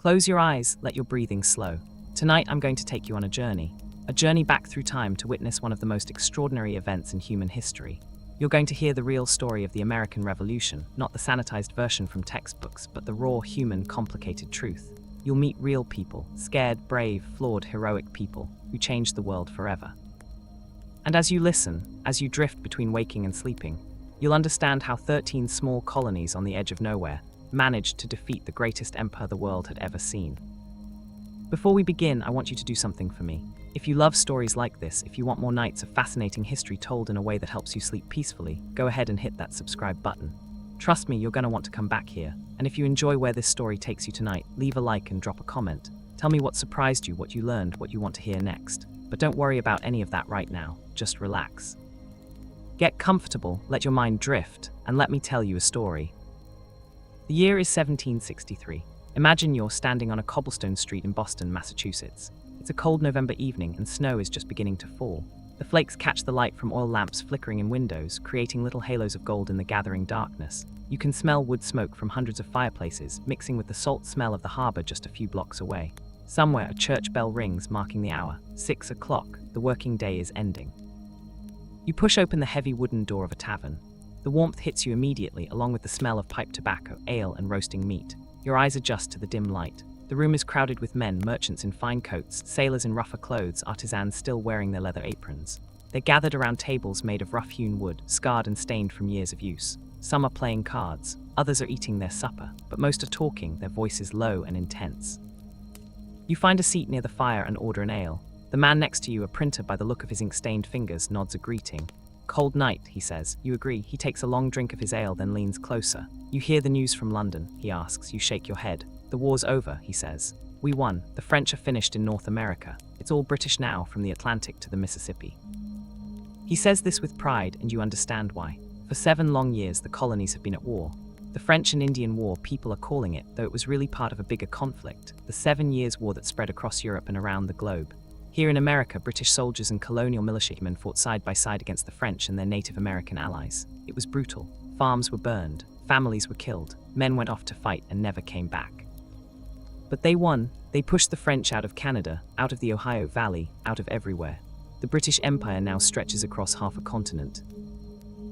Close your eyes, let your breathing slow. Tonight I'm going to take you on a journey back through time to witness one of the most extraordinary events in human history. You're going to hear the real story of the American Revolution, not the sanitized version from textbooks, but the raw, human, complicated truth. You'll meet real people, scared, brave, flawed, heroic people who changed the world forever. And as you listen, as you drift between waking and sleeping, you'll understand how 13 small colonies on the edge of nowhere managed to defeat the greatest empire the world had ever seen. Before we begin, I want you to do something for me. If you love stories like this, if you want more nights of fascinating history told in a way that helps you sleep peacefully, go ahead and hit that subscribe button. Trust me, you're going to want to come back here. And if you enjoy where this story takes you tonight, leave a like and drop a comment. Tell me what surprised you, what you learned, what you want to hear next. But don't worry about any of that right now. Just relax. Get comfortable, let your mind drift, and let me tell you a story. The year is 1763. Imagine you're standing on a cobblestone street in Boston, Massachusetts. It's a cold November evening and snow is just beginning to fall. The flakes catch the light from oil lamps flickering in windows, creating little halos of gold in the gathering darkness. You can smell wood smoke from hundreds of fireplaces, mixing with the salt smell of the harbor just a few blocks away. Somewhere, a church bell rings, marking the hour. 6 o'clock. The working day is ending. You push open the heavy wooden door of a tavern. The warmth hits you immediately, along with the smell of pipe tobacco, ale, and roasting meat. Your eyes adjust to the dim light. The room is crowded with men, merchants in fine coats, sailors in rougher clothes, artisans still wearing their leather aprons. They're gathered around tables made of rough-hewn wood, scarred and stained from years of use. Some are playing cards, others are eating their supper, but most are talking, their voices low and intense. You find a seat near the fire and order an ale. The man next to you, a printer by the look of his ink-stained fingers, nods a greeting. Cold night, he says. You agree. He takes a long drink of his ale, then leans closer. You hear the news from London, he asks. You shake your head. The war's over, he says. We won. The French are finished in North America. It's all British now, from the Atlantic to the Mississippi. He says this with pride, and you understand why. For 7 long years, the colonies have been at war. The French and Indian War, people are calling it, though it was really part of a bigger conflict, the 7 Years' War that spread across Europe and around the globe. Here in America, British soldiers and colonial militiamen fought side by side against the French and their Native American allies. It was brutal. Farms were burned, families were killed, men went off to fight and never came back. But they won. They pushed the French out of Canada, out of the Ohio Valley, out of everywhere. The British Empire now stretches across half a continent.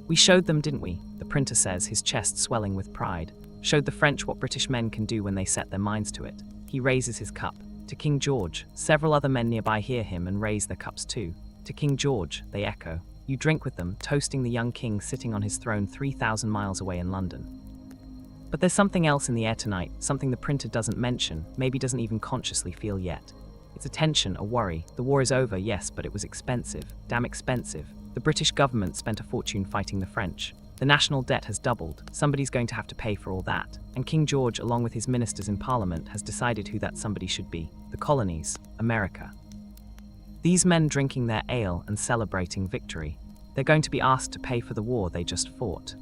We showed them, didn't we? The printer says, his chest swelling with pride. Showed the French what British men can do when they set their minds to it. He raises his cup. To King George. Several other men nearby hear him and raise their cups too. To King George, they echo. You drink with them, toasting the young king sitting on his throne 3,000 miles away in London. But there's something else in the air tonight, something the printer doesn't mention, maybe doesn't even consciously feel yet. It's a tension, a worry. The war is over, yes, but it was expensive. Damn expensive. The British government spent a fortune fighting the French. The national debt has doubled. Somebody's going to have to pay for all that. And King George, along with his ministers in Parliament, has decided who that somebody should be. The colonies, America. These men drinking their ale and celebrating victory. They're going to be asked to pay for the war they just fought.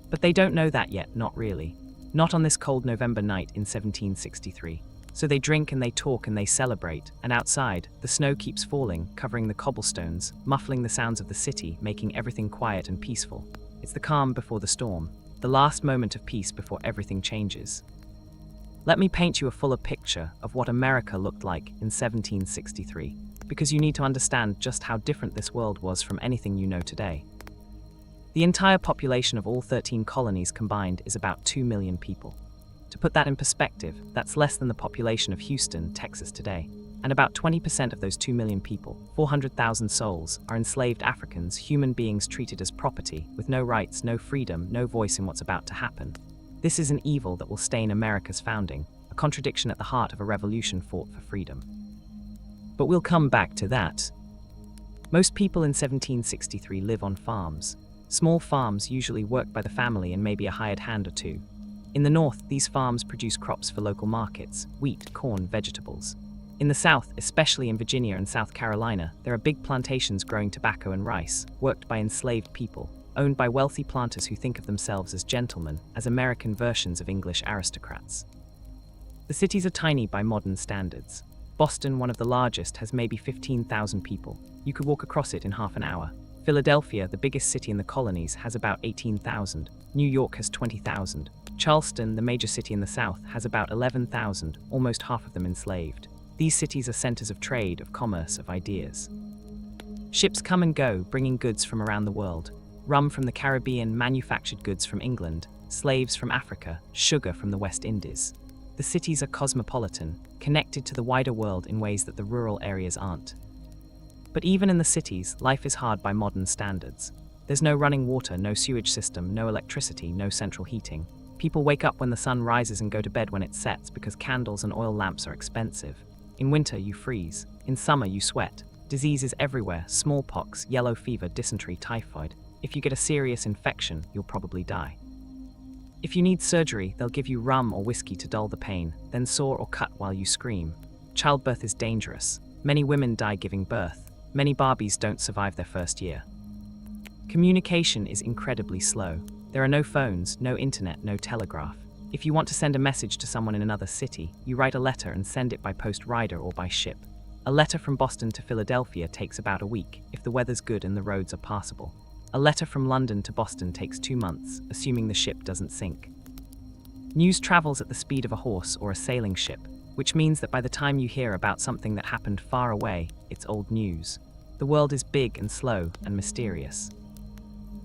But they don't know that yet, not really. Not on this cold November night in 1763. So they drink and they talk and they celebrate, and outside, the snow keeps falling, covering the cobblestones, muffling the sounds of the city, making everything quiet and peaceful. It's the calm before the storm, the last moment of peace before everything changes. Let me paint you a fuller picture of what America looked like in 1763, because you need to understand just how different this world was from anything you know today. The entire population of all 13 colonies combined is about 2 million people. To put that in perspective, that's less than the population of Houston, Texas today. And about 20% of those 2 million people, 400,000 souls, are enslaved Africans, human beings treated as property, with no rights, no freedom, no voice in what's about to happen. This is an evil that will stain America's founding, a contradiction at the heart of a revolution fought for freedom. But we'll come back to that. Most people in 1763 live on farms. Small farms usually worked by the family and maybe a hired hand or two. In the north, these farms produce crops for local markets: wheat, corn, vegetables. In the South, especially in Virginia and South Carolina, there are big plantations growing tobacco and rice, worked by enslaved people, owned by wealthy planters who think of themselves as gentlemen, as American versions of English aristocrats. The cities are tiny by modern standards. Boston, one of the largest, has maybe 15,000 people. You could walk across it in half an hour. Philadelphia, the biggest city in the colonies, has about 18,000. New York has 20,000. Charleston, the major city in the south, has about 11,000, almost half of them enslaved. These cities are centers of trade, of commerce, of ideas. Ships come and go, bringing goods from around the world. Rum from the Caribbean, manufactured goods from England, slaves from Africa, sugar from the West Indies. The cities are cosmopolitan, connected to the wider world in ways that the rural areas aren't. But even in the cities, life is hard by modern standards. There's no running water, no sewage system, no electricity, no central heating. People wake up when the sun rises and go to bed when it sets because candles and oil lamps are expensive. In winter, you freeze. In summer, you sweat. Disease is everywhere: smallpox, yellow fever, dysentery, typhoid. If you get a serious infection, you'll probably die. If you need surgery, they'll give you rum or whiskey to dull the pain, then saw or cut while you scream. Childbirth is dangerous. Many women die giving birth. Many Barbies don't survive their first year. Communication is incredibly slow. There are no phones, no internet, no telegraph. If you want to send a message to someone in another city, you write a letter and send it by post rider or by ship. A letter from Boston to Philadelphia takes about a week, if the weather's good and the roads are passable. A letter from London to Boston takes 2 months, assuming the ship doesn't sink. News travels at the speed of a horse or a sailing ship, which means that by the time you hear about something that happened far away, it's old news. The world is big and slow and mysterious.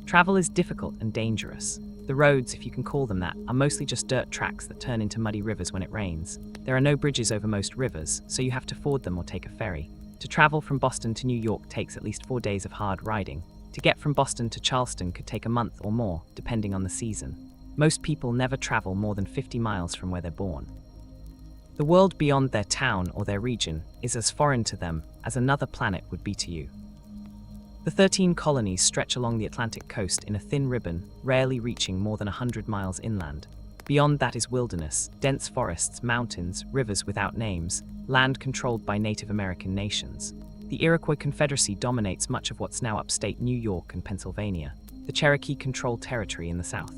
Travel is difficult and dangerous. The roads, if you can call them that, are mostly just dirt tracks that turn into muddy rivers when it rains. There are no bridges over most rivers, so you have to ford them or take a ferry. To travel from Boston to New York takes at least 4 days of hard riding. To get from Boston to Charleston could take a month or more, depending on the season. Most people never travel more than 50 miles from where they're born. The world beyond their town or their region is as foreign to them as another planet would be to you. The 13 colonies stretch along the Atlantic coast in a thin ribbon, rarely reaching more than 100 miles inland. Beyond that is wilderness, dense forests, mountains, rivers without names, land controlled by Native American nations. The Iroquois Confederacy dominates much of what's now upstate New York and Pennsylvania. The Cherokee control territory in the south.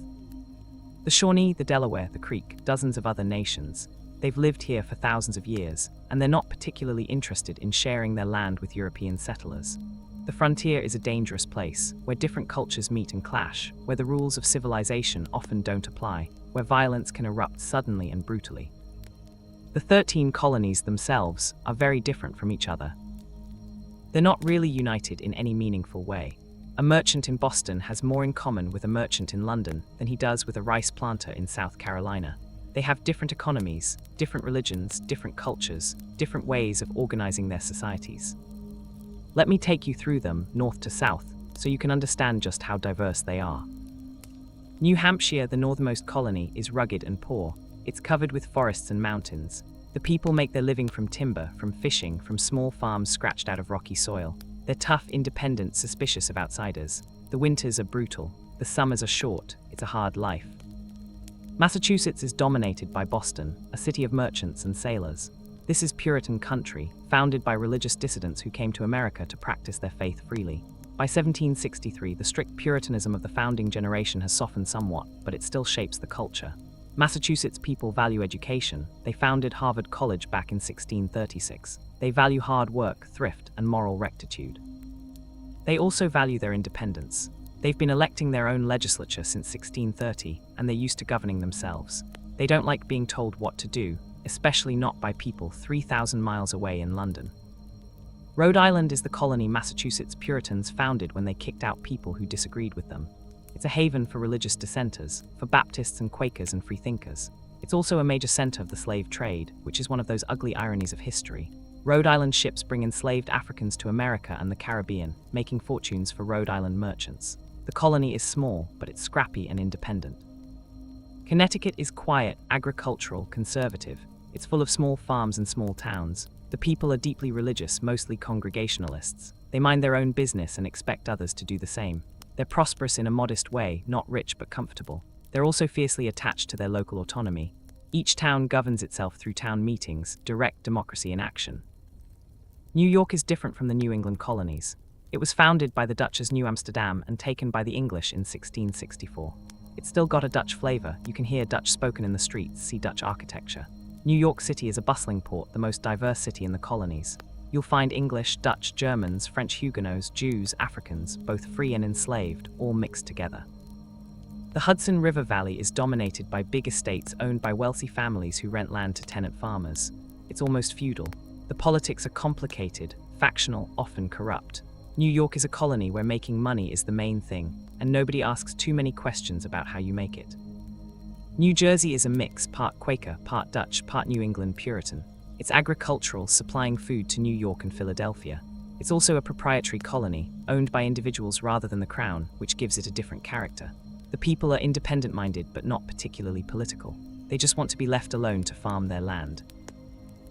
The Shawnee, the Delaware, the Creek, dozens of other nations. They've lived here for thousands of years, and they're not particularly interested in sharing their land with European settlers. The frontier is a dangerous place, where different cultures meet and clash, where the rules of civilization often don't apply, where violence can erupt suddenly and brutally. The 13 colonies themselves are very different from each other. They're not really united in any meaningful way. A merchant in Boston has more in common with a merchant in London than he does with a rice planter in South Carolina. They have different economies, different religions, different cultures, different ways of organizing their societies. Let me take you through them, north to south, so you can understand just how diverse they are. New Hampshire, the northernmost colony, is rugged and poor. It's covered with forests and mountains. The people make their living from timber, from fishing, from small farms scratched out of rocky soil. They're tough, independent, suspicious of outsiders. The winters are brutal. The summers are short. It's a hard life. Massachusetts is dominated by Boston, a city of merchants and sailors. This is Puritan country, founded by religious dissidents who came to America to practice their faith freely. By 1763, the strict Puritanism of the founding generation has softened somewhat, but it still shapes the culture. Massachusetts people value education. They founded Harvard College back in 1636. They value hard work, thrift, and moral rectitude. They also value their independence. They've been electing their own legislature since 1630, and they're used to governing themselves. They don't like being told what to do, especially not by people 3,000 miles away in London. Rhode Island is the colony Massachusetts Puritans founded when they kicked out people who disagreed with them. It's a haven for religious dissenters, for Baptists and Quakers and freethinkers. It's also a major center of the slave trade, which is one of those ugly ironies of history. Rhode Island ships bring enslaved Africans to America and the Caribbean, making fortunes for Rhode Island merchants. The colony is small, but it's scrappy and independent. Connecticut is quiet, agricultural, conservative. It's full of small farms and small towns. The people are deeply religious, mostly Congregationalists. They mind their own business and expect others to do the same. They're prosperous in a modest way, not rich but comfortable. They're also fiercely attached to their local autonomy. Each town governs itself through town meetings, direct democracy in action. New York is different from the New England colonies. It was founded by the Dutch as New Amsterdam and taken by the English in 1664. It's still got a Dutch flavor. You can hear Dutch spoken in the streets, see Dutch architecture. New York City is a bustling port, the most diverse city in the colonies. You'll find English, Dutch, Germans, French Huguenots, Jews, Africans, both free and enslaved, all mixed together. The Hudson River Valley is dominated by big estates owned by wealthy families who rent land to tenant farmers. It's almost feudal. The politics are complicated, factional, often corrupt. New York is a colony where making money is the main thing, and nobody asks too many questions about how you make it. New Jersey is a mix, part Quaker, part Dutch, part New England Puritan. It's agricultural, supplying food to New York and Philadelphia. It's also a proprietary colony, owned by individuals rather than the crown, which gives it a different character. The people are independent-minded but not particularly political. They just want to be left alone to farm their land.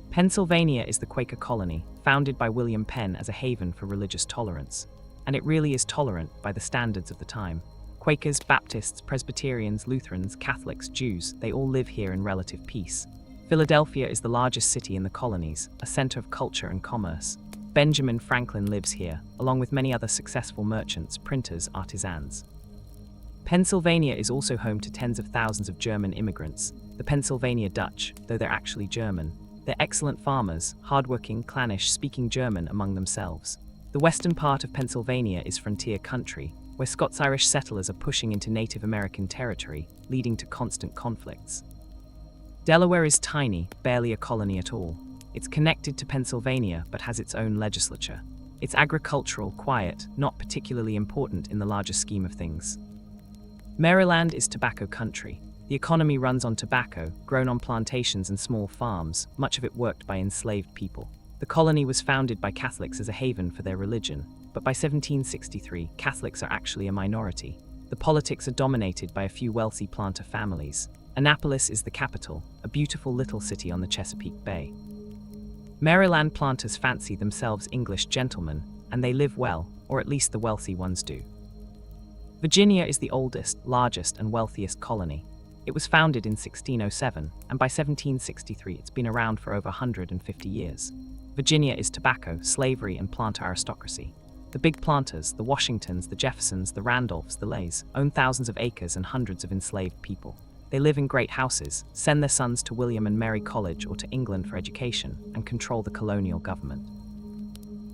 Pennsylvania is the Quaker colony, founded by William Penn as a haven for religious tolerance. And it really is tolerant by the standards of the time. Quakers, Baptists, Presbyterians, Lutherans, Catholics, Jews, they all live here in relative peace. Philadelphia is the largest city in the colonies, a center of culture and commerce. Benjamin Franklin lives here, along with many other successful merchants, printers, artisans. Pennsylvania is also home to tens of thousands of German immigrants, the Pennsylvania Dutch, though they're actually German. They're excellent farmers, hardworking, clannish, speaking German among themselves. The western part of Pennsylvania is frontier country, where Scots-Irish settlers are pushing into Native American territory, leading to constant conflicts. Delaware is tiny, barely a colony at all. It's connected to Pennsylvania but has its own legislature. It's agricultural, quiet, not particularly important in the larger scheme of things. Maryland is tobacco country. The economy runs on tobacco, grown on plantations and small farms, much of it worked by enslaved people. The colony was founded by Catholics as a haven for their religion, but by 1763, Catholics are actually a minority. The politics are dominated by a few wealthy planter families. Annapolis is the capital, a beautiful little city on the Chesapeake Bay. Maryland planters fancy themselves English gentlemen, and they live well, or at least the wealthy ones do. Virginia is the oldest, largest, and wealthiest colony. It was founded in 1607, and by 1763 it's been around for over 150 years. Virginia is tobacco, slavery, and planter aristocracy. The big planters, the Washingtons, the Jeffersons, the Randolphs, the Lays, own thousands of acres and hundreds of enslaved people. They live in great houses, send their sons to William and Mary College or to England for education, and control the colonial government.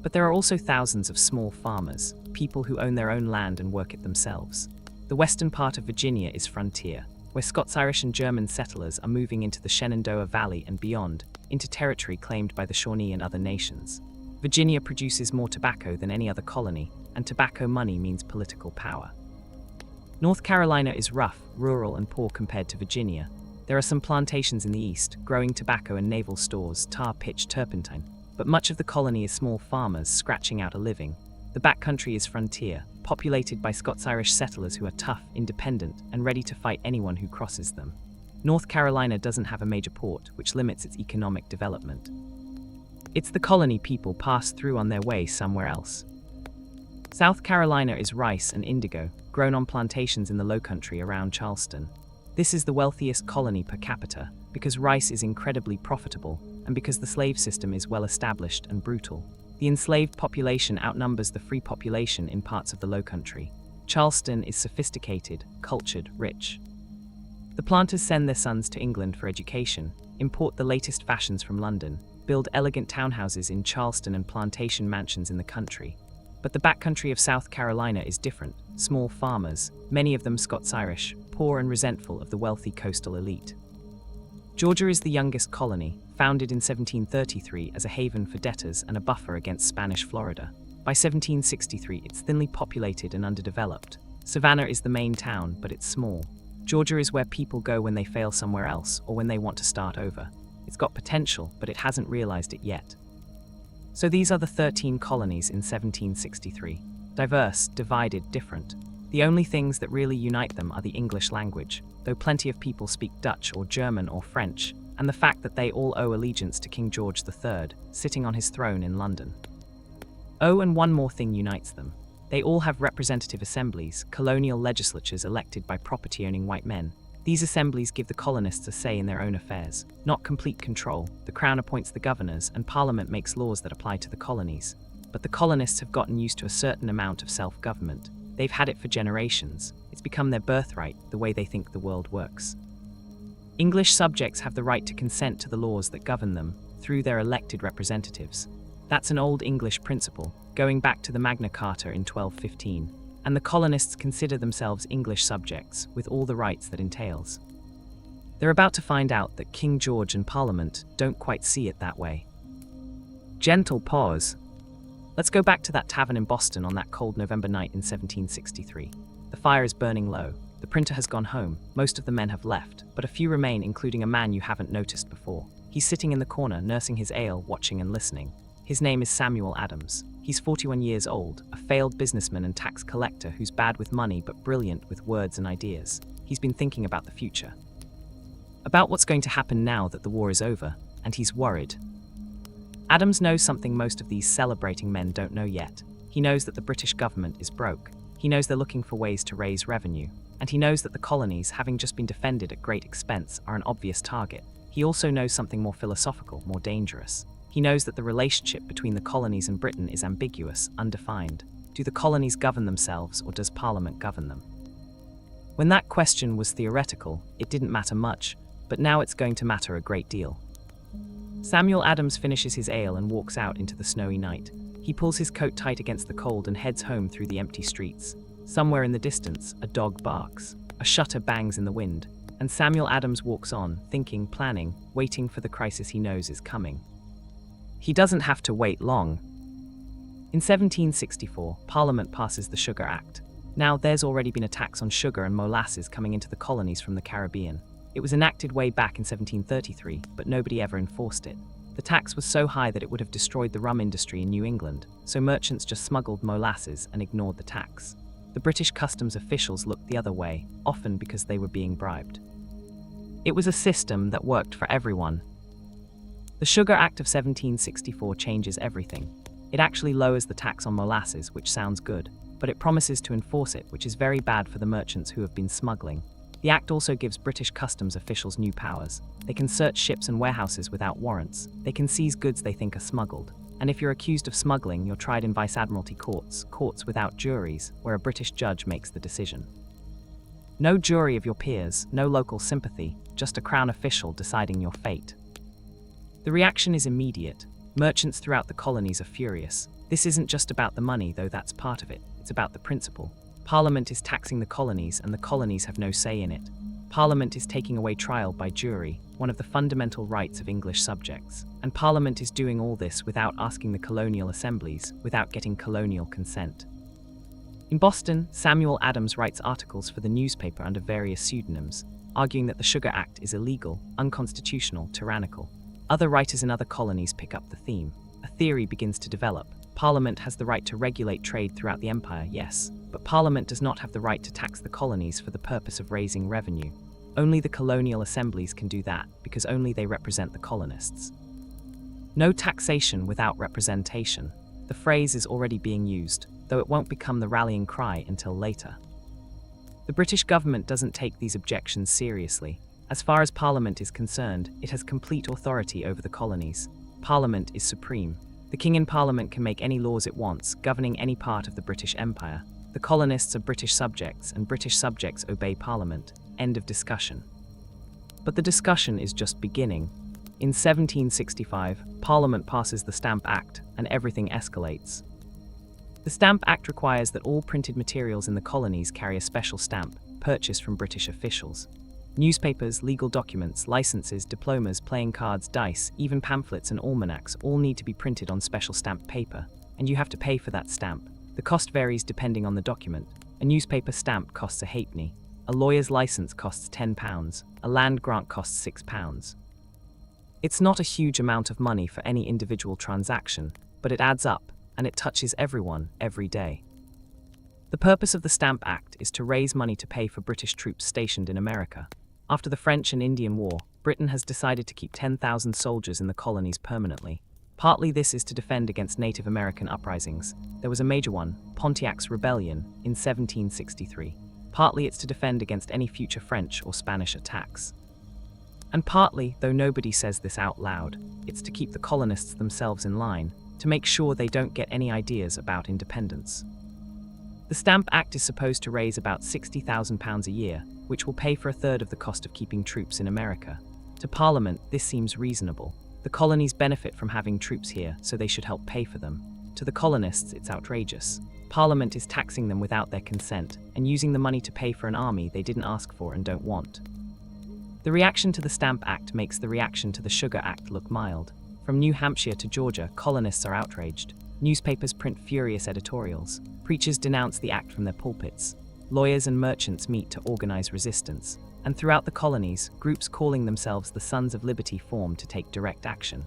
But there are also thousands of small farmers, people who own their own land and work it themselves. The western part of Virginia is frontier, where Scots-Irish and German settlers are moving into the Shenandoah Valley and beyond, into territory claimed by the Shawnee and other nations. Virginia produces more tobacco than any other colony, and tobacco money means political power. North Carolina is rough, rural, and poor compared to Virginia. There are some plantations in the east, growing tobacco and naval stores, tar, pitch, turpentine, but much of the colony is small farmers scratching out a living. The backcountry is frontier, populated by Scots-Irish settlers who are tough, independent, and ready to fight anyone who crosses them. North Carolina doesn't have a major port, which limits its economic development. It's the colony people pass through on their way somewhere else. South Carolina is rice and indigo, grown on plantations in the Lowcountry around Charleston. This is the wealthiest colony per capita, because rice is incredibly profitable, and because the slave system is well established and brutal. The enslaved population outnumbers the free population in parts of the Lowcountry. Charleston is sophisticated, cultured, rich. The planters send their sons to England for education, import the latest fashions from London, build elegant townhouses in Charleston and plantation mansions in the country. But the backcountry of South Carolina is different. Small farmers, many of them Scots-Irish, poor and resentful of the wealthy coastal elite. Georgia is the youngest colony, founded in 1733 as a haven for debtors and a buffer against Spanish Florida. By 1763, it's thinly populated and underdeveloped. Savannah is the main town, but it's small. Georgia is where people go when they fail somewhere else or when they want to start over. It's got potential, but it hasn't realized it yet. So these are the 13 colonies in 1763. Diverse, divided, different. The only things that really unite them are the English language, though plenty of people speak Dutch or German or French, and the fact that they all owe allegiance to King George III, sitting on his throne in London. Oh, and one more thing unites them. They all have representative assemblies, colonial legislatures elected by property-owning white men. These assemblies give the colonists a say in their own affairs. Not complete control, the Crown appoints the governors and Parliament makes laws that apply to the colonies. But the colonists have gotten used to a certain amount of self-government. They've had it for generations. It's become their birthright, the way they think the world works. English subjects have the right to consent to the laws that govern them, through their elected representatives. That's an old English principle, going back to the Magna Carta in 1215. and the colonists consider themselves English subjects, with all the rights that entails. They're about to find out that King George and Parliament don't quite see it that way. Gentle pause. Let's go back to that tavern in Boston on that cold November night in 1763. The fire is burning low. The printer has gone home. Most of the men have left, but a few remain, including a man you haven't noticed before. He's sitting in the corner, nursing his ale, watching and listening. His name is Samuel Adams. He's 41 years old, a failed businessman and tax collector who's bad with money but brilliant with words and ideas. He's been thinking about the future, about what's going to happen now that the war is over, and he's worried. Adams knows something most of these celebrating men don't know yet. He knows that the British government is broke. He knows they're looking for ways to raise revenue. And he knows that the colonies, having just been defended at great expense, are an obvious target. He also knows something more philosophical, more dangerous. He knows that the relationship between the colonies and Britain is ambiguous, undefined. Do the colonies govern themselves, or does Parliament govern them? When that question was theoretical, it didn't matter much, but now it's going to matter a great deal. Samuel Adams finishes his ale and walks out into the snowy night. He pulls his coat tight against the cold and heads home through the empty streets. Somewhere in the distance, a dog barks, a shutter bangs in the wind, and Samuel Adams walks on, thinking, planning, waiting for the crisis he knows is coming. He doesn't have to wait long. In 1764, Parliament passes the Sugar Act. Now, there's already been a tax on sugar and molasses coming into the colonies from the Caribbean. It was enacted way back in 1733, but nobody ever enforced it. The tax was so high that it would have destroyed the rum industry in New England, so merchants just smuggled molasses and ignored the tax. The British customs officials looked the other way, often because they were being bribed. It was a system that worked for everyone. The Sugar Act of 1764 changes everything. It actually lowers the tax on molasses, which sounds good, but it promises to enforce it, which is very bad for the merchants who have been smuggling. The Act also gives British customs officials new powers. They can search ships and warehouses without warrants. They can seize goods they think are smuggled. And if you're accused of smuggling, you're tried in Vice Admiralty courts, courts without juries, where a British judge makes the decision. No jury of your peers, no local sympathy, just a Crown official deciding your fate. The reaction is immediate. Merchants throughout the colonies are furious. This isn't just about the money, though that's part of it. It's about the principle. Parliament is taxing the colonies, and the colonies have no say in it. Parliament is taking away trial by jury, one of the fundamental rights of English subjects. And Parliament is doing all this without asking the colonial assemblies, without getting colonial consent. In Boston, Samuel Adams writes articles for the newspaper under various pseudonyms, arguing that the Sugar Act is illegal, unconstitutional, tyrannical. Other writers in other colonies pick up the theme. A theory begins to develop. Parliament has the right to regulate trade throughout the empire, yes, but Parliament does not have the right to tax the colonies for the purpose of raising revenue. Only the colonial assemblies can do that, because only they represent the colonists. No taxation without representation. The phrase is already being used, though it won't become the rallying cry until later. The British government doesn't take these objections seriously. As far as Parliament is concerned, it has complete authority over the colonies. Parliament is supreme. The King in Parliament can make any laws it wants, governing any part of the British Empire. The colonists are British subjects, and British subjects obey Parliament. End of discussion. But the discussion is just beginning. In 1765, Parliament passes the Stamp Act, and everything escalates. The Stamp Act requires that all printed materials in the colonies carry a special stamp, purchased from British officials. Newspapers, legal documents, licenses, diplomas, playing cards, dice, even pamphlets and almanacs all need to be printed on special stamped paper, and you have to pay for that stamp. The cost varies depending on the document. A newspaper stamp costs a halfpenny. A lawyer's license costs £10. A land grant costs £6. It's not a huge amount of money for any individual transaction, but it adds up, and it touches everyone, every day. The purpose of the Stamp Act is to raise money to pay for British troops stationed in America. After the French and Indian War, Britain has decided to keep 10,000 soldiers in the colonies permanently. Partly this is to defend against Native American uprisings. There was a major one, Pontiac's Rebellion, in 1763. Partly it's to defend against any future French or Spanish attacks. And partly, though nobody says this out loud, it's to keep the colonists themselves in line, to make sure they don't get any ideas about independence. The Stamp Act is supposed to raise about £60,000 a year, which will pay for a third of the cost of keeping troops in America. To Parliament, this seems reasonable. The colonies benefit from having troops here, so they should help pay for them. To To the colonists, it's outrageous. Parliament is taxing them without their consent and using the money to pay for an army they didn't ask for and don't want. The reaction to the Stamp Act makes the reaction to the Sugar Act look mild. From New Hampshire to Georgia, colonists are outraged. Newspapers print furious editorials. Preachers denounce the act from their pulpits. Lawyers and merchants meet to organize resistance. And throughout the colonies, groups calling themselves the Sons of Liberty form to take direct action.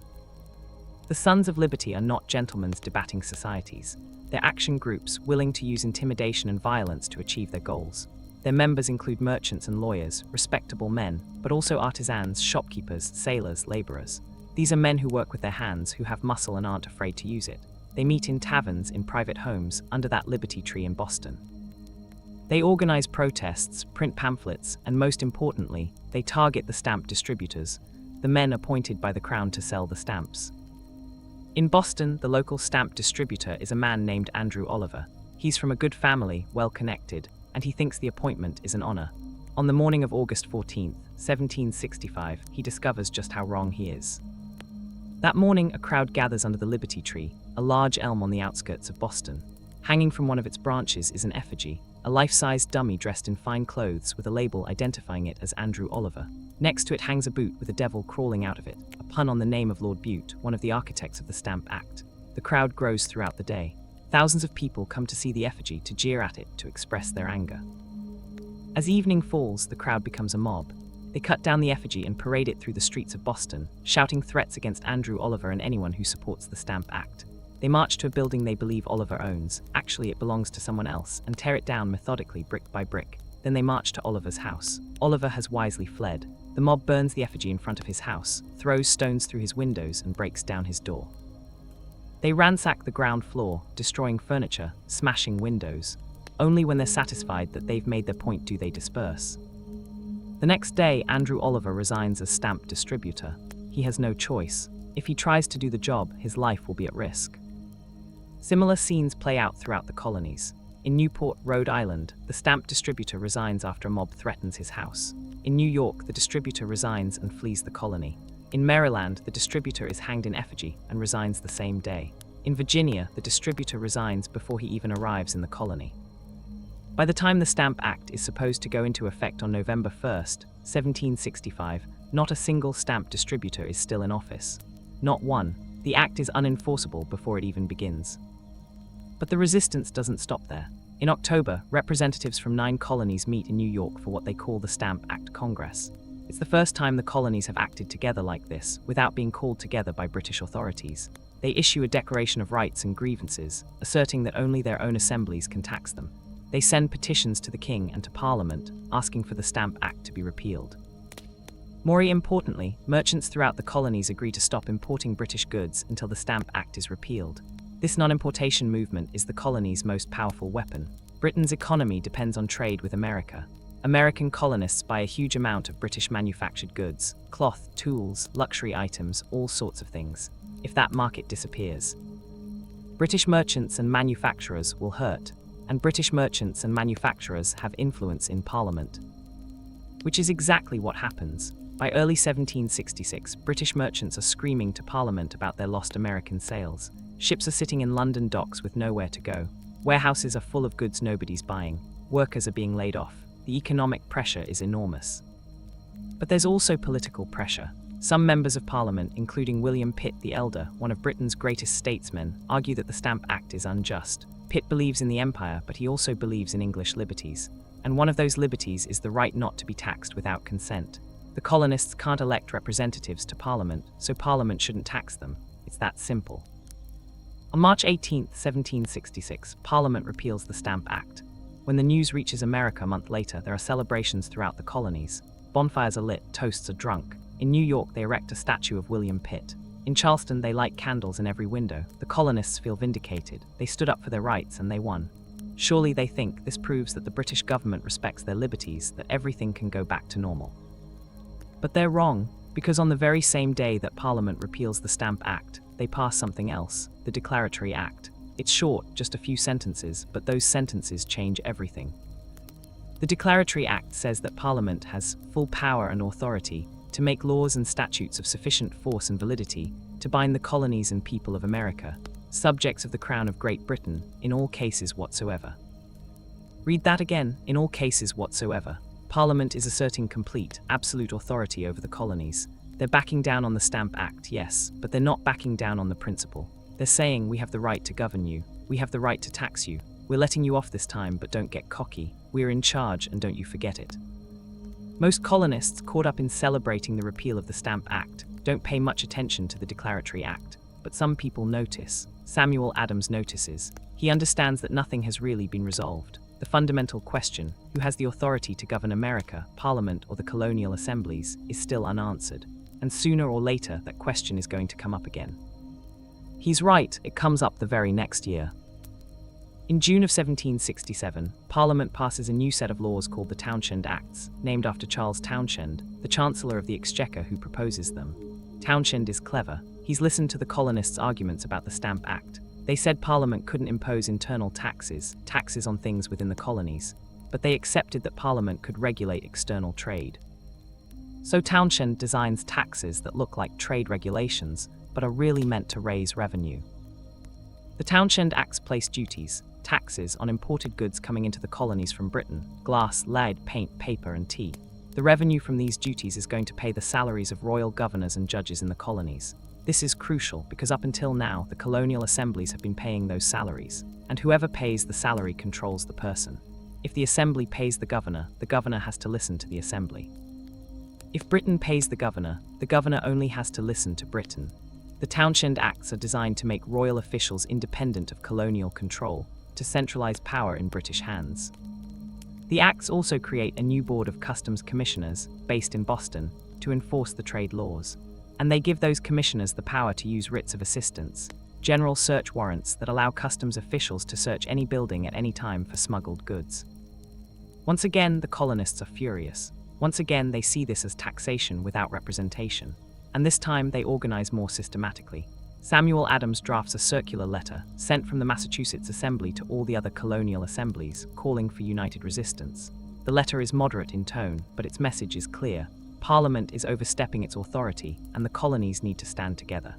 The Sons of Liberty are not gentlemen's debating societies. They're action groups willing to use intimidation and violence to achieve their goals. Their members include merchants and lawyers, respectable men, but also artisans, shopkeepers, sailors, laborers. These are men who work with their hands, who have muscle and aren't afraid to use it. They meet in taverns, in private homes, under that Liberty Tree in Boston. They organize protests, print pamphlets, and most importantly, they target the stamp distributors, the men appointed by the Crown to sell the stamps. In Boston, the local stamp distributor is a man named Andrew Oliver. He's from a good family, well-connected, and he thinks the appointment is an honor. On the morning of August 14, 1765, he discovers just how wrong he is. That morning, a crowd gathers under the Liberty Tree, a large elm on the outskirts of Boston. Hanging from one of its branches is an effigy, a life-sized dummy dressed in fine clothes with a label identifying it as Andrew Oliver. Next to it hangs a boot with a devil crawling out of it, a pun on the name of Lord Bute, one of the architects of the Stamp Act. The crowd grows throughout the day. Thousands of people come to see the effigy, to jeer at it, to express their anger. As evening falls, the crowd becomes a mob. They cut down the effigy and parade it through the streets of Boston, shouting threats against Andrew Oliver and anyone who supports the Stamp Act. They march to a building they believe Oliver owns, actually it belongs to someone else, and tear it down methodically, brick by brick. Then they march to Oliver's house. Oliver has wisely fled. The mob burns the effigy in front of his house, throws stones through his windows, and breaks down his door. They ransack the ground floor, destroying furniture, smashing windows. Only when they're satisfied that they've made their point do they disperse. The next day, Andrew Oliver resigns as stamp distributor. He has no choice. If he tries to do the job, his life will be at risk. Similar scenes play out throughout the colonies. In Newport, Rhode Island, the stamp distributor resigns after a mob threatens his house. In New York, the distributor resigns and flees the colony. In Maryland, the distributor is hanged in effigy and resigns the same day. In Virginia, the distributor resigns before he even arrives in the colony. By the time the Stamp Act is supposed to go into effect on November 1st, 1765, not a single stamp distributor is still in office. Not one. The act is unenforceable before it even begins. But the resistance doesn't stop there. In October, representatives from 9 colonies meet in New York for what they call the Stamp Act Congress. It's the first time the colonies have acted together like this, without being called together by British authorities. They issue a declaration of rights and grievances, asserting that only their own assemblies can tax them. They send petitions to the King and to Parliament, asking for the Stamp Act to be repealed. More importantly, merchants throughout the colonies agree to stop importing British goods until the Stamp Act is repealed. This non-importation movement is the colony's most powerful weapon. Britain's economy depends on trade with America. American colonists buy a huge amount of British manufactured goods, cloth, tools, luxury items, all sorts of things. If that market disappears, British merchants and manufacturers will hurt, and British merchants and manufacturers have influence in Parliament. Which is exactly what happens. By early 1766, British merchants are screaming to Parliament about their lost American sales. Ships are sitting in London docks with nowhere to go. Warehouses are full of goods nobody's buying. Workers are being laid off. The economic pressure is enormous. But there's also political pressure. Some members of Parliament, including William Pitt the Elder, one of Britain's greatest statesmen, argue that the Stamp Act is unjust. Pitt believes in the empire, but he also believes in English liberties. And one of those liberties is the right not to be taxed without consent. The colonists can't elect representatives to Parliament, so Parliament shouldn't tax them. It's that simple. On March 18, 1766, Parliament repeals the Stamp Act. When the news reaches America a month later, there are celebrations throughout the colonies. Bonfires are lit, toasts are drunk. In New York, they erect a statue of William Pitt. In Charleston, they light candles in every window. The colonists feel vindicated. They stood up for their rights and they won. Surely they think this proves that the British government respects their liberties, that everything can go back to normal. But they're wrong, because on the very same day that Parliament repeals the Stamp Act, they pass something else, the Declaratory Act. It's short, just a few sentences, but those sentences change everything. The Declaratory Act says that Parliament has full power and authority to make laws and statutes of sufficient force and validity to bind the colonies and people of America. subjects of the Crown of Great Britain, in all cases whatsoever. Read that again, in all cases whatsoever. Parliament is asserting complete, absolute authority over the colonies. They're backing down on the Stamp Act, yes, but they're not backing down on the principle. They're saying we have the right to govern you, we have the right to tax you, we're letting you off this time but don't get cocky, we're in charge and don't you forget it. Most colonists, caught up in celebrating the repeal of the Stamp Act, don't pay much attention to the Declaratory Act, but some people notice. Samuel Adams notices. He understands that nothing has really been resolved. The fundamental question, who has the authority to govern America, Parliament or the colonial assemblies, is still unanswered. And sooner or later, that question is going to come up again. He's right, it comes up the very next year. In June of 1767, Parliament passes a new set of laws called the Townshend Acts, named after Charles Townshend, the Chancellor of the Exchequer who proposes them. Townshend is clever. He's listened to the colonists' arguments about the Stamp Act. They said Parliament couldn't impose internal taxes on things within the colonies, but they accepted that Parliament could regulate external trade. So Townshend designs taxes that look like trade regulations, but are really meant to raise revenue. The Townshend Acts place duties, taxes on imported goods coming into the colonies from Britain: glass, lead, paint, paper, and tea. The revenue from these duties is going to pay the salaries of royal governors and judges in the colonies. This is crucial because up until now, the colonial assemblies have been paying those salaries, and whoever pays the salary controls the person. If the assembly pays the governor has to listen to the assembly. If Britain pays the governor only has to listen to Britain. The Townshend Acts are designed to make royal officials independent of colonial control, to centralize power in British hands. The Acts also create a new board of customs commissioners, based in Boston, to enforce the trade laws. And they give those commissioners the power to use writs of assistance, general search warrants that allow customs officials to search any building at any time for smuggled goods. Once again, the colonists are furious. Once again, they see this as taxation without representation. And this time, they organize more systematically. Samuel Adams drafts a circular letter sent from the Massachusetts Assembly to all the other colonial assemblies, calling for united resistance. The letter is moderate in tone, but its message is clear. Parliament is overstepping its authority, and the colonies need to stand together.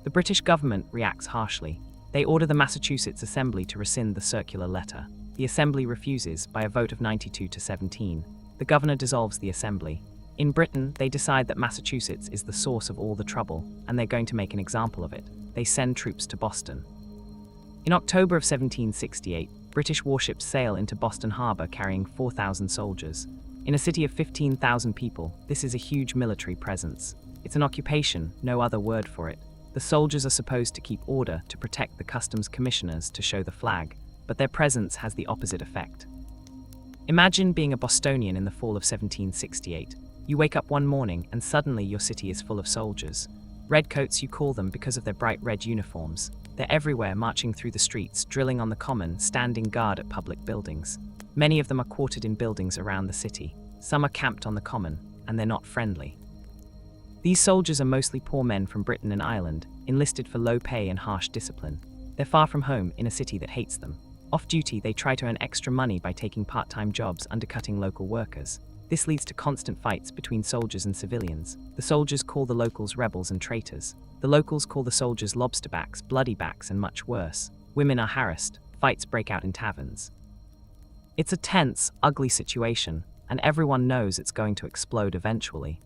The British government reacts harshly. They order the Massachusetts Assembly to rescind the circular letter. The Assembly refuses by a vote of 92 to 17. The governor dissolves the Assembly. In Britain, they decide that Massachusetts is the source of all the trouble, and they're going to make an example of it. They send troops to Boston. In October of 1768, British warships sail into Boston Harbor carrying 4,000 soldiers. In a city of 15,000 people, this is a huge military presence. It's an occupation, no other word for it. The soldiers are supposed to keep order, to protect the customs commissioners, to show the flag, but their presence has the opposite effect. Imagine being a Bostonian in the fall of 1768. You wake up one morning and suddenly your city is full of soldiers. Redcoats you call them because of their bright red uniforms. They're everywhere, marching through the streets, drilling on the common, standing guard at public buildings. Many of them are quartered in buildings around the city. Some are camped on the common, and they're not friendly. These soldiers are mostly poor men from Britain and Ireland, enlisted for low pay and harsh discipline. They're far from home in a city that hates them. Off-duty, they try to earn extra money by taking part-time jobs undercutting local workers. This leads to constant fights between soldiers and civilians. The soldiers call the locals rebels and traitors. The locals call the soldiers lobsterbacks, bloodybacks, and much worse. Women are harassed. Fights break out in taverns. It's a tense, ugly situation, and everyone knows it's going to explode eventually.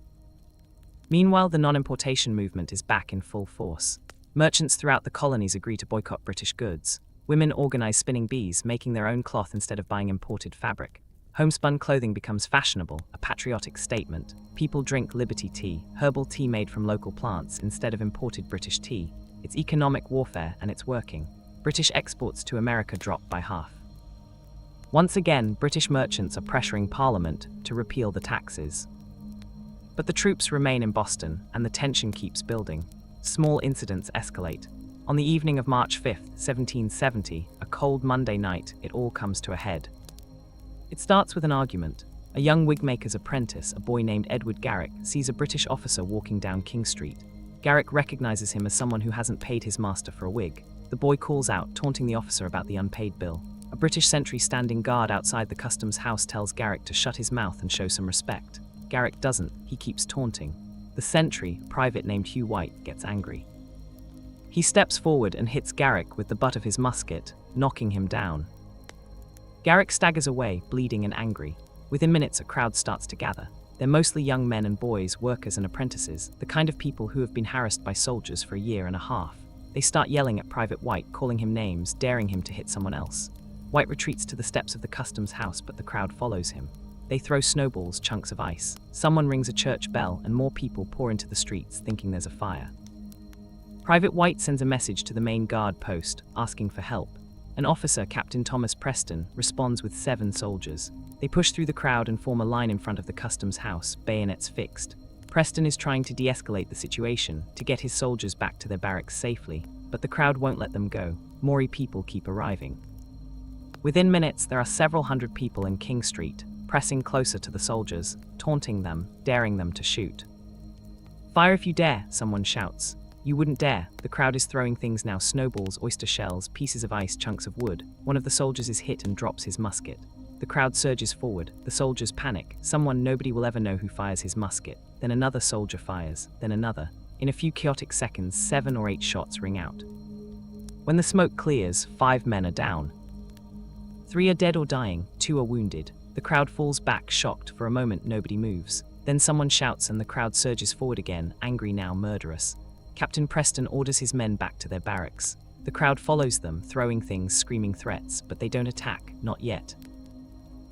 Meanwhile, the non-importation movement is back in full force. Merchants throughout the colonies agree to boycott British goods. Women organize spinning bees, making their own cloth instead of buying imported fabric. Homespun clothing becomes fashionable, a patriotic statement. People drink Liberty tea, herbal tea made from local plants instead of imported British tea. It's economic warfare, and it's working. British exports to America drop by half. Once again, British merchants are pressuring Parliament to repeal the taxes. But the troops remain in Boston, and the tension keeps building. Small incidents escalate. On the evening of March 5, 1770, a cold Monday night, it all comes to a head. It starts with an argument. A young wigmaker's apprentice, a boy named Edward Garrick, sees a British officer walking down King Street. Garrick recognizes him as someone who hasn't paid his master for a wig. The boy calls out, taunting the officer about the unpaid bill. A British sentry standing guard outside the customs house tells Garrick to shut his mouth and show some respect. Garrick doesn't, he keeps taunting. The sentry, a private named Hugh White, gets angry. He steps forward and hits Garrick with the butt of his musket, knocking him down. Garrick staggers away, bleeding and angry. Within minutes, a crowd starts to gather. They're mostly young men and boys, workers and apprentices, the kind of people who have been harassed by soldiers for a year and a half. They start yelling at Private White, calling him names, daring him to hit someone else. White retreats to the steps of the customs house, but the crowd follows him. They throw snowballs, chunks of ice. Someone rings a church bell, and more people pour into the streets, thinking there's a fire. Private White sends a message to the main guard post, asking for help. An officer, Captain Thomas Preston, responds with 7 soldiers. They push through the crowd and form a line in front of the customs house, bayonets fixed. Preston is trying to de-escalate the situation, to get his soldiers back to their barracks safely, but the crowd won't let them go. More people keep arriving. Within minutes, there are several hundred people in King Street, pressing closer to the soldiers, taunting them, daring them to shoot. "Fire if you dare," someone shouts. "You wouldn't dare." The crowd is throwing things now: snowballs, oyster shells, pieces of ice, chunks of wood. One of the soldiers is hit and drops his musket. The crowd surges forward. The soldiers panic. Someone nobody will ever know who fires his musket. Then another soldier fires, then another. In a few chaotic seconds, 7 or 8 shots ring out. When the smoke clears, 5 men are down. 3 are dead or dying, 2 are wounded. The crowd falls back, shocked. For a moment, nobody moves. Then someone shouts and the crowd surges forward again, angry now, murderous. Captain Preston orders his men back to their barracks. The crowd follows them, throwing things, screaming threats, but they don't attack, not yet.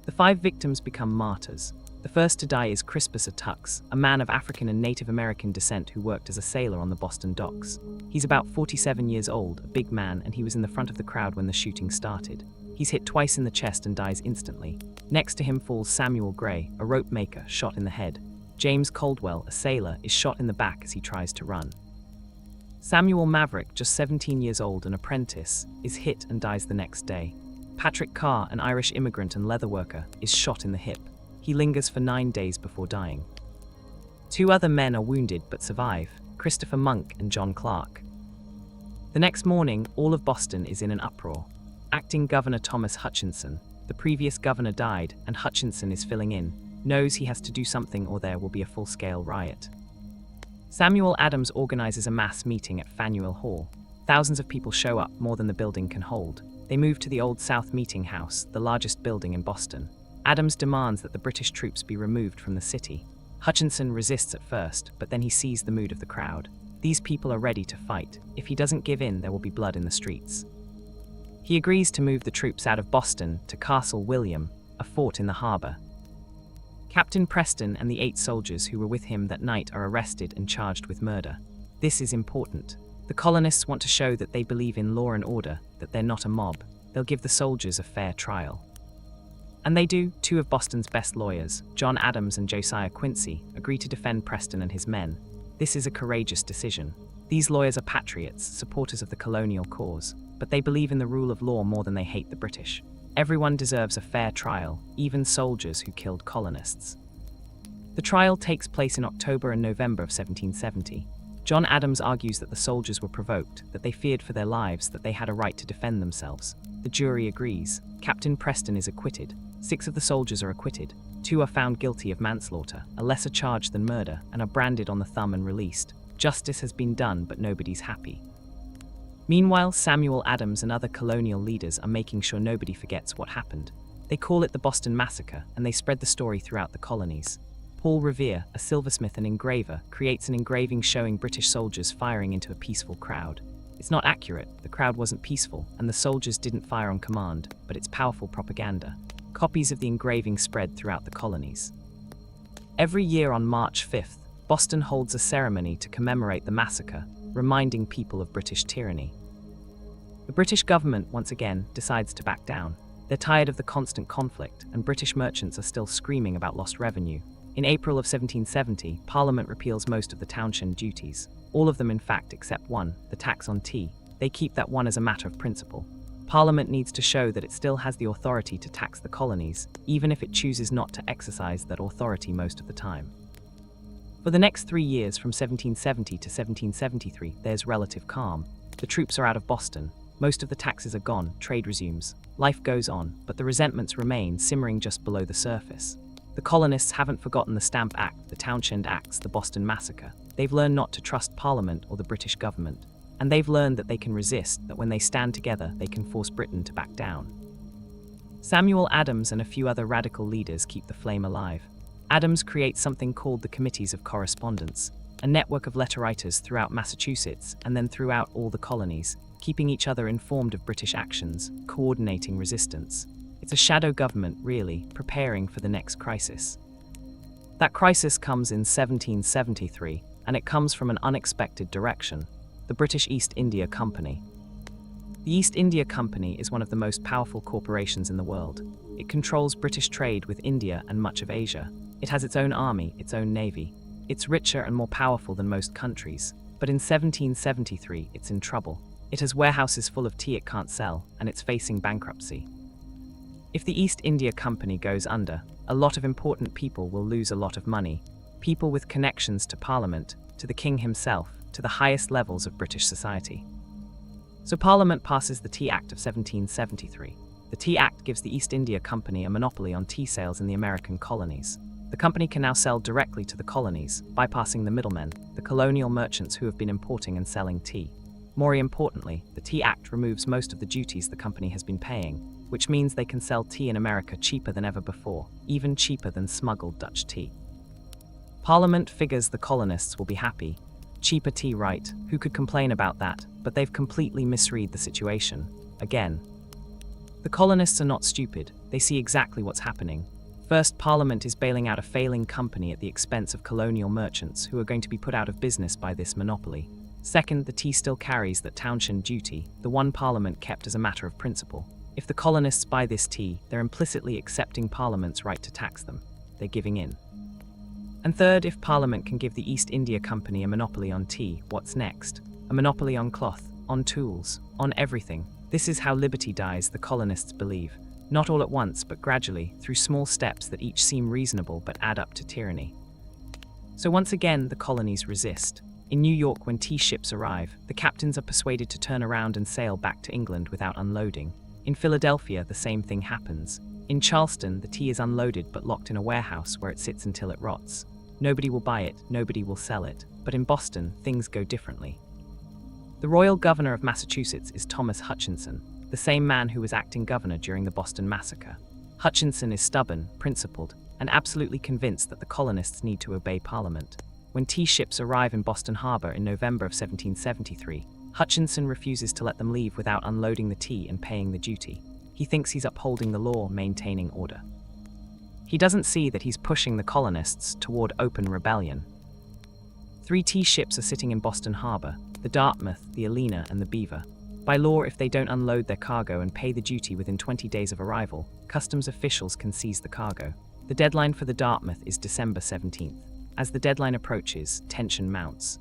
The 5 victims become martyrs. The first to die is Crispus Attucks, a man of African and Native American descent who worked as a sailor on the Boston docks. He's about 47 years old, a big man, and he was in the front of the crowd when the shooting started. He's hit twice in the chest and dies instantly. Next to him falls Samuel Gray, a rope maker, shot in the head. James Caldwell, a sailor, is shot in the back as he tries to run. Samuel Maverick, just 17 years old, an apprentice, is hit and dies the next day. Patrick Carr, an Irish immigrant and leather worker, is shot in the hip. He lingers for 9 days before dying. 2 other men are wounded but survive, Christopher Monk and John Clark. The next morning, all of Boston is in an uproar. Acting Governor Thomas Hutchinson, the previous governor, died, and Hutchinson is filling in, knows he has to do something or there will be a full-scale riot. Samuel Adams organizes a mass meeting at Faneuil Hall. Thousands of people show up, more than the building can hold. They move to the Old South Meeting House, the largest building in Boston. Adams demands that the British troops be removed from the city. Hutchinson resists at first, but then he sees the mood of the crowd. These people are ready to fight. If he doesn't give in, there will be blood in the streets. He agrees to move the troops out of Boston to Castle William, a fort in the harbor. Captain Preston and the 8 soldiers who were with him that night are arrested and charged with murder. This is important. The colonists want to show that they believe in law and order, that they're not a mob. They'll give the soldiers a fair trial. And they do. 2 of Boston's best lawyers, John Adams and Josiah Quincy, agree to defend Preston and his men. This is a courageous decision. These lawyers are patriots, supporters of the colonial cause, but they believe in the rule of law more than they hate the British. Everyone deserves a fair trial, even soldiers who killed colonists. The trial takes place in October and November of 1770. John Adams argues that the soldiers were provoked, that they feared for their lives, that they had a right to defend themselves. The jury agrees. Captain Preston is acquitted. 6 of the soldiers are acquitted. 2 are found guilty of manslaughter, a lesser charge than murder, and are branded on the thumb and released. Justice has been done, but nobody's happy. Meanwhile, Samuel Adams and other colonial leaders are making sure nobody forgets what happened. They call it the Boston Massacre, and they spread the story throughout the colonies. Paul Revere, a silversmith and engraver, creates an engraving showing British soldiers firing into a peaceful crowd. It's not accurate, the crowd wasn't peaceful, and the soldiers didn't fire on command, but it's powerful propaganda. Copies of the engraving spread throughout the colonies. Every year on March 5th, Boston holds a ceremony to commemorate the massacre, reminding people of British tyranny. The British government, once again, decides to back down. They're tired of the constant conflict, and British merchants are still screaming about lost revenue. In April of 1770, Parliament repeals most of the townshend duties. All of them, in fact, except one, the tax on tea. They keep that one as a matter of principle. Parliament needs to show that it still has the authority to tax the colonies, even if it chooses not to exercise that authority most of the time. For the next 3 years, from 1770 to 1773, there's relative calm. The troops are out of Boston. Most of the taxes are gone, trade resumes. Life goes on, but the resentments remain, simmering just below the surface. The colonists haven't forgotten the Stamp Act, the Townshend Acts, the Boston Massacre. They've learned not to trust Parliament or the British government. And they've learned that they can resist, that when they stand together, they can force Britain to back down. Samuel Adams and a few other radical leaders keep the flame alive. Adams creates something called the Committees of Correspondence, a network of letter writers throughout Massachusetts and then throughout all the colonies, keeping each other informed of British actions, coordinating resistance. It's a shadow government, really, preparing for the next crisis. That crisis comes in 1773, and it comes from an unexpected direction: the British East India Company. The East India Company is one of the most powerful corporations in the world. It controls British trade with India and much of Asia. It has its own army, its own navy. It's richer and more powerful than most countries. But in 1773, it's in trouble. It has warehouses full of tea it can't sell, and it's facing bankruptcy. If the East India Company goes under, a lot of important people will lose a lot of money. People with connections to Parliament, to the King himself, to the highest levels of British society. So Parliament passes the Tea Act of 1773. The Tea Act gives the East India Company a monopoly on tea sales in the American colonies. The company can now sell directly to the colonies, bypassing the middlemen, the colonial merchants who have been importing and selling tea. More importantly, the Tea Act removes most of the duties the company has been paying, which means they can sell tea in America cheaper than ever before, even cheaper than smuggled Dutch tea. Parliament figures the colonists will be happy. Cheaper tea, right? Who could complain about that? But they've completely misread the situation. Again. The colonists are not stupid. They see exactly what's happening. First, Parliament is bailing out a failing company at the expense of colonial merchants who are going to be put out of business by this monopoly. Second, the tea still carries that townshend duty, the one Parliament kept as a matter of principle. If the colonists buy this tea, they're implicitly accepting Parliament's right to tax them. They're giving in. And third, if Parliament can give the East India Company a monopoly on tea, what's next? A monopoly on cloth, on tools, on everything. This is how liberty dies, the colonists believe. Not all at once, but gradually, through small steps that each seem reasonable but add up to tyranny. So once again, the colonies resist. In New York, when tea ships arrive, the captains are persuaded to turn around and sail back to England without unloading. In Philadelphia, the same thing happens. In Charleston, the tea is unloaded but locked in a warehouse where it sits until it rots. Nobody will buy it, nobody will sell it. But in Boston, things go differently. The royal governor of Massachusetts is Thomas Hutchinson, the same man who was acting governor during the Boston Massacre. Hutchinson is stubborn, principled, and absolutely convinced that the colonists need to obey Parliament. When tea ships arrive in Boston Harbor in November of 1773, Hutchinson refuses to let them leave without unloading the tea and paying the duty. He thinks he's upholding the law, maintaining order. He doesn't see that he's pushing the colonists toward open rebellion. 3 tea ships are sitting in Boston Harbor: the Dartmouth, the Alina, and the Beaver. By law, if they don't unload their cargo and pay the duty within 20 days of arrival, customs officials can seize the cargo. The deadline for the Dartmouth is December 17th. As the deadline approaches, tension mounts.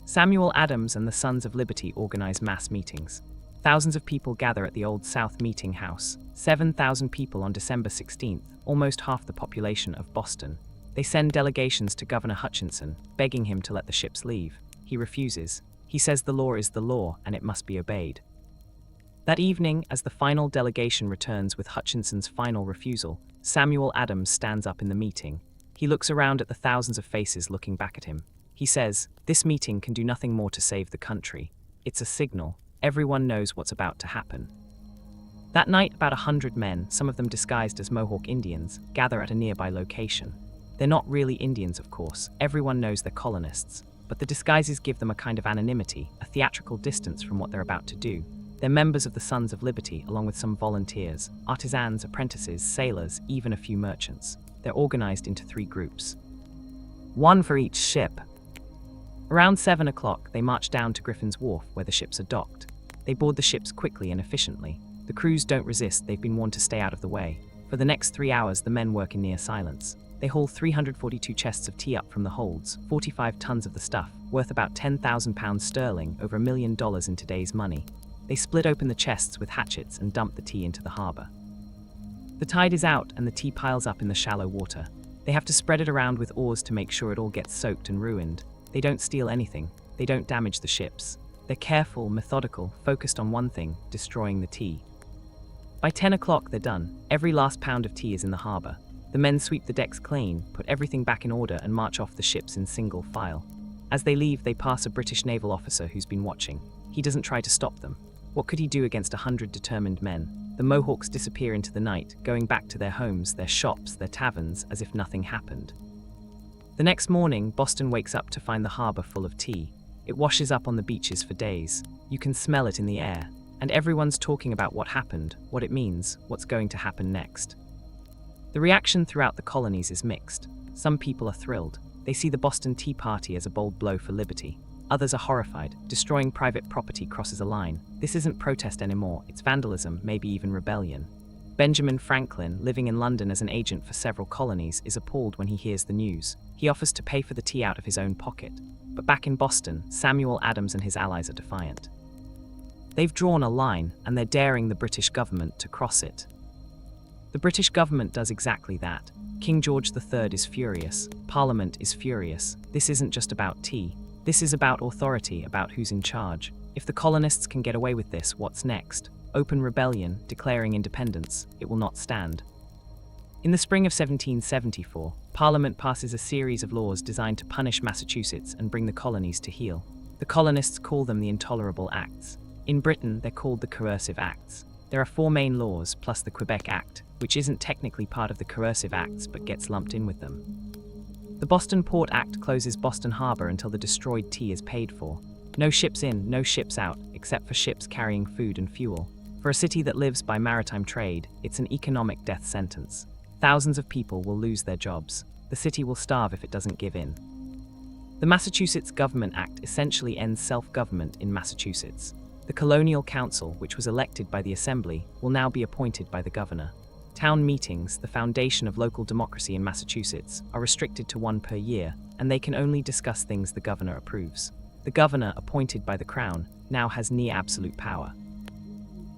Samuel Adams and the Sons of Liberty organize mass meetings. Thousands of people gather at the Old South Meeting House. 7,000 people on December 16th, almost half the population of Boston. They send delegations to Governor Hutchinson, begging him to let the ships leave. He refuses. He says the law is the law and it must be obeyed. That evening, as the final delegation returns with Hutchinson's final refusal, Samuel Adams stands up in the meeting. He looks around at the thousands of faces looking back at him. He says, "This meeting can do nothing more to save the country. It's a signal. Everyone knows what's about to happen." That night, about 100 men, some of them disguised as Mohawk Indians, gather at a nearby location. They're not really Indians, of course. Everyone knows they're colonists. But the disguises give them a kind of anonymity, a theatrical distance from what they're about to do. They're members of the Sons of Liberty, along with some volunteers, artisans, apprentices, sailors, even a few merchants. They're organized into 3 groups. 1 for each ship. Around 7 o'clock, they march down to Griffin's Wharf, where the ships are docked. They board the ships quickly and efficiently. The crews don't resist, they've been warned to stay out of the way. For the next 3 hours, the men work in near silence. They haul 342 chests of tea up from the holds, 45 tons of the stuff, worth about £10,000 sterling, over $1 million in today's money. They split open the chests with hatchets and dump the tea into the harbour. The tide is out and the tea piles up in the shallow water. They have to spread it around with oars to make sure it all gets soaked and ruined. They don't steal anything. They don't damage the ships. They're careful, methodical, focused on one thing: destroying the tea. By 10 o'clock, they're done. Every last pound of tea is in the harbour. The men sweep the decks clean, put everything back in order and march off the ships in single file. As they leave, they pass a British naval officer who's been watching. He doesn't try to stop them. What could he do against 100 determined men? The Mohawks disappear into the night, going back to their homes, their shops, their taverns, as if nothing happened. The next morning, Boston wakes up to find the harbor full of tea. It washes up on the beaches for days. You can smell it in the air. And everyone's talking about what happened, what it means, what's going to happen next. The reaction throughout the colonies is mixed. Some people are thrilled. They see the Boston Tea Party as a bold blow for liberty. Others are horrified. Destroying private property crosses a line. This isn't protest anymore, it's vandalism, maybe even rebellion. Benjamin Franklin, living in London as an agent for several colonies, is appalled when he hears the news. He offers to pay for the tea out of his own pocket. But back in Boston, Samuel Adams and his allies are defiant. They've drawn a line, and they're daring the British government to cross it. The British government does exactly that. King George III is furious. Parliament is furious. This isn't just about tea. This is about authority, about who's in charge. If the colonists can get away with this, what's next? Open rebellion, declaring independence. It will not stand. In the spring of 1774, Parliament passes a series of laws designed to punish Massachusetts and bring the colonies to heel. The colonists call them the Intolerable Acts. In Britain, they're called the Coercive Acts. There are 4 main laws, plus the Quebec Act, which isn't technically part of the Coercive Acts but gets lumped in with them. The Boston Port Act closes Boston Harbor until the destroyed tea is paid for. No ships in, no ships out, except for ships carrying food and fuel. For a city that lives by maritime trade, it's an economic death sentence. Thousands of people will lose their jobs. The city will starve if it doesn't give in. The Massachusetts Government Act essentially ends self-government in Massachusetts. The Colonial Council, which was elected by the Assembly, will now be appointed by the governor. Town meetings, the foundation of local democracy in Massachusetts, are restricted to 1 per year, and they can only discuss things the governor approves. The governor, appointed by the Crown, now has near absolute power.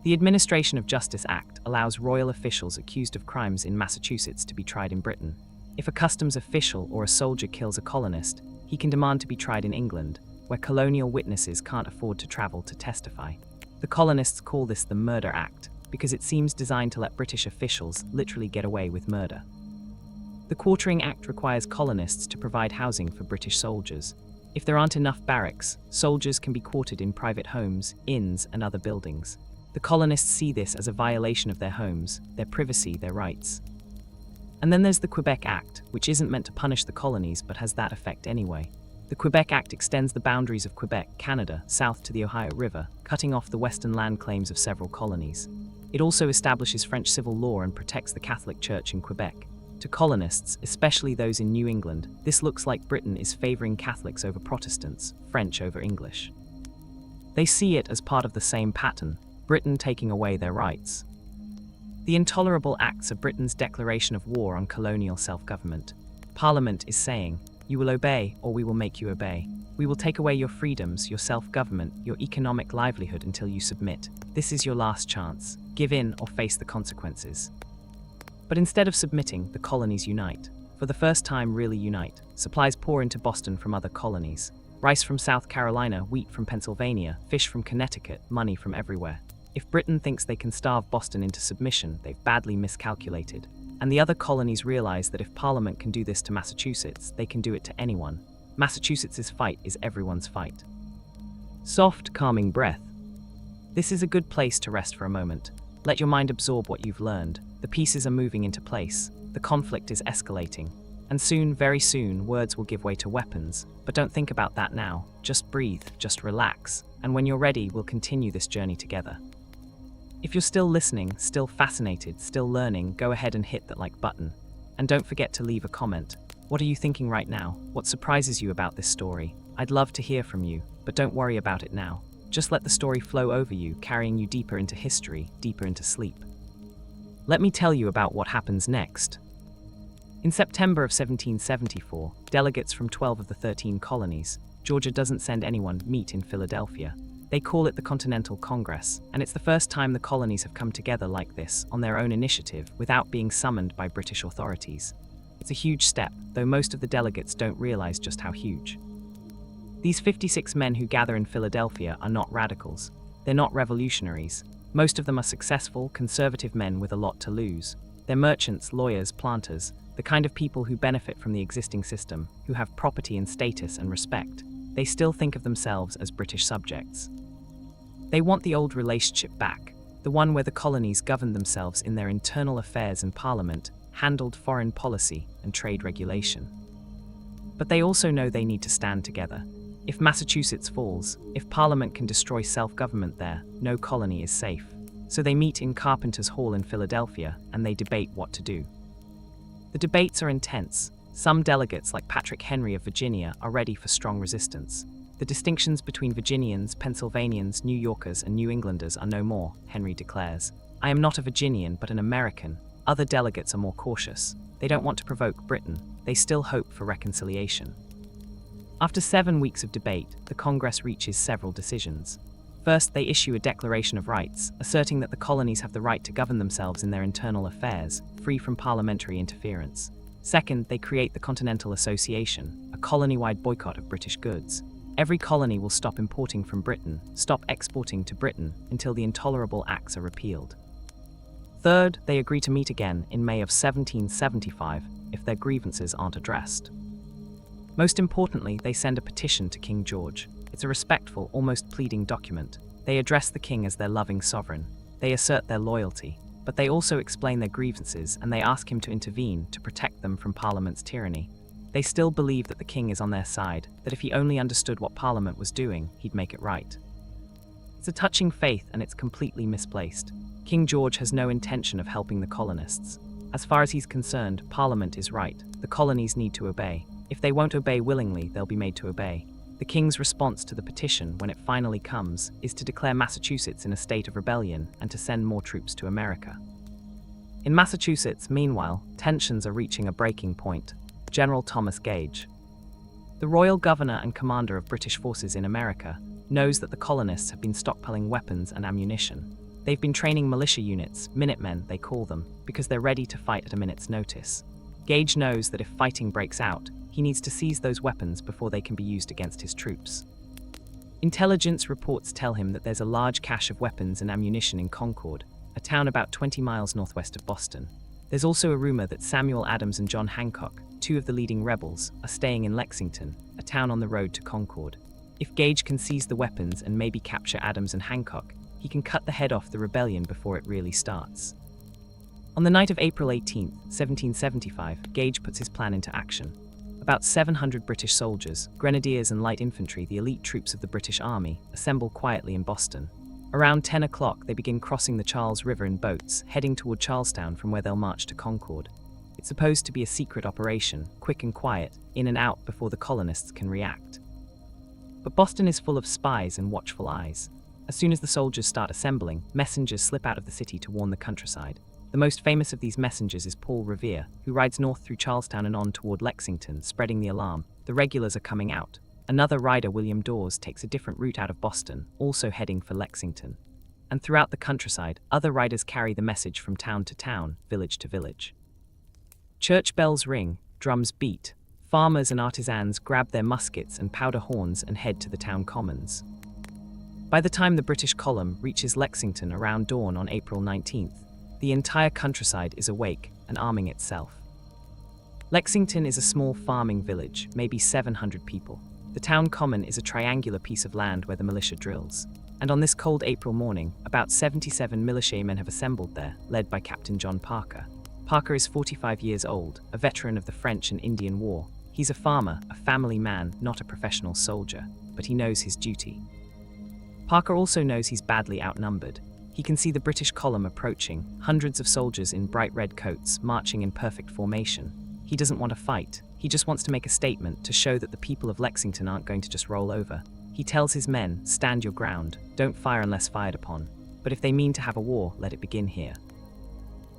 The Administration of Justice Act allows royal officials accused of crimes in Massachusetts to be tried in Britain. If a customs official or a soldier kills a colonist, he can demand to be tried in England, where colonial witnesses can't afford to travel to testify. The colonists call this the Murder Act, because it seems designed to let British officials literally get away with murder. The Quartering Act requires colonists to provide housing for British soldiers. If there aren't enough barracks, soldiers can be quartered in private homes, inns, and other buildings. The colonists see this as a violation of their homes, their privacy, their rights. And then there's the Quebec Act, which isn't meant to punish the colonies but has that effect anyway. The Quebec Act extends the boundaries of Quebec, Canada, south to the Ohio River, cutting off the western land claims of several colonies. It also establishes French civil law and protects the Catholic Church in Quebec. To colonists, especially those in New England, this looks like Britain is favoring Catholics over Protestants, French over English. They see it as part of the same pattern, Britain taking away their rights. The Intolerable Acts are Britain's declaration of war on colonial self-government. Parliament is saying, you will obey, or we will make you obey. We will take away your freedoms, your self-government, your economic livelihood until you submit. This is your last chance. Give in or face the consequences. But instead of submitting, the colonies unite. For the first time, really unite. Supplies pour into Boston from other colonies. Rice from South Carolina, wheat from Pennsylvania, fish from Connecticut, money from everywhere. If Britain thinks they can starve Boston into submission, they've badly miscalculated. And the other colonies realize that if Parliament can do this to Massachusetts, they can do it to anyone. Massachusetts' fight is everyone's fight. Soft, calming breath. This is a good place to rest for a moment. Let your mind absorb what you've learned. The pieces are moving into place. The conflict is escalating. And soon, very soon, words will give way to weapons. But don't think about that now. Just breathe, just relax. And when you're ready, we'll continue this journey together. If you're still listening, still fascinated, still learning, go ahead and hit that like button. And don't forget to leave a comment. What are you thinking right now? What surprises you about this story? I'd love to hear from you, but don't worry about it now. Just let the story flow over you, carrying you deeper into history, deeper into sleep. Let me tell you about what happens next. In September of 1774, delegates from 12 of the 13 colonies, Georgia doesn't send anyone, meet in Philadelphia. They call it the Continental Congress, and it's the first time the colonies have come together like this, on their own initiative, without being summoned by British authorities. It's a huge step, though most of the delegates don't realize just how huge. These 56 men who gather in Philadelphia are not radicals. They're not revolutionaries. Most of them are successful, conservative men with a lot to lose. They're merchants, lawyers, planters, the kind of people who benefit from the existing system, who have property and status and respect. they still think of themselves as British subjects. They want the old relationship back, the one where the colonies governed themselves in their internal affairs and Parliament handled foreign policy and trade regulation. But they also know they need to stand together. If Massachusetts falls, if Parliament can destroy self-government there, no colony is safe. So they meet in Carpenter's Hall in Philadelphia and they debate what to do. The debates are intense. Some delegates, like Patrick Henry of Virginia, are ready for strong resistance. The distinctions between Virginians, Pennsylvanians, New Yorkers, and New Englanders are no more, Henry declares. I am not a Virginian, but an American. Other delegates are more cautious. They don't want to provoke Britain. They still hope for reconciliation. After 7 weeks of debate, the Congress reaches several decisions. First, they issue a Declaration of Rights, asserting that the colonies have the right to govern themselves in their internal affairs, free from parliamentary interference. Second, they create the Continental Association, a colony-wide boycott of British goods. Every colony will stop importing from Britain, stop exporting to Britain, until the intolerable acts are repealed. Third, they agree to meet again in May of 1775 if their grievances aren't addressed. Most importantly, they send a petition to King George. It's a respectful, almost pleading document. They address the king as their loving sovereign. They assert their loyalty, but they also explain their grievances and they ask him to intervene to protect them from Parliament's tyranny. They still believe that the king is on their side, that if he only understood what Parliament was doing, he'd make it right. It's a touching faith and it's completely misplaced. King George has no intention of helping the colonists. As far as he's concerned, Parliament is right. The colonies need to obey. If they won't obey willingly, they'll be made to obey. The king's response to the petition, when it finally comes, is to declare Massachusetts in a state of rebellion and to send more troops to America. In Massachusetts, meanwhile, tensions are reaching a breaking point. General Thomas Gage, the royal governor and commander of British forces in America, knows that the colonists have been stockpiling weapons and ammunition. They've been training militia units, Minutemen they call them, because they're ready to fight at a minute's notice. Gage knows that if fighting breaks out, he needs to seize those weapons before they can be used against his troops. Intelligence reports tell him that there's a large cache of weapons and ammunition in Concord, a town about 20 miles northwest of Boston. There's also a rumor that Samuel Adams and John Hancock, two of the leading rebels, are staying in Lexington, a town on the road to Concord. If Gage can seize the weapons and maybe capture Adams and Hancock, he can cut the head off the rebellion before it really starts. On the night of April 18, 1775, Gage puts his plan into action. About 700 British soldiers, grenadiers and light infantry, the elite troops of the British Army, assemble quietly in Boston. Around 10 o'clock, they begin crossing the Charles River in boats, heading toward Charlestown from where they'll march to Concord. It's supposed to be a secret operation, quick and quiet, in and out before the colonists can react. But Boston is full of spies and watchful eyes. As soon as the soldiers start assembling, messengers slip out of the city to warn the countryside. The most famous of these messengers is Paul Revere, who rides north through Charlestown and on toward Lexington, spreading the alarm. The regulars are coming out. Another rider, William Dawes, takes a different route out of Boston, also heading for Lexington. And throughout the countryside, other riders carry the message from town to town, village to village. Church bells ring, drums beat. Farmers and artisans grab their muskets and powder horns and head to the town commons. By the time the British column reaches Lexington around dawn on April 19th, the entire countryside is awake and arming itself. Lexington is a small farming village, maybe 700 people. The town common is a triangular piece of land where the militia drills. And on this cold April morning, about 77 militiamen have assembled there, led by Captain John Parker. Parker is 45 years old, a veteran of the French and Indian War. He's a farmer, a family man, not a professional soldier, but he knows his duty. Parker also knows he's badly outnumbered. He can see the British column approaching, hundreds of soldiers in bright red coats, marching in perfect formation. He doesn't want to fight. He just wants to make a statement to show that the people of Lexington aren't going to just roll over. He tells his men, stand your ground, don't fire unless fired upon. But if they mean to have a war, let it begin here.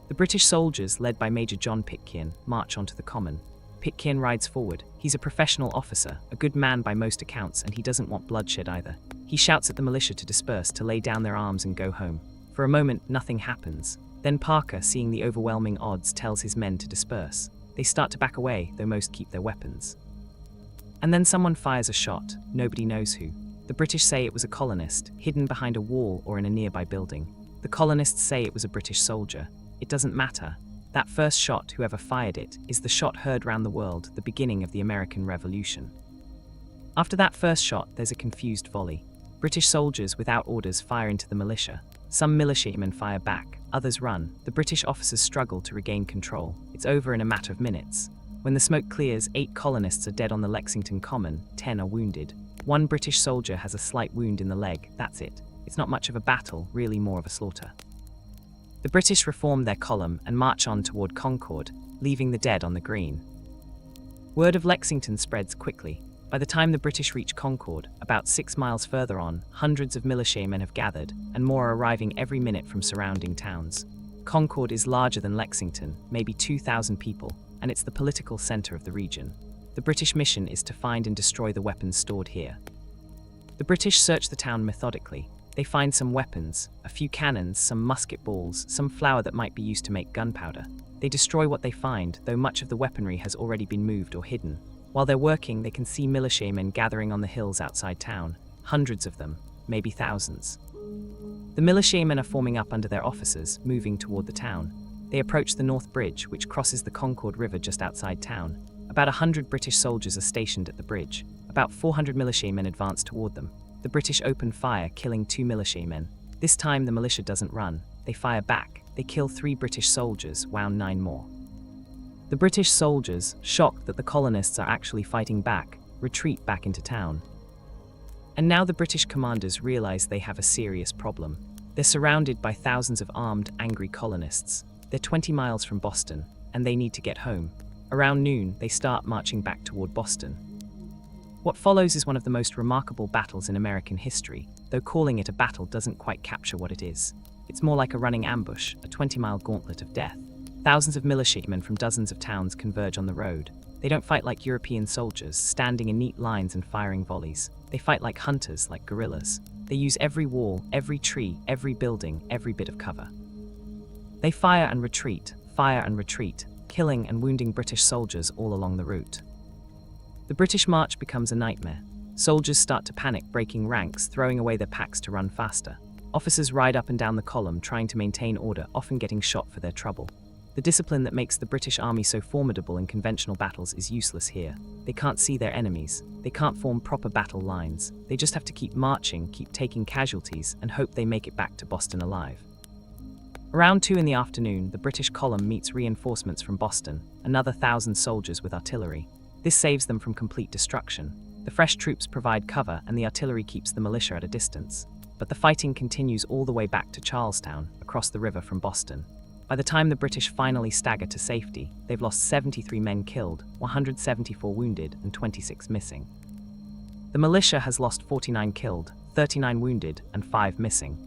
The British soldiers, led by Major John Pitcairn, march onto the common. Pitcairn rides forward. He's a professional officer, a good man by most accounts, and he doesn't want bloodshed either. He shouts at the militia to disperse, to lay down their arms and go home. For a moment, nothing happens. Then Parker, seeing the overwhelming odds, tells his men to disperse. They start to back away, though most keep their weapons. And then someone fires a shot, nobody knows who. The British say it was a colonist, hidden behind a wall or in a nearby building. The colonists say it was a British soldier. It doesn't matter. That first shot, whoever fired it, is the shot heard round the world, the beginning of the American Revolution. After that first shot, there's a confused volley. British soldiers without orders fire into the militia. Some militiamen fire back, others run. The British officers struggle to regain control. It's over in a matter of minutes. When the smoke clears, 8 colonists are dead on the Lexington Common, 10 are wounded. One British soldier has a slight wound in the leg, that's it. It's not much of a battle, really more of a slaughter. The British reform their column and march on toward Concord, leaving the dead on the green. Word of Lexington spreads quickly. By the time the British reach Concord, about 6 miles further on, hundreds of militiamen have gathered, and more are arriving every minute from surrounding towns. Concord is larger than Lexington, maybe 2,000 people, and it's the political center of the region. The British mission is to find and destroy the weapons stored here. The British search the town methodically. They find some weapons, a few cannons, some musket balls, some flour that might be used to make gunpowder. They destroy what they find, though much of the weaponry has already been moved or hidden. While they're working, they can see militiamen gathering on the hills outside town, hundreds of them, maybe thousands. The militiamen are forming up under their officers, moving toward the town. They approach the North Bridge, which crosses the Concord River just outside town. About 100 British soldiers are stationed at the bridge. About 400 militiamen advance toward them. The British open fire, killing 2 militiamen. This time the militia doesn't run. They fire back. They kill 3 British soldiers, wound 9 more. The British soldiers, shocked that the colonists are actually fighting back, retreat back into town. And now the British commanders realize they have a serious problem. They're surrounded by thousands of armed, angry colonists. They're 20 miles from Boston, and they need to get home. Around noon, they start marching back toward Boston. What follows is one of the most remarkable battles in American history, though calling it a battle doesn't quite capture what it is. It's more like a running ambush, a 20-mile gauntlet of death. Thousands of militiamen from dozens of towns converge on the road. They don't fight like European soldiers, standing in neat lines and firing volleys. They fight like hunters, like guerrillas. They use every wall, every tree, every building, every bit of cover. They fire and retreat, killing and wounding British soldiers all along the route. The British march becomes a nightmare. Soldiers start to panic, breaking ranks, throwing away their packs to run faster. Officers ride up and down the column, trying to maintain order, often getting shot for their trouble. The discipline that makes the British army so formidable in conventional battles is useless here. They can't see their enemies. They can't form proper battle lines. They just have to keep marching, keep taking casualties, and hope they make it back to Boston alive. Around 2 in the afternoon, the British column meets reinforcements from Boston, another 1,000 soldiers with artillery. This saves them from complete destruction. The fresh troops provide cover, and the artillery keeps the militia at a distance. But the fighting continues all the way back to Charlestown, across the river from Boston. By the time the British finally stagger to safety, they've lost 73 men killed, 174 wounded, and 26 missing. The militia has lost 49 killed, 39 wounded, and 5 missing.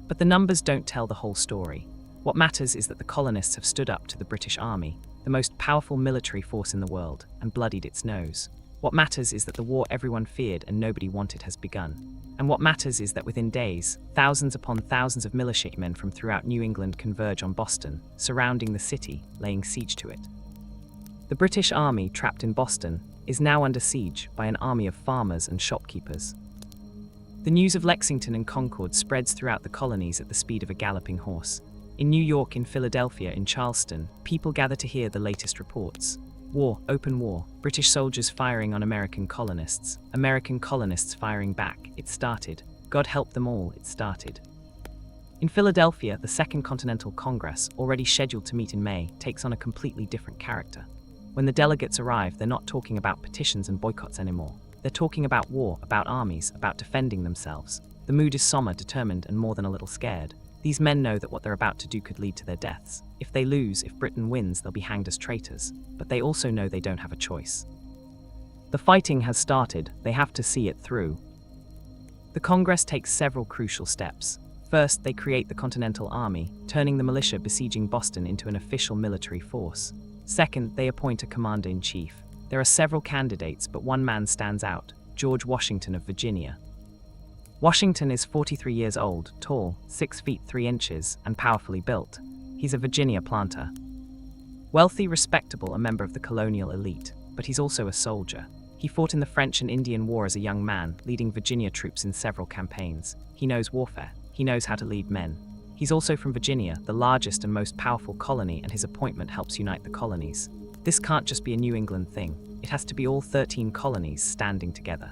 But the numbers don't tell the whole story. What matters is that the colonists have stood up to the British Army, the most powerful military force in the world, and bloodied its nose. What matters is that the war everyone feared and nobody wanted has begun. And what matters is that within days, thousands upon thousands of militiamen from throughout New England converge on Boston, surrounding the city, laying siege to it. The British Army, trapped in Boston, is now under siege by an army of farmers and shopkeepers. The news of Lexington and Concord spreads throughout the colonies at the speed of a galloping horse. In New York, in Philadelphia, in Charleston, people gather to hear the latest reports. War, open war, British soldiers firing on American colonists firing back. It started. God help them all, it started. In Philadelphia, the Second Continental Congress, already scheduled to meet in May, takes on a completely different character. When the delegates arrive, they're not talking about petitions and boycotts anymore. They're talking about war, about armies, about defending themselves. The mood is somber, determined, and more than a little scared. These men know that what they're about to do could lead to their deaths. If they lose, if Britain wins, they'll be hanged as traitors. But they also know they don't have a choice. The fighting has started. They have to see it through. The Congress takes several crucial steps. First, they create the Continental Army, turning the militia besieging Boston into an official military force. Second, they appoint a commander-in-chief. There are several candidates, but one man stands out: George Washington of Virginia. Washington is 43 years old, tall, 6 feet 3 inches, and powerfully built. He's a Virginia planter. Wealthy, respectable, a member of the colonial elite, but he's also a soldier. He fought in the French and Indian War as a young man, leading Virginia troops in several campaigns. He knows warfare. He knows how to lead men. He's also from Virginia, the largest and most powerful colony, and his appointment helps unite the colonies. This can't just be a New England thing. It has to be all 13 colonies standing together.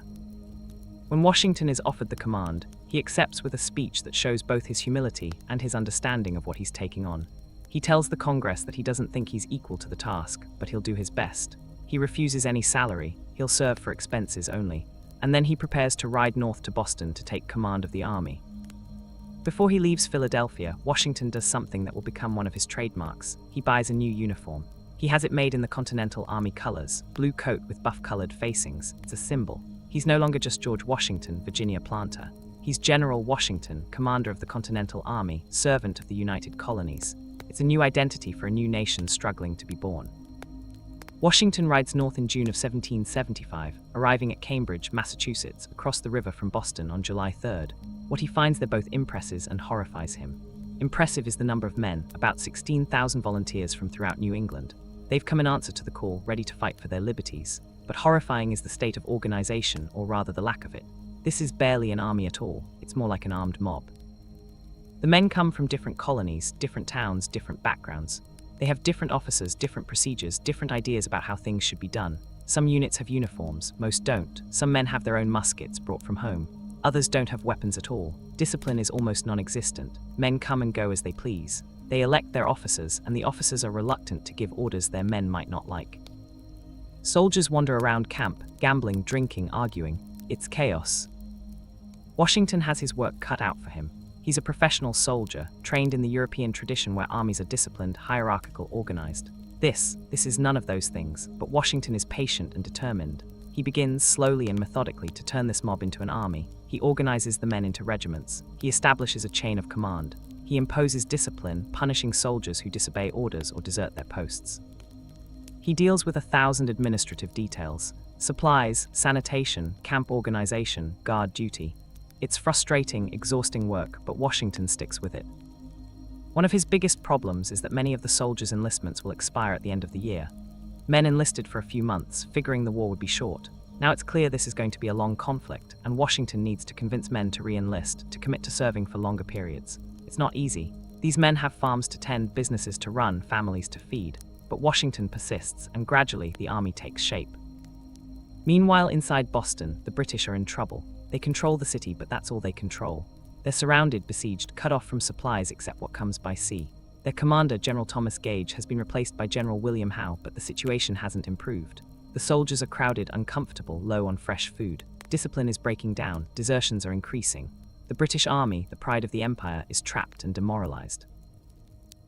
When Washington is offered the command, he accepts with a speech that shows both his humility and his understanding of what he's taking on. He tells the Congress that he doesn't think he's equal to the task, but he'll do his best. He refuses any salary, he'll serve for expenses only, and then he prepares to ride north to Boston to take command of the army. Before he leaves Philadelphia, Washington does something that will become one of his trademarks. He buys a new uniform. He has it made in the Continental Army colors, blue coat with buff-colored facings. It's a symbol. He's no longer just George Washington, Virginia planter. He's General Washington, commander of the Continental Army, servant of the United Colonies. It's a new identity for a new nation struggling to be born. Washington rides north in June of 1775, arriving at Cambridge, Massachusetts, across the river from Boston on July 3rd. What he finds there both impresses and horrifies him. Impressive is the number of men, about 16,000 volunteers from throughout New England. They've come in answer to the call, ready to fight for their liberties. But horrifying is the state of organization, or rather the lack of it. This is barely an army at all, it's more like an armed mob. The men come from different colonies, different towns, different backgrounds. They have different officers, different procedures, different ideas about how things should be done. Some units have uniforms, most don't. Some men have their own muskets brought from home. Others don't have weapons at all. Discipline is almost non-existent. Men come and go as they please. They elect their officers, and the officers are reluctant to give orders their men might not like. Soldiers wander around camp, gambling, drinking, arguing. It's chaos. Washington has his work cut out for him. He's a professional soldier, trained in the European tradition where armies are disciplined, hierarchical, organized. This is none of those things, but Washington is patient and determined. He begins slowly and methodically to turn this mob into an army. He organizes the men into regiments. He establishes a chain of command. He imposes discipline, punishing soldiers who disobey orders or desert their posts. He deals with 1,000 administrative details: supplies, sanitation, camp organization, guard duty. It's frustrating, exhausting work, but Washington sticks with it. One of his biggest problems is that many of the soldiers' enlistments will expire at the end of the year. Men enlisted for a few months, figuring the war would be short. Now it's clear this is going to be a long conflict, and Washington needs to convince men to re-enlist, to commit to serving for longer periods. It's not easy. These men have farms to tend, businesses to run, families to feed. But Washington persists, and gradually the army takes shape. Meanwhile, inside Boston, the British are in trouble. They control the city, but that's all they control. They're surrounded, besieged, cut off from supplies except what comes by sea. Their commander, General Thomas Gage, has been replaced by General William Howe, but the situation hasn't improved. The soldiers are crowded, uncomfortable, low on fresh food. Discipline is breaking down, desertions are increasing. The British Army, the pride of the empire, is trapped and demoralized.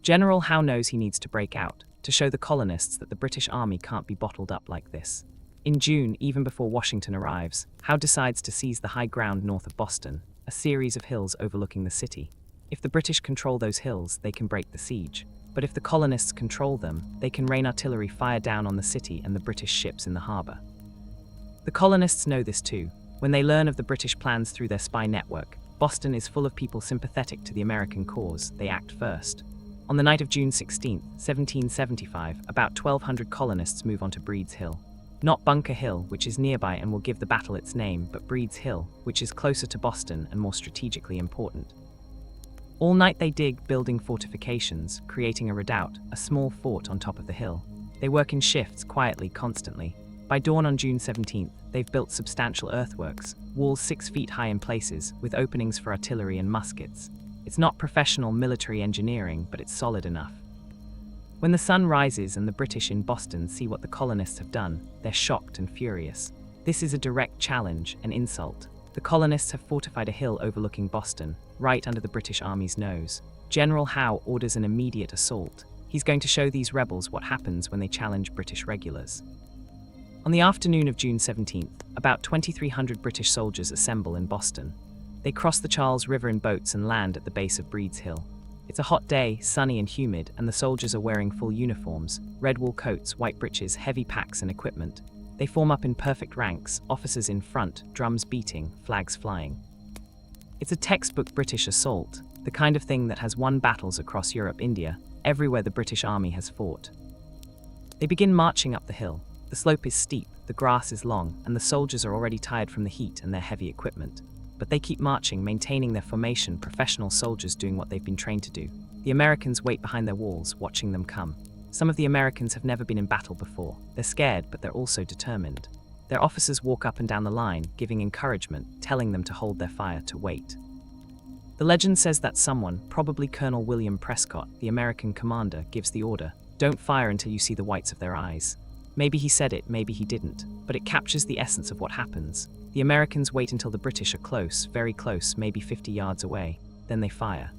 General Howe knows he needs to break out, to show the colonists that the British Army can't be bottled up like this. In June, even before Washington arrives, Howe decides to seize the high ground north of Boston, a series of hills overlooking the city. If the British control those hills, they can break the siege. But if the colonists control them, they can rain artillery fire down on the city and the British ships in the harbor. The colonists know this too. When they learn of the British plans through their spy network, Boston is full of people sympathetic to the American cause. They act first. On the night of June 16, 1775, about 1,200 colonists move onto Breed's Hill. Not Bunker Hill, which is nearby and will give the battle its name, but Breed's Hill, which is closer to Boston and more strategically important. All night they dig, building fortifications, creating a redoubt, a small fort on top of the hill. They work in shifts, quietly, constantly. By dawn on June 17th, they've built substantial earthworks, walls 6 feet high in places, with openings for artillery and muskets. It's not professional military engineering, but it's solid enough. When the sun rises and the British in Boston see what the colonists have done, they're shocked and furious. This is a direct challenge, an insult. The colonists have fortified a hill overlooking Boston, right under the British Army's nose. General Howe orders an immediate assault. He's going to show these rebels what happens when they challenge British regulars. On the afternoon of June 17th, about 2,300 British soldiers assemble in Boston. They cross the Charles River in boats and land at the base of Breed's Hill. It's a hot day, sunny and humid, and the soldiers are wearing full uniforms, red wool coats, white breeches, heavy packs and equipment. They form up in perfect ranks, officers in front, drums beating, flags flying. It's a textbook British assault, the kind of thing that has won battles across Europe, India, everywhere the British Army has fought. They begin marching up the hill. The slope is steep, the grass is long, and the soldiers are already tired from the heat and their heavy equipment. But they keep marching, maintaining their formation, professional soldiers doing what they've been trained to do. The Americans wait behind their walls, watching them come. Some of the Americans have never been in battle before. They're scared, but they're also determined. Their officers walk up and down the line, giving encouragement, telling them to hold their fire, to wait. The legend says that someone, probably Colonel William Prescott, the American commander, gives the order, "Don't fire until you see the whites of their eyes." Maybe he said it, maybe he didn't, but it captures the essence of what happens. The Americans wait until the British are close, very close, maybe 50 yards away. Then they fire.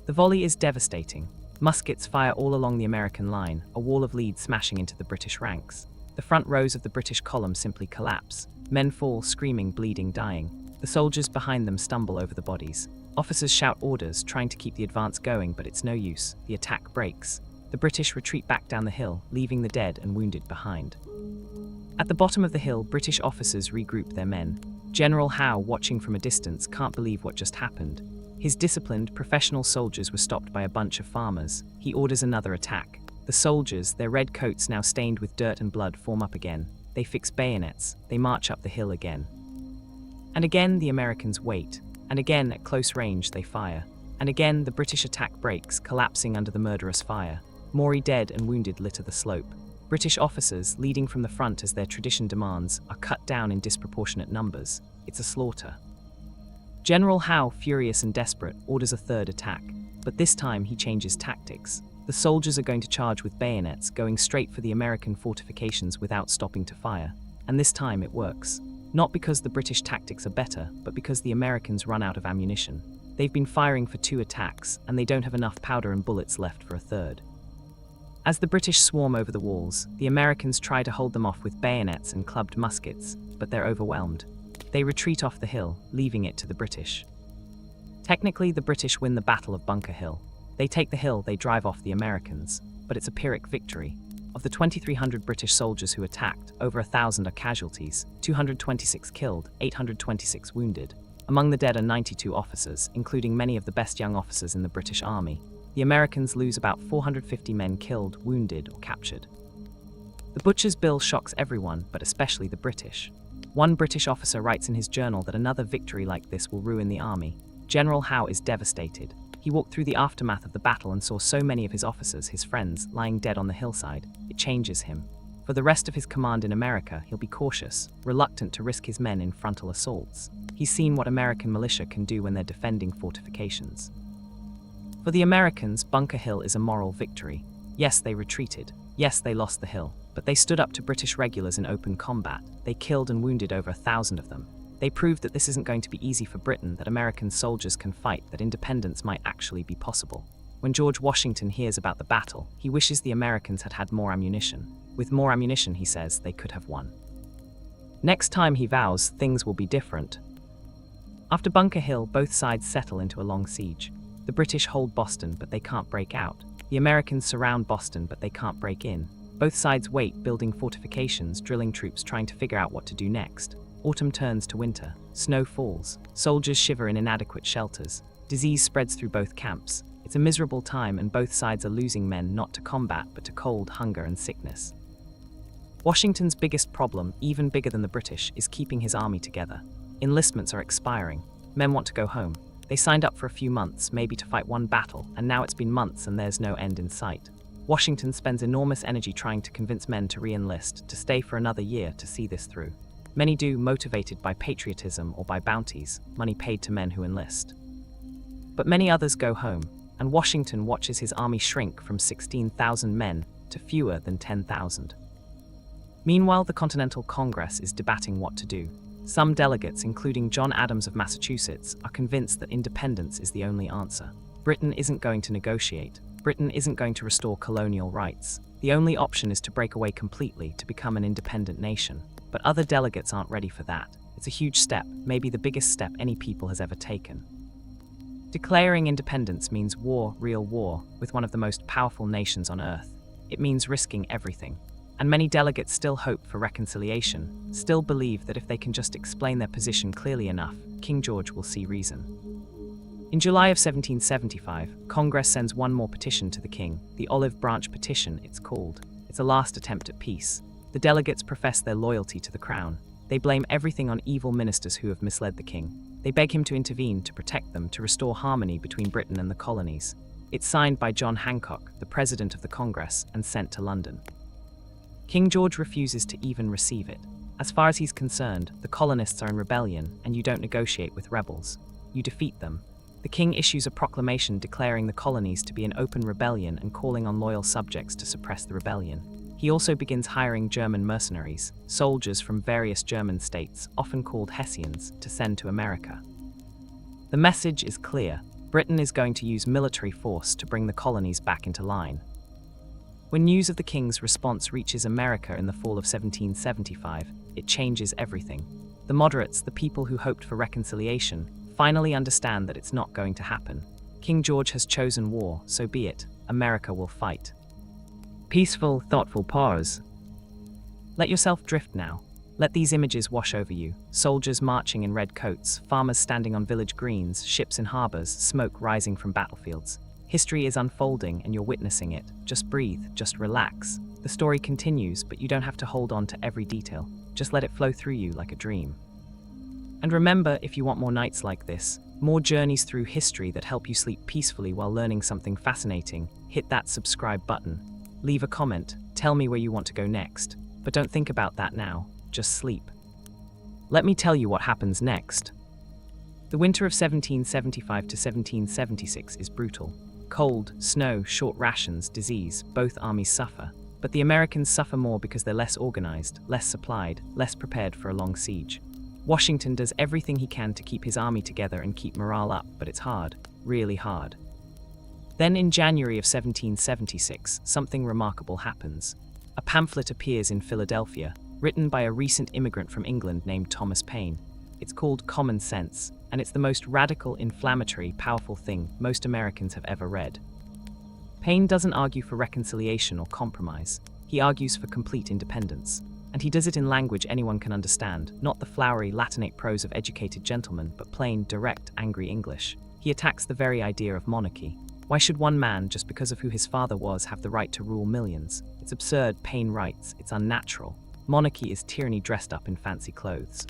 The volley is devastating. Muskets fire all along the American line, a wall of lead smashing into the British ranks. The front rows of the British column simply collapse. Men fall, screaming, bleeding, dying. The soldiers behind them stumble over the bodies. Officers shout orders, trying to keep the advance going, but it's no use. The attack breaks. The British retreat back down the hill, leaving the dead and wounded behind. At the bottom of the hill, British officers regroup their men. General Howe, watching from a distance, can't believe what just happened. His disciplined, professional soldiers were stopped by a bunch of farmers. He orders another attack. The soldiers, their red coats now stained with dirt and blood, form up again. They fix bayonets. They march up the hill again. And again the Americans wait. And again, at close range, they fire. And again the British attack breaks, collapsing under the murderous fire. More dead and wounded litter the slope. British officers, leading from the front as their tradition demands, are cut down in disproportionate numbers. It's a slaughter. General Howe, furious and desperate, orders a third attack. But this time he changes tactics. The soldiers are going to charge with bayonets, going straight for the American fortifications without stopping to fire. And this time it works. Not because the British tactics are better, but because the Americans run out of ammunition. They've been firing for 2 attacks, and they don't have enough powder and bullets left for a third. As the British swarm over the walls, the Americans try to hold them off with bayonets and clubbed muskets, but they're overwhelmed. They retreat off the hill, leaving it to the British. Technically, the British win the Battle of Bunker Hill. They take the hill, they drive off the Americans, but it's a Pyrrhic victory. Of the 2,300 British soldiers who attacked, over 1,000 are casualties, 226 killed, 826 wounded. Among the dead are 92 officers, including many of the best young officers in the British Army. The Americans lose about 450 men killed, wounded, or captured. The butcher's bill shocks everyone, but especially the British. One British officer writes in his journal that another victory like this will ruin the army. General Howe is devastated. He walked through the aftermath of the battle and saw so many of his officers, his friends, lying dead on the hillside. It changes him. For the rest of his command in America, he'll be cautious, reluctant to risk his men in frontal assaults. He's seen what American militia can do when they're defending fortifications. For the Americans, Bunker Hill is a moral victory. Yes, they retreated. Yes, they lost the hill. But they stood up to British regulars in open combat. They killed and wounded over 1,000 of them. They proved that this isn't going to be easy for Britain, that American soldiers can fight, that independence might actually be possible. When George Washington hears about the battle, he wishes the Americans had had more ammunition. With more ammunition, he says, they could have won. Next time, he vows, things will be different. After Bunker Hill, both sides settle into a long siege. The British hold Boston, but they can't break out. The Americans surround Boston, but they can't break in. Both sides wait, building fortifications, drilling troops, trying to figure out what to do next. Autumn turns to winter. Snow falls. Soldiers shiver in inadequate shelters. Disease spreads through both camps. It's a miserable time, and both sides are losing men not to combat, but to cold, hunger, and sickness. Washington's biggest problem, even bigger than the British, is keeping his army together. Enlistments are expiring. Men want to go home. They signed up for a few months, maybe to fight one battle, and now it's been months and there's no end in sight. Washington spends enormous energy trying to convince men to re-enlist, to stay for another year to see this through. Many do, motivated by patriotism or by bounties, money paid to men who enlist. But many others go home, and Washington watches his army shrink from 16,000 men to fewer than 10,000. Meanwhile, the Continental Congress is debating what to do. Some delegates, including John Adams of Massachusetts, are convinced that independence is the only answer. Britain isn't going to negotiate. Britain isn't going to restore colonial rights. The only option is to break away completely, to become an independent nation. But other delegates aren't ready for that. It's a huge step, maybe the biggest step any people has ever taken. Declaring independence means war, real war, with one of the most powerful nations on earth. It means risking everything. And many delegates still hope for reconciliation, still believe that if they can just explain their position clearly enough, King George will see reason. In July of 1775, Congress sends one more petition to the king, the Olive Branch Petition, it's called. It's a last attempt at peace. The delegates profess their loyalty to the crown. They blame everything on evil ministers who have misled the king. They beg him to intervene, to protect them, to restore harmony between Britain and the colonies. It's signed by John Hancock, the President of the Congress, and sent to London. King George refuses to even receive it. As far as he's concerned, the colonists are in rebellion, and you don't negotiate with rebels. You defeat them. The king issues a proclamation declaring the colonies to be an open rebellion and calling on loyal subjects to suppress the rebellion. He also begins hiring German mercenaries, soldiers from various German states, often called Hessians, to send to America. The message is clear. Britain is going to use military force to bring the colonies back into line. When news of the king's response reaches America in the fall of 1775, it changes everything. The moderates, the people who hoped for reconciliation, finally understand that it's not going to happen. King George has chosen war, so be it. America will fight. Peaceful, thoughtful pause. Let yourself drift now. Let these images wash over you. Soldiers marching in red coats, farmers standing on village greens, ships in harbors, smoke rising from battlefields. History is unfolding and you're witnessing it. Just breathe, just relax. The story continues, but you don't have to hold on to every detail. Just let it flow through you like a dream. And remember, if you want more nights like this, more journeys through history that help you sleep peacefully while learning something fascinating, hit that subscribe button. Leave a comment, tell me where you want to go next. But don't think about that now, just sleep. Let me tell you what happens next. The winter of 1775 to 1776 is brutal. Cold, snow, short rations, disease, both armies suffer. But the Americans suffer more because they're less organized, less supplied, less prepared for a long siege. Washington does everything he can to keep his army together and keep morale up, but it's hard, really hard. Then in January of 1776, something remarkable happens. A pamphlet appears in Philadelphia, written by a recent immigrant from England named Thomas Paine. It's called Common Sense, and it's the most radical, inflammatory, powerful thing most Americans have ever read. Paine doesn't argue for reconciliation or compromise. He argues for complete independence. And he does it in language anyone can understand, not the flowery Latinate prose of educated gentlemen, but plain, direct, angry English. He attacks the very idea of monarchy. Why should one man, just because of who his father was, have the right to rule millions? It's absurd, Paine writes. It's unnatural. Monarchy is tyranny dressed up in fancy clothes.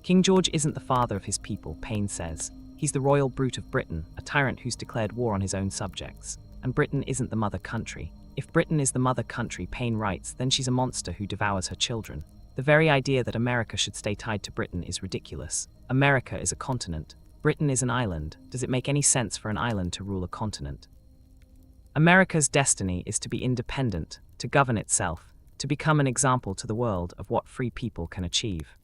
King George isn't the father of his people, Paine says. He's the royal brute of Britain, a tyrant who's declared war on his own subjects. And Britain isn't the mother country. If Britain is the mother country, Paine writes, then she's a monster who devours her children. The very idea that America should stay tied to Britain is ridiculous. America is a continent. Britain is an island. Does it make any sense for an island to rule a continent? America's destiny is to be independent, to govern itself, to become an example to the world of what free people can achieve.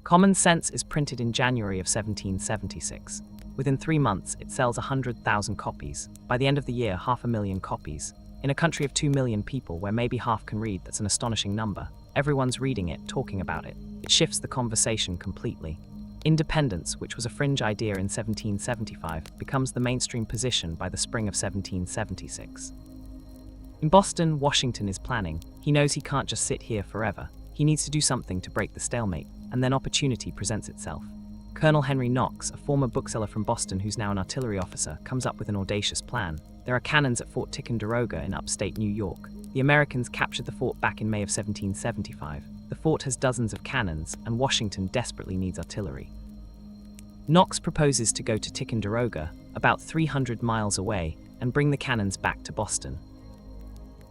Common Sense is printed in January of 1776. Within 3 months, it sells 100,000 copies. By the end of the year, 500,000 copies. In a country of 2 million people where maybe half can read, that's an astonishing number. Everyone's reading it, talking about it. It shifts the conversation completely. Independence, which was a fringe idea in 1775, becomes the mainstream position by the spring of 1776. In Boston, Washington is planning. He knows he can't just sit here forever. He needs to do something to break the stalemate, and then opportunity presents itself. Colonel Henry Knox, a former bookseller from Boston who's now an artillery officer, comes up with an audacious plan. There are cannons at Fort Ticonderoga in upstate New York. The Americans captured the fort back in May of 1775. The fort has dozens of cannons, and Washington desperately needs artillery. Knox proposes to go to Ticonderoga, about 300 miles away, and bring the cannons back to Boston.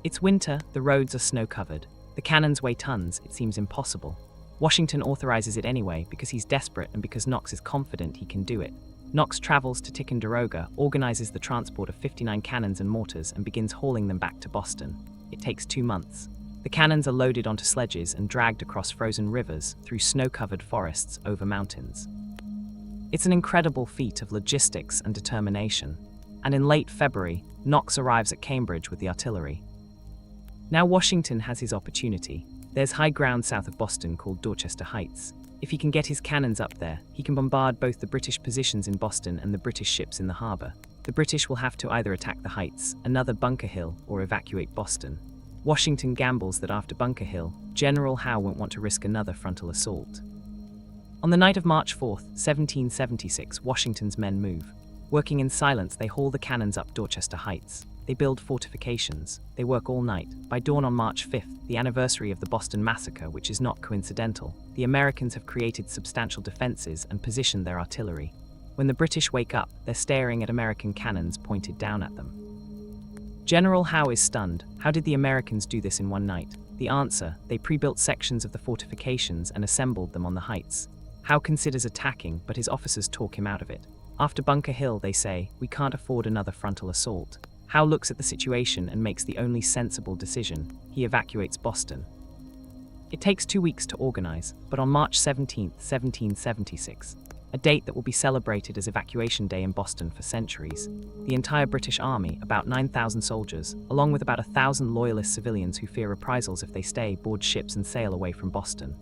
It's winter, the roads are snow-covered. The cannons weigh tons, it seems impossible. Washington authorizes it anyway because he's desperate and because Knox is confident he can do it. Knox travels to Ticonderoga, organizes the transport of 59 cannons and mortars, and begins hauling them back to Boston. It takes 2 months. The cannons are loaded onto sledges and dragged across frozen rivers, through snow-covered forests, over mountains. It's an incredible feat of logistics and determination. And in late February, Knox arrives at Cambridge with the artillery. Now Washington has his opportunity. There's high ground south of Boston called Dorchester Heights. If he can get his cannons up there, he can bombard both the British positions in Boston and the British ships in the harbor. The British will have to either attack the Heights, another Bunker Hill, or evacuate Boston. Washington gambles that after Bunker Hill, General Howe won't want to risk another frontal assault. On the night of March 4th, 1776, Washington's men move. Working in silence, they haul the cannons up Dorchester Heights. They build fortifications. They work all night. By dawn on March 5th, the anniversary of the Boston Massacre, which is not coincidental, the Americans have created substantial defenses and positioned their artillery. When the British wake up, they're staring at American cannons pointed down at them. General Howe is stunned. How did the Americans do this in one night? The answer: they pre-built sections of the fortifications and assembled them on the heights. Howe considers attacking, but his officers talk him out of it. After Bunker Hill, they say, "We can't afford another frontal assault." Howe looks at the situation and makes the only sensible decision. He evacuates Boston. It takes 2 weeks to organize, but on March 17, 1776, a date that will be celebrated as Evacuation Day in Boston for centuries, the entire British Army, about 9,000 soldiers, along with about 1,000 loyalist civilians who fear reprisals if they stay, board ships and sail away from Boston.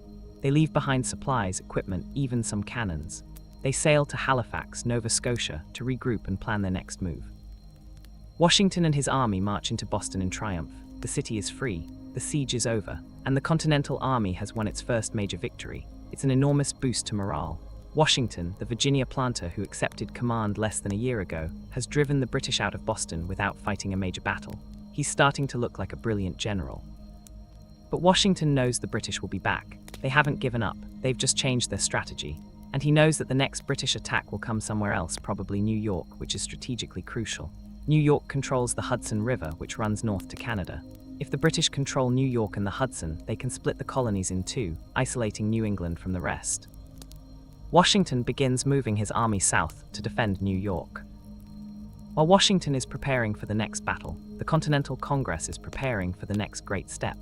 They leave behind supplies, equipment, even some cannons. They sail to Halifax, Nova Scotia, to regroup and plan their next move. Washington and his army march into Boston in triumph. The city is free, the siege is over, and the Continental Army has won its first major victory. It's an enormous boost to morale. Washington, the Virginia planter who accepted command less than a year ago, has driven the British out of Boston without fighting a major battle. He's starting to look like a brilliant general. But Washington knows the British will be back. They haven't given up, they've just changed their strategy. And he knows that the next British attack will come somewhere else, probably New York, which is strategically crucial. New York controls the Hudson River, which runs north to Canada. If the British control New York and the Hudson, they can split the colonies in two, isolating New England from the rest. Washington begins moving his army south to defend New York. While Washington is preparing for the next battle, the Continental Congress is preparing for the next great step.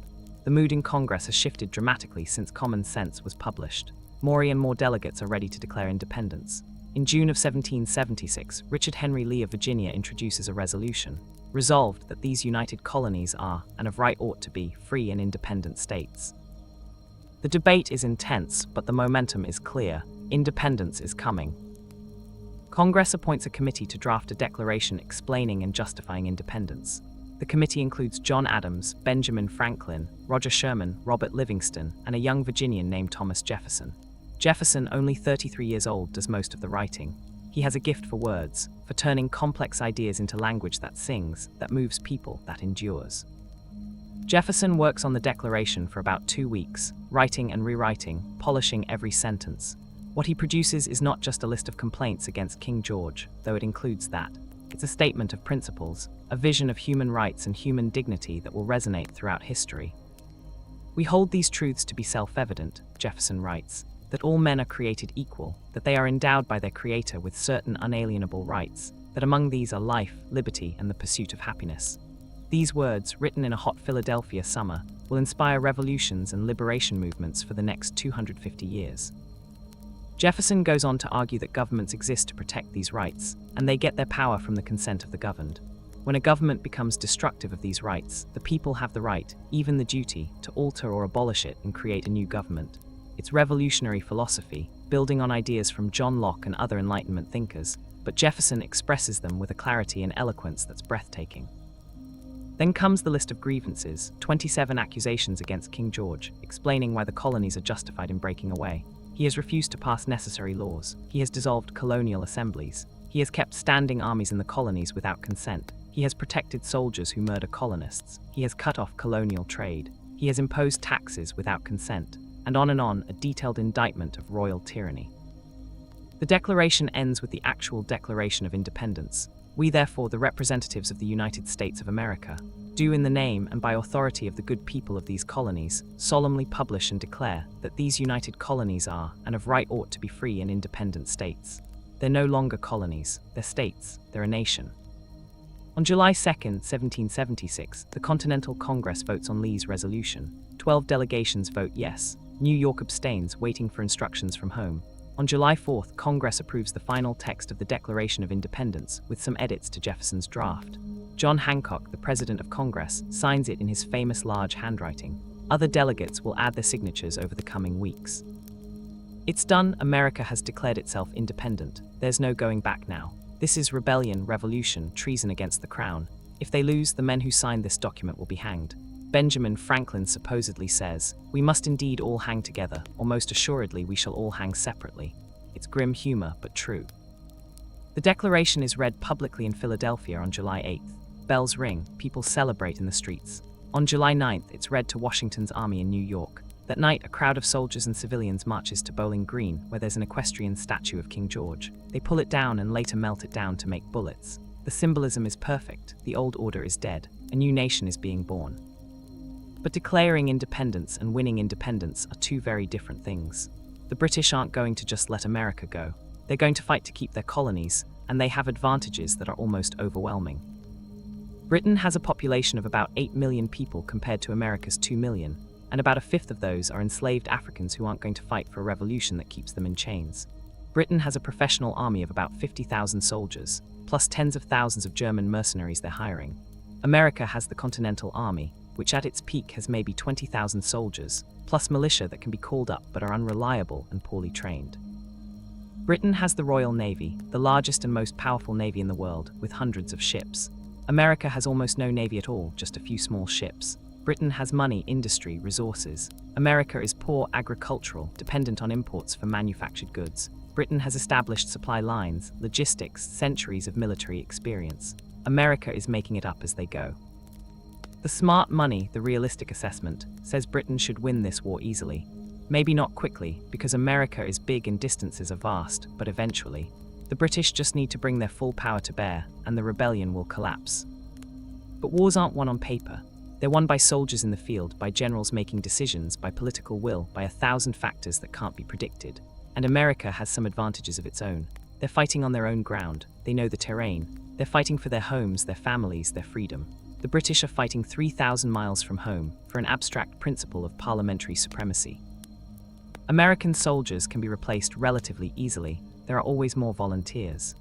The mood in Congress has shifted dramatically since Common Sense was published. More and more delegates are ready to declare independence. In June of 1776, Richard Henry Lee of Virginia introduces a resolution, resolved that these united colonies are, and of right ought to be, free and independent states. The debate is intense, but the momentum is clear. Independence is coming. Congress appoints a committee to draft a declaration explaining and justifying independence. The committee includes John Adams, Benjamin Franklin, Roger Sherman, Robert Livingston, and a young Virginian named Thomas Jefferson. Jefferson, only 33 years old, does most of the writing. He has a gift for words, for turning complex ideas into language that sings, that moves people, that endures. Jefferson works on the Declaration for about 2 weeks, writing and rewriting, polishing every sentence. What he produces is not just a list of complaints against King George, though it includes that. It's a statement of principles, a vision of human rights and human dignity that will resonate throughout history. "We hold these truths to be self-evident," Jefferson writes, "that all men are created equal, that they are endowed by their Creator with certain unalienable rights, that among these are life, liberty, and the pursuit of happiness." These words, written in a hot Philadelphia summer, will inspire revolutions and liberation movements for the next 250 years. Jefferson goes on to argue that governments exist to protect these rights, and they get their power from the consent of the governed. When a government becomes destructive of these rights, the people have the right, even the duty, to alter or abolish it and create a new government. It's revolutionary philosophy, building on ideas from John Locke and other Enlightenment thinkers, but Jefferson expresses them with a clarity and eloquence that's breathtaking. Then comes the list of grievances, 27 accusations against King George, explaining why the colonies are justified in breaking away. He has refused to pass necessary laws. He has dissolved colonial assemblies. He has kept standing armies in the colonies without consent. He has protected soldiers who murder colonists. He has cut off colonial trade. He has imposed taxes without consent. And on, a detailed indictment of royal tyranny. The declaration ends with the actual Declaration of Independence. "We therefore, the representatives of the United States of America, do in the name and by authority of the good people of these colonies, solemnly publish and declare that these united colonies are, and of right ought to be free and independent states." They're no longer colonies, they're states, they're a nation. On July 2, 1776, the Continental Congress votes on Lee's resolution. 12 delegations vote yes. New York abstains, waiting for instructions from home. On July 4, Congress approves the final text of the Declaration of Independence, with some edits to Jefferson's draft. John Hancock, the President of Congress, signs it in his famous large handwriting. Other delegates will add their signatures over the coming weeks. It's done. America has declared itself independent. There's no going back now. This is rebellion, revolution, treason against the crown. If they lose, the men who signed this document will be hanged. Benjamin Franklin supposedly says, "We must indeed all hang together, or most assuredly we shall all hang separately." It's grim humor, but true. The declaration is read publicly in Philadelphia on July 8th. Bells ring, people celebrate in the streets. On July 9th, it's read to Washington's army in New York. That night, a crowd of soldiers and civilians marches to Bowling Green, where there's an equestrian statue of King George. They pull it down and later melt it down to make bullets. The symbolism is perfect. The old order is dead. A new nation is being born. But declaring independence and winning independence are two very different things. The British aren't going to just let America go. They're going to fight to keep their colonies, and they have advantages that are almost overwhelming. Britain has a population of about 8 million people compared to America's 2 million, and about a fifth of those are enslaved Africans who aren't going to fight for a revolution that keeps them in chains. Britain has a professional army of about 50,000 soldiers, plus tens of thousands of German mercenaries they're hiring. America has the Continental Army, which at its peak has maybe 20,000 soldiers, plus militia that can be called up but are unreliable and poorly trained. Britain has the Royal Navy, the largest and most powerful navy in the world, with hundreds of ships. America has almost no navy at all, just a few small ships. Britain has money, industry, resources. America is poor, agricultural, dependent on imports for manufactured goods. Britain has established supply lines, logistics, centuries of military experience. America is making it up as they go. The smart money, the realistic assessment, says Britain should win this war easily. Maybe not quickly, because America is big and distances are vast, but eventually. The British just need to bring their full power to bear, and the rebellion will collapse. But wars aren't won on paper. They're won by soldiers in the field, by generals making decisions, by political will, by 1,000 factors that can't be predicted. And America has some advantages of its own. They're fighting on their own ground. They know the terrain. They're fighting for their homes, their families, their freedom. The British are fighting 3,000 miles from home for an abstract principle of parliamentary supremacy. American soldiers can be replaced relatively easily. There are always more volunteers.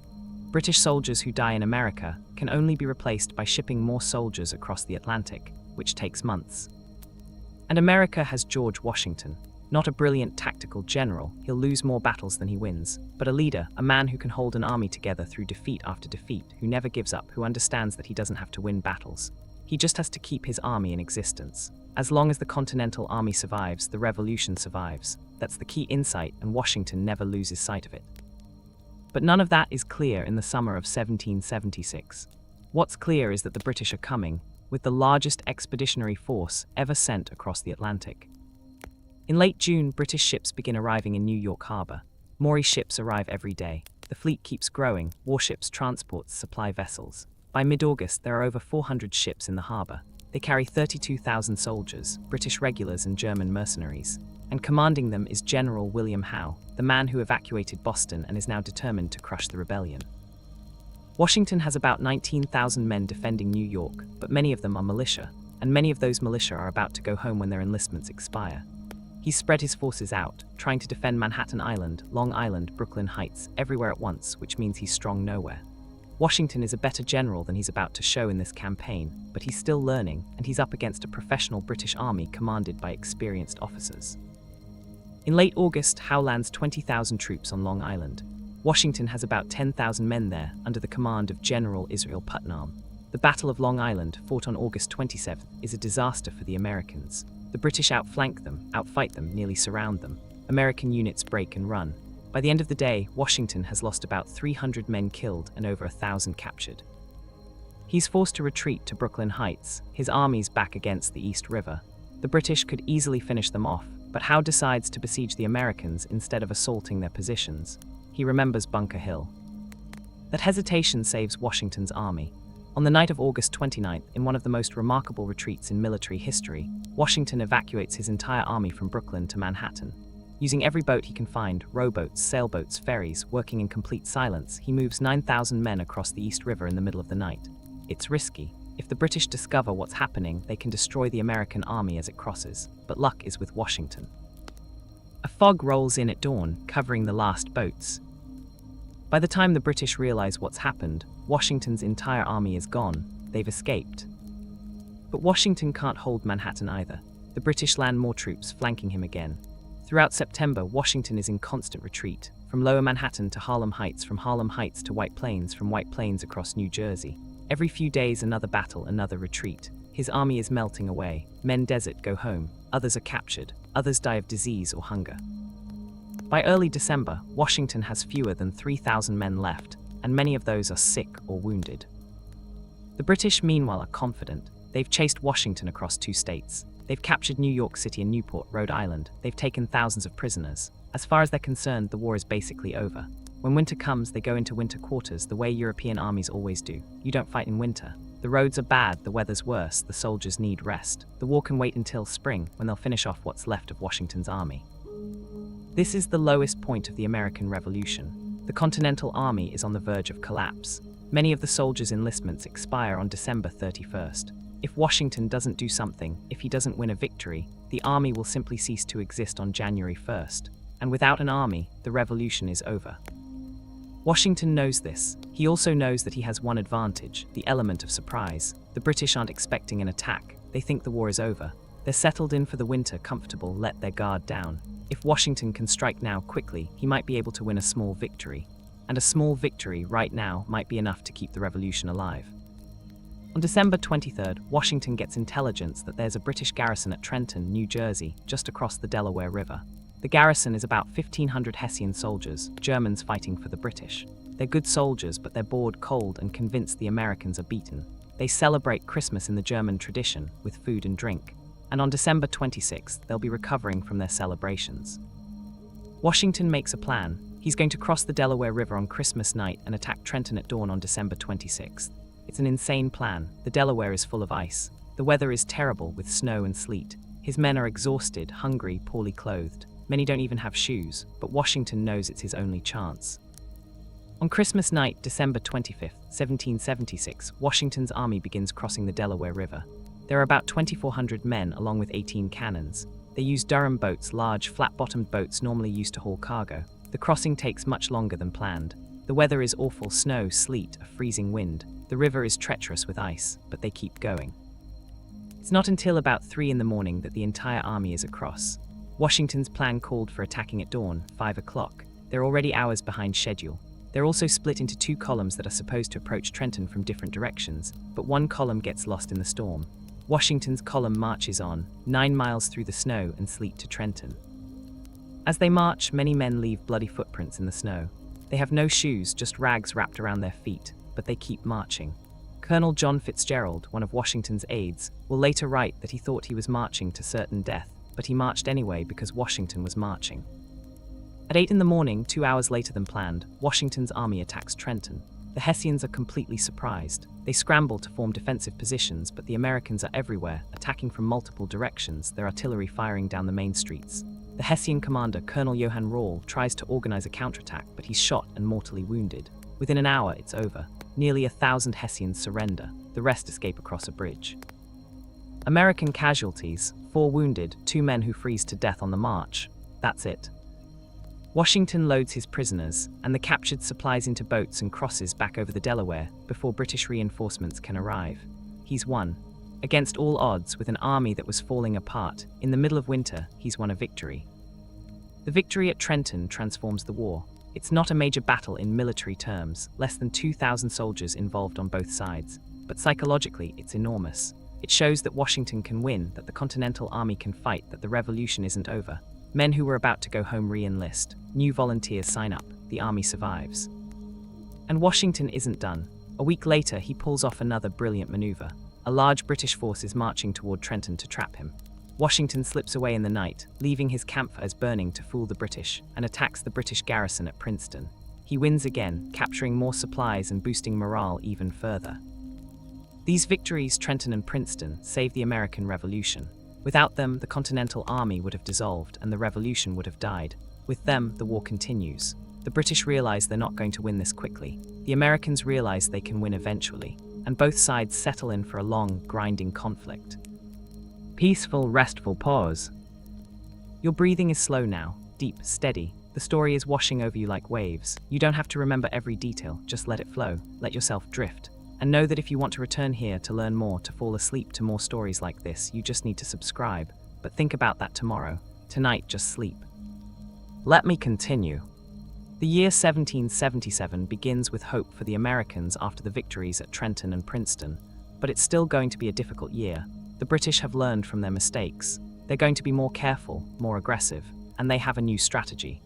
British soldiers who die in America can only be replaced by shipping more soldiers across the Atlantic, which takes months. And America has George Washington. Not a brilliant tactical general, he'll lose more battles than he wins, but a leader, a man who can hold an army together through defeat after defeat, who never gives up, who understands that he doesn't have to win battles. He just has to keep his army in existence. As long as the Continental Army survives, the revolution survives. That's the key insight, and Washington never loses sight of it. But none of that is clear in the summer of 1776. What's clear is that the British are coming, with the largest expeditionary force ever sent across the Atlantic. In late June, British ships begin arriving in New York Harbor. More ships arrive every day. The fleet keeps growing. Warships, transports, supply vessels. By mid-August, there are over 400 ships in the harbor. They carry 32,000 soldiers, British regulars and German mercenaries. And commanding them is General William Howe, the man who evacuated Boston and is now determined to crush the rebellion. Washington has about 19,000 men defending New York, but many of them are militia, and many of those militia are about to go home when their enlistments expire. He's spread his forces out, trying to defend Manhattan Island, Long Island, Brooklyn Heights, everywhere at once, which means he's strong nowhere. Washington is a better general than he's about to show in this campaign, but he's still learning, and he's up against a professional British army commanded by experienced officers. In late August, Howe lands 20,000 troops on Long Island. Washington has about 10,000 men there, under the command of General Israel Putnam. The Battle of Long Island, fought on August 27th, is a disaster for the Americans. The British outflank them, outfight them, nearly surround them. American units break and run. By the end of the day, Washington has lost about 300 men killed and over 1,000 captured. He's forced to retreat to Brooklyn Heights, his armies back against the East River. The British could easily finish them off, but Howe decides to besiege the Americans instead of assaulting their positions. He remembers Bunker Hill. That hesitation saves Washington's army. On the night of August 29th, in one of the most remarkable retreats in military history, Washington evacuates his entire army from Brooklyn to Manhattan. Using every boat he can find, rowboats, sailboats, ferries, working in complete silence, he moves 9,000 men across the East River in the middle of the night. It's risky. If the British discover what's happening, they can destroy the American army as it crosses, but luck is with Washington. A fog rolls in at dawn, covering the last boats. By the time the British realize what's happened, Washington's entire army is gone. They've escaped. But Washington can't hold Manhattan either. The British land more troops, flanking him again. Throughout September, Washington is in constant retreat, from Lower Manhattan to Harlem Heights, from Harlem Heights to White Plains, from White Plains across New Jersey. Every few days, another battle, another retreat. His army is melting away. Men desert, go home. Others are captured. Others die of disease or hunger. By early December, Washington has fewer than 3,000 men left, and many of those are sick or wounded. The British, meanwhile, are confident. They've chased Washington across 2 states. They've captured New York City and Newport, Rhode Island. They've taken thousands of prisoners. As far as they're concerned, the war is basically over. When winter comes, they go into winter quarters the way European armies always do. You don't fight in winter. The roads are bad, the weather's worse, the soldiers need rest. The war can wait until spring, when they'll finish off what's left of Washington's army. This is the lowest point of the American Revolution. The Continental Army is on the verge of collapse. Many of the soldiers' enlistments expire on December 31st. If Washington doesn't do something, if he doesn't win a victory, the army will simply cease to exist on January 1st. And without an army, the revolution is over. Washington knows this. He also knows that he has one advantage, the element of surprise. The British aren't expecting an attack. They think the war is over. They're settled in for the winter, comfortable, let their guard down. If Washington can strike now quickly, he might be able to win a small victory. And a small victory right now might be enough to keep the revolution alive. On December 23rd, Washington gets intelligence that there's a British garrison at Trenton, New Jersey, just across the Delaware River. The garrison is about 1,500 Hessian soldiers, Germans fighting for the British. They're good soldiers, but they're bored, cold, and convinced the Americans are beaten. They celebrate Christmas in the German tradition, with food and drink. And on December 26th, they'll be recovering from their celebrations. Washington makes a plan. He's going to cross the Delaware River on Christmas night and attack Trenton at dawn on December 26th. It's an insane plan. The Delaware is full of ice. The weather is terrible with snow and sleet. His men are exhausted, hungry, poorly clothed. Many don't even have shoes, but Washington knows it's his only chance. On Christmas night, December 25th, 1776, Washington's army begins crossing the Delaware River. There are about 2,400 men along with 18 cannons. They use Durham boats, large, flat-bottomed boats normally used to haul cargo. The crossing takes much longer than planned. The weather is awful, snow, sleet, a freezing wind. The river is treacherous with ice, but they keep going. It's not until about 3 in the morning that the entire army is across. Washington's plan called for attacking at dawn, 5 o'clock. They're already hours behind schedule. They're also split into 2 columns that are supposed to approach Trenton from different directions, but one column gets lost in the storm. Washington's column marches on, 9 miles through the snow and sleet to Trenton. As they march, many men leave bloody footprints in the snow. They have no shoes, just rags wrapped around their feet, but they keep marching. Colonel John Fitzgerald, one of Washington's aides, will later write that he thought he was marching to certain death, but he marched anyway because Washington was marching. At 8 in the morning, 2 hours later than planned, Washington's army attacks Trenton. The Hessians are completely surprised. They scramble to form defensive positions, but the Americans are everywhere, attacking from multiple directions, their artillery firing down the main streets. The Hessian commander, Colonel Johann Rall, tries to organize a counterattack, but he's shot and mortally wounded. Within an hour, it's over. Nearly 1,000 Hessians surrender. The rest escape across a bridge. American casualties: 4 wounded, 2 men who freeze to death on the march. That's it. Washington loads his prisoners, and the captured supplies into boats and crosses back over the Delaware before British reinforcements can arrive. He's won. Against all odds, with an army that was falling apart, in the middle of winter, he's won a victory. The victory at Trenton transforms the war. It's not a major battle in military terms, less than 2,000 soldiers involved on both sides, but psychologically, it's enormous. It shows that Washington can win, that the Continental Army can fight, that the revolution isn't over. Men who were about to go home re-enlist. New volunteers sign up. The army survives. And Washington isn't done. A week later, he pulls off another brilliant maneuver. A large British force is marching toward Trenton to trap him. Washington slips away in the night, leaving his campfires burning to fool the British, and attacks the British garrison at Princeton. He wins again, capturing more supplies and boosting morale even further. These victories, Trenton and Princeton, saved the American Revolution. Without them, the Continental Army would have dissolved and the revolution would have died. With them, the war continues. The British realize they're not going to win this quickly. The Americans realize they can win eventually, and both sides settle in for a long, grinding conflict. Peaceful, restful pause. Your breathing is slow now, deep, steady. The story is washing over you like waves. You don't have to remember every detail, just let it flow. Let yourself drift. And know that if you want to return here to learn more, to fall asleep to more stories like this, you just need to subscribe. But think about that tomorrow. Tonight, just sleep. Let me continue. The year 1777 begins with hope for the Americans after the victories at Trenton and Princeton, but it's still going to be a difficult year. The British have learned from their mistakes. They're going to be more careful, more aggressive, and they have a new strategy.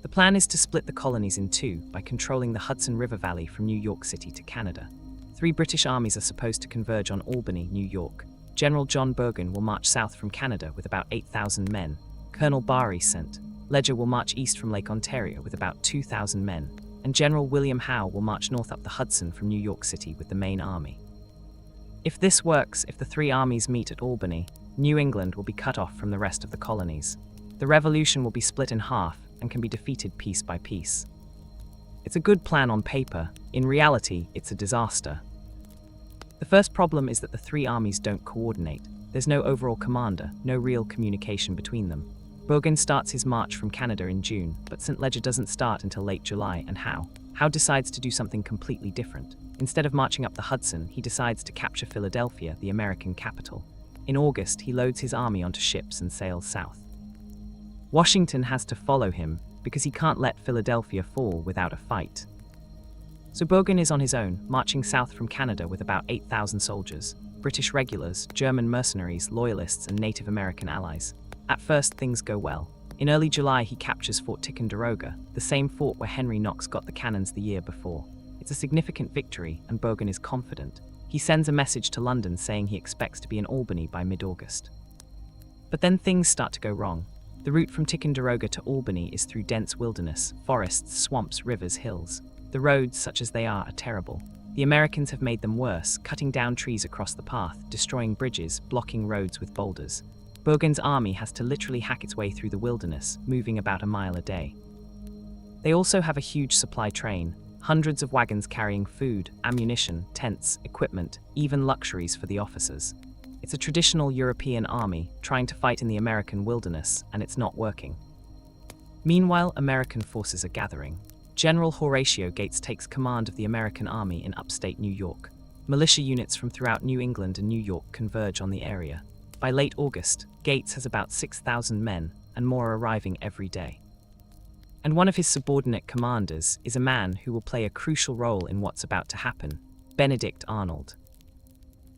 The plan is to split the colonies in 2 by controlling the Hudson River Valley from New York City to Canada. 3 British armies are supposed to converge on Albany, New York. General John Bergen will march south from Canada with about 8,000 men. Colonel Barry St. Ledger will march east from Lake Ontario with about 2,000 men. And General William Howe will march north up the Hudson from New York City with the main army. If this works, if the three armies meet at Albany, New England will be cut off from the rest of the colonies. The revolution will be split in half and can be defeated piece by piece. It's a good plan on paper. In reality, it's a disaster. The first problem is that the three armies don't coordinate. There's no overall commander, no real communication between them. Bergen starts his march from Canada in June, but St. Ledger doesn't start until late July, and Howe decides to do something completely different. Instead of marching up the Hudson, he decides to capture Philadelphia, the American capital. In August, he loads his army onto ships and sails south. Washington has to follow him because he can't let Philadelphia fall without a fight. So Bergen is on his own, marching south from Canada with about 8,000 soldiers, British regulars, German mercenaries, loyalists, and Native American allies. At first, things go well. In early July, he captures Fort Ticonderoga, the same fort where Henry Knox got the cannons the year before. It's a significant victory, and Bergen is confident. He sends a message to London saying he expects to be in Albany by mid-August. But then things start to go wrong. The route from Ticonderoga to Albany is through dense wilderness, forests, swamps, rivers, hills. The roads, such as they are terrible. The Americans have made them worse, cutting down trees across the path, destroying bridges, blocking roads with boulders. Bergen's army has to literally hack its way through the wilderness, moving about a mile a day. They also have a huge supply train, hundreds of wagons carrying food, ammunition, tents, equipment, even luxuries for the officers. It's a traditional European army trying to fight in the American wilderness, and it's not working. Meanwhile, American forces are gathering. General Horatio Gates takes command of the American army in upstate New York. Militia units from throughout New England and New York converge on the area. By late August, Gates has about 6,000 men, and more arriving every day. And one of his subordinate commanders is a man who will play a crucial role in what's about to happen, Benedict Arnold.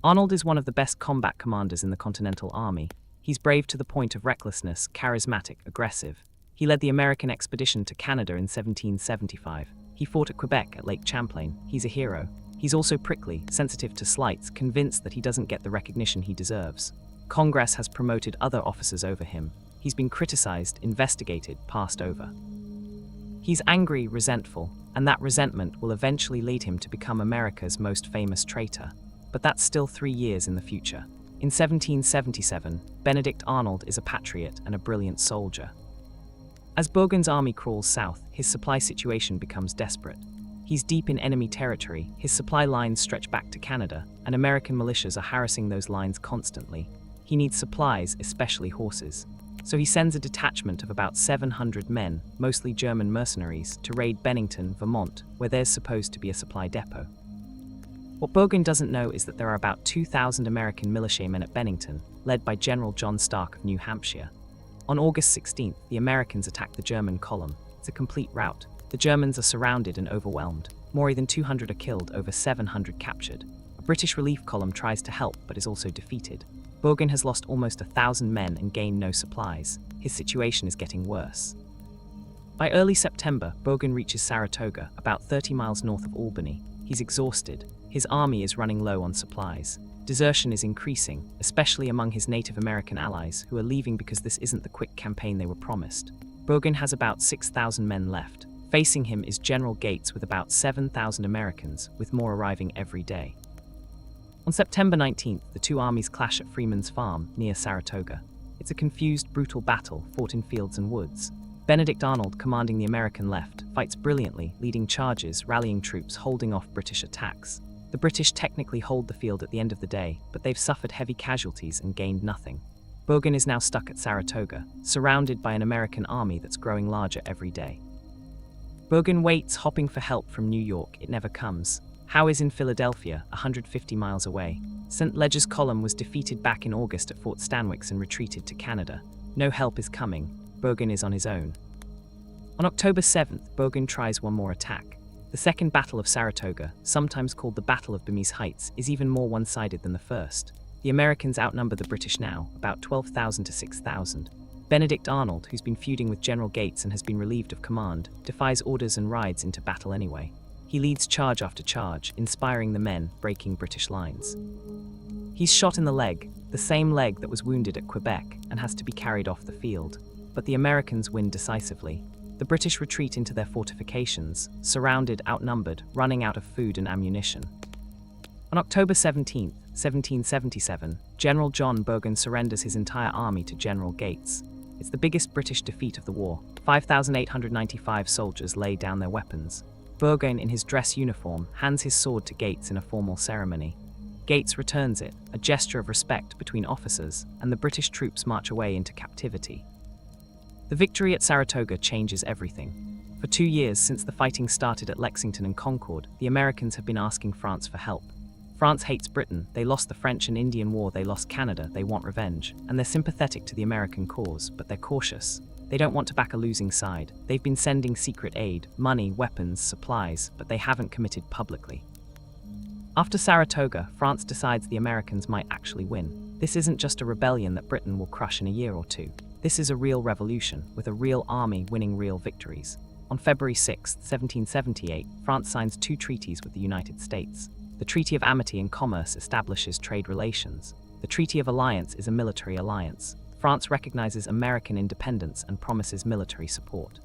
Arnold is one of the best combat commanders in the Continental Army. He's brave to the point of recklessness, charismatic, aggressive. He led the American expedition to Canada in 1775. He fought at Quebec at Lake Champlain. He's a hero. He's also prickly, sensitive to slights, convinced that he doesn't get the recognition he deserves. Congress has promoted other officers over him. He's been criticized, investigated, passed over. He's angry, resentful, and that resentment will eventually lead him to become America's most famous traitor. But that's still 3 years in the future. In 1777, Benedict Arnold is a patriot and a brilliant soldier. As Bergen's army crawls south, his supply situation becomes desperate. He's deep in enemy territory, his supply lines stretch back to Canada, and American militias are harassing those lines constantly. He needs supplies, especially horses. So he sends a detachment of about 700 men, mostly German mercenaries, to raid Bennington, Vermont, where there's supposed to be a supply depot. What Bergen doesn't know is that there are about 2,000 American militiamen at Bennington, led by General John Stark of New Hampshire. On August 16th, the Americans attack the German column. It's a complete rout. The Germans are surrounded and overwhelmed. More than 200 are killed, over 700 captured. A British relief column tries to help, but is also defeated. Bergen has lost almost 1,000 men and gained no supplies. His situation is getting worse. By early September, Bergen reaches Saratoga, about 30 miles north of Albany. He's exhausted. His army is running low on supplies. Desertion is increasing, especially among his Native American allies, who are leaving because this isn't the quick campaign they were promised. Bergen has about 6,000 men left. Facing him is General Gates with about 7,000 Americans, with more arriving every day. On September 19th, the two armies clash at Freeman's Farm, near Saratoga. It's a confused, brutal battle, fought in fields and woods. Benedict Arnold, commanding the American left, fights brilliantly, leading charges, rallying troops, holding off British attacks. The British technically hold the field at the end of the day, but they've suffered heavy casualties and gained nothing. Bergen is now stuck at Saratoga, surrounded by an American army that's growing larger every day. Bergen waits, hoping for help from New York. It never comes. Howe is in Philadelphia, 150 miles away. St. Ledger's column was defeated back in August at Fort Stanwix and retreated to Canada. No help is coming. Bergen is on his own. On October 7th, Bergen tries one more attack. The Second Battle of Saratoga, sometimes called the Battle of Bemis Heights, is even more one-sided than the first. The Americans outnumber the British now, about 12,000 to 6,000. Benedict Arnold, who's been feuding with General Gates and has been relieved of command, defies orders and rides into battle anyway. He leads charge after charge, inspiring the men, breaking British lines. He's shot in the leg. the same leg that was wounded at Quebec and has to be carried off the field. But the Americans win decisively. The British retreat into their fortifications, surrounded, outnumbered, running out of food and ammunition. On October 17, 1777, General John Burgoyne surrenders his entire army to General Gates. It's the biggest British defeat of the war. 5,895 soldiers lay down their weapons. Burgoyne, in his dress uniform, hands his sword to Gates in a formal ceremony. Gates returns it, a gesture of respect between officers, and the British troops march away into captivity. The victory at Saratoga changes everything. For 2 years since the fighting started at Lexington and Concord, the Americans have been asking France for help. France hates Britain, they lost the French and Indian War, they lost Canada, they want revenge, and they're sympathetic to the American cause, but they're cautious. They don't want to back a losing side. They've been sending secret aid, money, weapons, supplies, but they haven't committed publicly. After Saratoga, France decides the Americans might actually win. This isn't just a rebellion that Britain will crush in a year or two. This is a real revolution, with a real army winning real victories. On February 6, 1778, France signs 2 treaties with the United States. The Treaty of Amity and Commerce establishes trade relations. The Treaty of Alliance is a military alliance. France recognizes American independence and promises military support.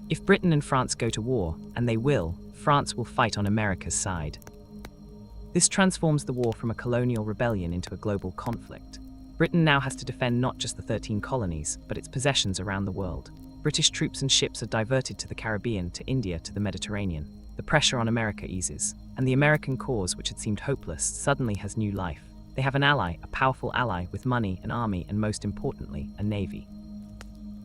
If Britain and France go to war, and they will, France will fight on America's side. This transforms the war from a colonial rebellion into a global conflict. Britain now has to defend not just the 13 colonies, but its possessions around the world. British troops and ships are diverted to the Caribbean, to India, to the Mediterranean. The pressure on America eases, and the American cause, which had seemed hopeless, suddenly has new life. They have an ally, a powerful ally, with money, an army, and most importantly, a navy.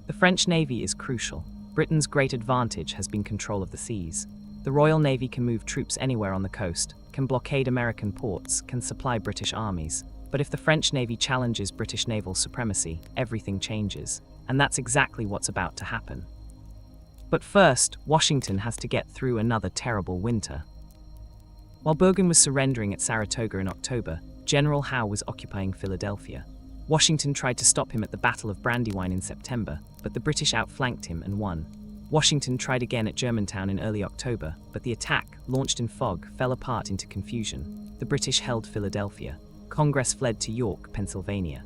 The French Navy is crucial. Britain's great advantage has been control of the seas. The Royal Navy can move troops anywhere on the coast, can blockade American ports, can supply British armies. But if the French Navy challenges British naval supremacy, everything changes. And that's exactly what's about to happen. But first, Washington has to get through another terrible winter. While Burgoyne was surrendering at Saratoga in October, General Howe was occupying Philadelphia. Washington tried to stop him at the Battle of Brandywine in September, but the British outflanked him and won. Washington tried again at Germantown in early October, but the attack, launched in fog, fell apart into confusion. The British held Philadelphia. Congress fled to York, Pennsylvania.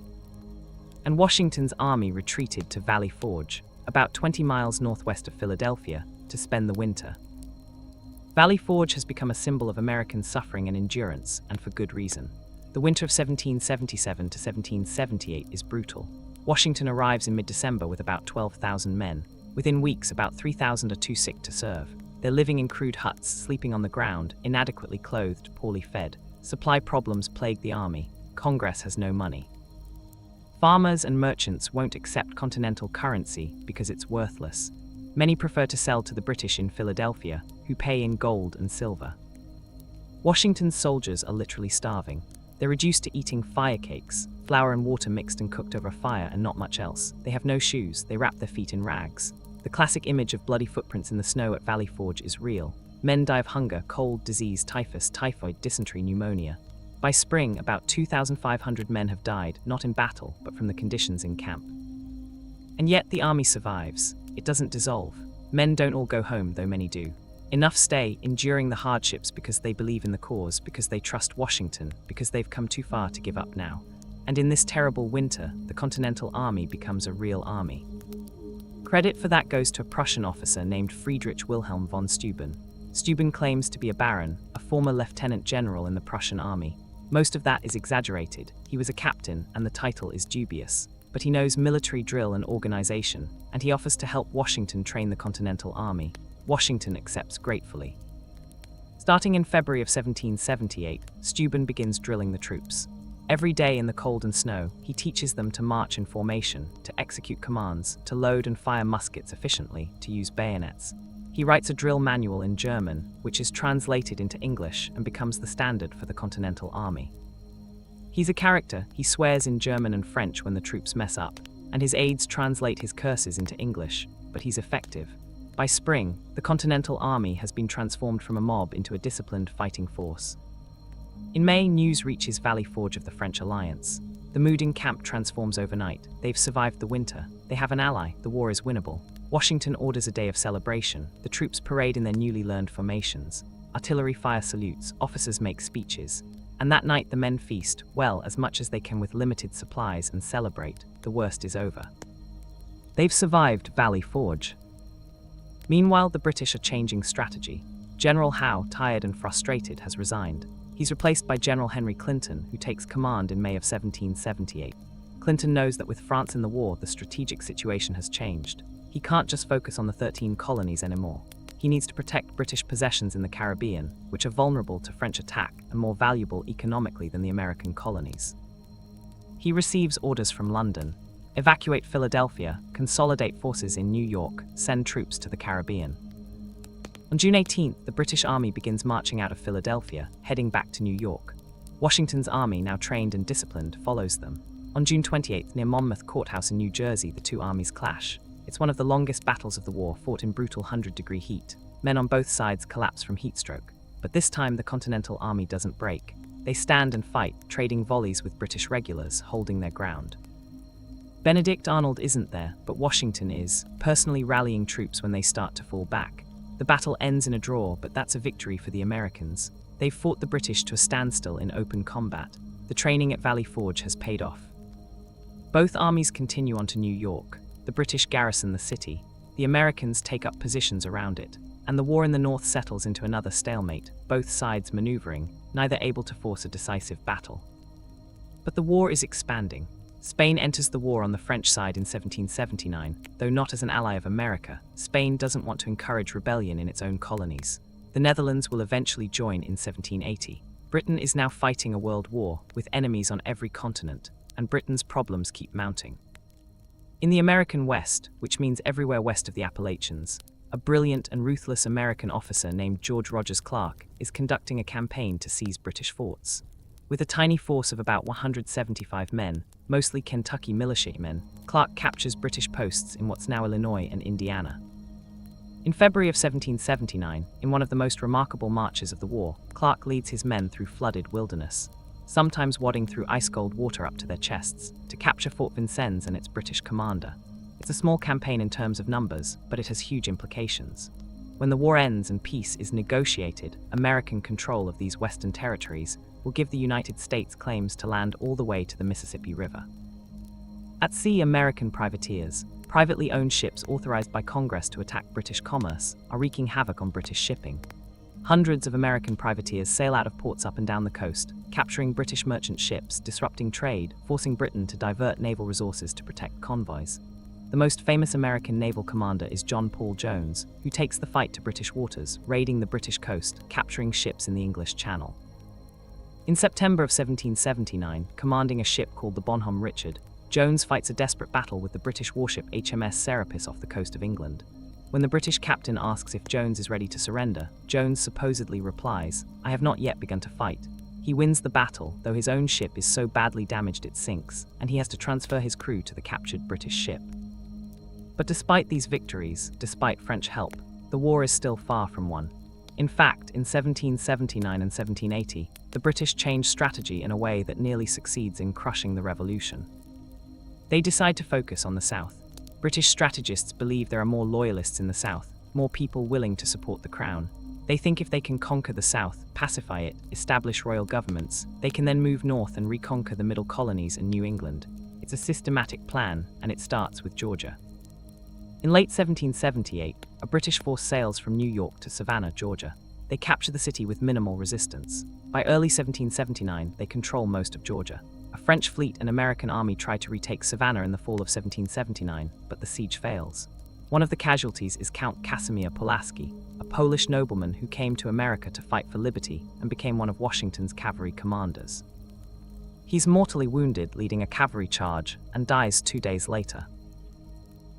And Washington's army retreated to Valley Forge, about 20 miles northwest of Philadelphia, to spend the winter. Valley Forge has become a symbol of American suffering and endurance, and for good reason. The winter of 1777 to 1778 is brutal. Washington arrives in mid-December with about 12,000 men. Within weeks, about 3,000 are too sick to serve. They're living in crude huts, sleeping on the ground, inadequately clothed, poorly fed. Supply problems plague the army. Congress has no money. Farmers and merchants won't accept continental currency because it's worthless. Many prefer to sell to the British in Philadelphia, who pay in gold and silver. Washington's soldiers are literally starving. They're reduced to eating fire cakes, flour and water mixed and cooked over a fire, and not much else. They have no shoes, they wrap their feet in rags. The classic image of bloody footprints in the snow at Valley Forge is real. Men die of hunger, cold, disease, typhus, typhoid, dysentery, pneumonia. By spring, about 2,500 men have died, not in battle, but from the conditions in camp. And yet the army survives. It doesn't dissolve. Men don't all go home, though many do. Enough stay, enduring the hardships because they believe in the cause, because they trust Washington, because they've come too far to give up now. And in this terrible winter, the Continental Army becomes a real army. Credit for that goes to a Prussian officer named Friedrich Wilhelm von Steuben. Steuben claims to be a baron, a former lieutenant general in the Prussian army. Most of that is exaggerated. He was a captain, and the title is dubious. But he knows military drill and organization, and he offers to help Washington train the Continental Army. Washington accepts gratefully. Starting in February of 1778, Steuben begins drilling the troops. Every day in the cold and snow, he teaches them to march in formation, to execute commands, to load and fire muskets efficiently, to use bayonets. He writes a drill manual in German, which is translated into English and becomes the standard for the Continental Army. He's a character. He swears in German and French when the troops mess up, and his aides translate his curses into English, but he's effective. By spring, the Continental Army has been transformed from a mob into a disciplined fighting force. In May, news reaches Valley Forge of the French alliance. The mood in camp transforms overnight. They've survived the winter. They have an ally. The war is winnable. Washington orders a day of celebration. The troops parade in their newly learned formations. Artillery fire salutes. Officers make speeches. And that night the men feast, well, as much as they can with limited supplies, and celebrate. The worst is over. They've survived Valley Forge. Meanwhile, the British are changing strategy. General Howe, tired and frustrated, has resigned. He's replaced by General Henry Clinton, who takes command in May of 1778. Clinton knows that with France in the war, the strategic situation has changed. He can't just focus on the 13 colonies anymore. He needs to protect British possessions in the Caribbean, which are vulnerable to French attack and more valuable economically than the American colonies. He receives orders from London: evacuate Philadelphia, consolidate forces in New York, send troops to the Caribbean. On June 18th, the British Army begins marching out of Philadelphia, heading back to New York. Washington's army, now trained and disciplined, follows them. On June 28th, near Monmouth Courthouse in New Jersey, the two armies clash. It's one of the longest battles of the war, fought in brutal 100-degree heat. Men on both sides collapse from heatstroke. But this time the Continental Army doesn't break. They stand and fight, trading volleys with British regulars, holding their ground. Benedict Arnold isn't there, but Washington is, personally rallying troops when they start to fall back. The battle ends in a draw, but that's a victory for the Americans. They've fought the British to a standstill in open combat. The training at Valley Forge has paid off. Both armies continue on to New York. The British garrison the city. The Americans take up positions around it. And the war in the north settles into another stalemate, both sides maneuvering, neither able to force a decisive battle. But the war is expanding. Spain enters the war on the French side in 1779. Though not as an ally of America, Spain doesn't want to encourage rebellion in its own colonies. The Netherlands will eventually join in 1780. Britain is now fighting a world war, with enemies on every continent, and Britain's problems keep mounting. In the American West, which means everywhere west of the Appalachians, a brilliant and ruthless American officer named George Rogers Clark is conducting a campaign to seize British forts. With a tiny force of about 175 men, mostly Kentucky militiamen, Clark captures British posts in what's now Illinois and Indiana. In February of 1779, in one of the most remarkable marches of the war, Clark leads his men through flooded wilderness, sometimes wading through ice-cold water up to their chests, to capture Fort Vincennes and its British commander. It's a small campaign in terms of numbers, but it has huge implications. When the war ends and peace is negotiated, American control of these western territories will give the United States claims to land all the way to the Mississippi River. At sea, American privateers, privately owned ships authorized by Congress to attack British commerce, are wreaking havoc on British shipping. Hundreds of American privateers sail out of ports up and down the coast, capturing British merchant ships, disrupting trade, forcing Britain to divert naval resources to protect convoys. The most famous American naval commander is John Paul Jones, who takes the fight to British waters, raiding the British coast, capturing ships in the English Channel. In September of 1779, commanding a ship called the Bonhomme Richard, Jones fights a desperate battle with the British warship HMS Serapis off the coast of England. When the British captain asks if Jones is ready to surrender, Jones supposedly replies, "I have not yet begun to fight." He wins the battle, though his own ship is so badly damaged it sinks, and he has to transfer his crew to the captured British ship. But despite these victories, despite French help, the war is still far from won. In fact, in 1779 and 1780, the British change strategy in a way that nearly succeeds in crushing the revolution. They decide to focus on the South. British strategists believe there are more loyalists in the South, more people willing to support the crown. They think if they can conquer the South, pacify it, establish royal governments, they can then move north and reconquer the middle colonies and New England. It's a systematic plan, and it starts with Georgia. In late 1778, a British force sails from New York to Savannah, Georgia. They capture the city with minimal resistance. By early 1779, they control most of Georgia. A French fleet and American army try to retake Savannah in the fall of 1779, but the siege fails. One of the casualties is Count Casimir Pulaski, a Polish nobleman who came to America to fight for liberty and became one of Washington's cavalry commanders. He's mortally wounded leading a cavalry charge and dies 2 days later.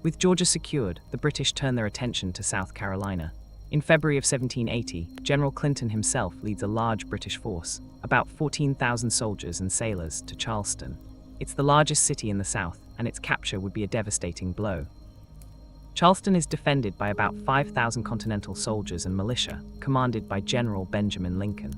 With Georgia secured, the British turn their attention to South Carolina. In February of 1780, General Clinton himself leads a large British force, about 14,000 soldiers and sailors, to Charleston. It's the largest city in the South, and its capture would be a devastating blow. Charleston is defended by about 5,000 Continental soldiers and militia, commanded by General Benjamin Lincoln.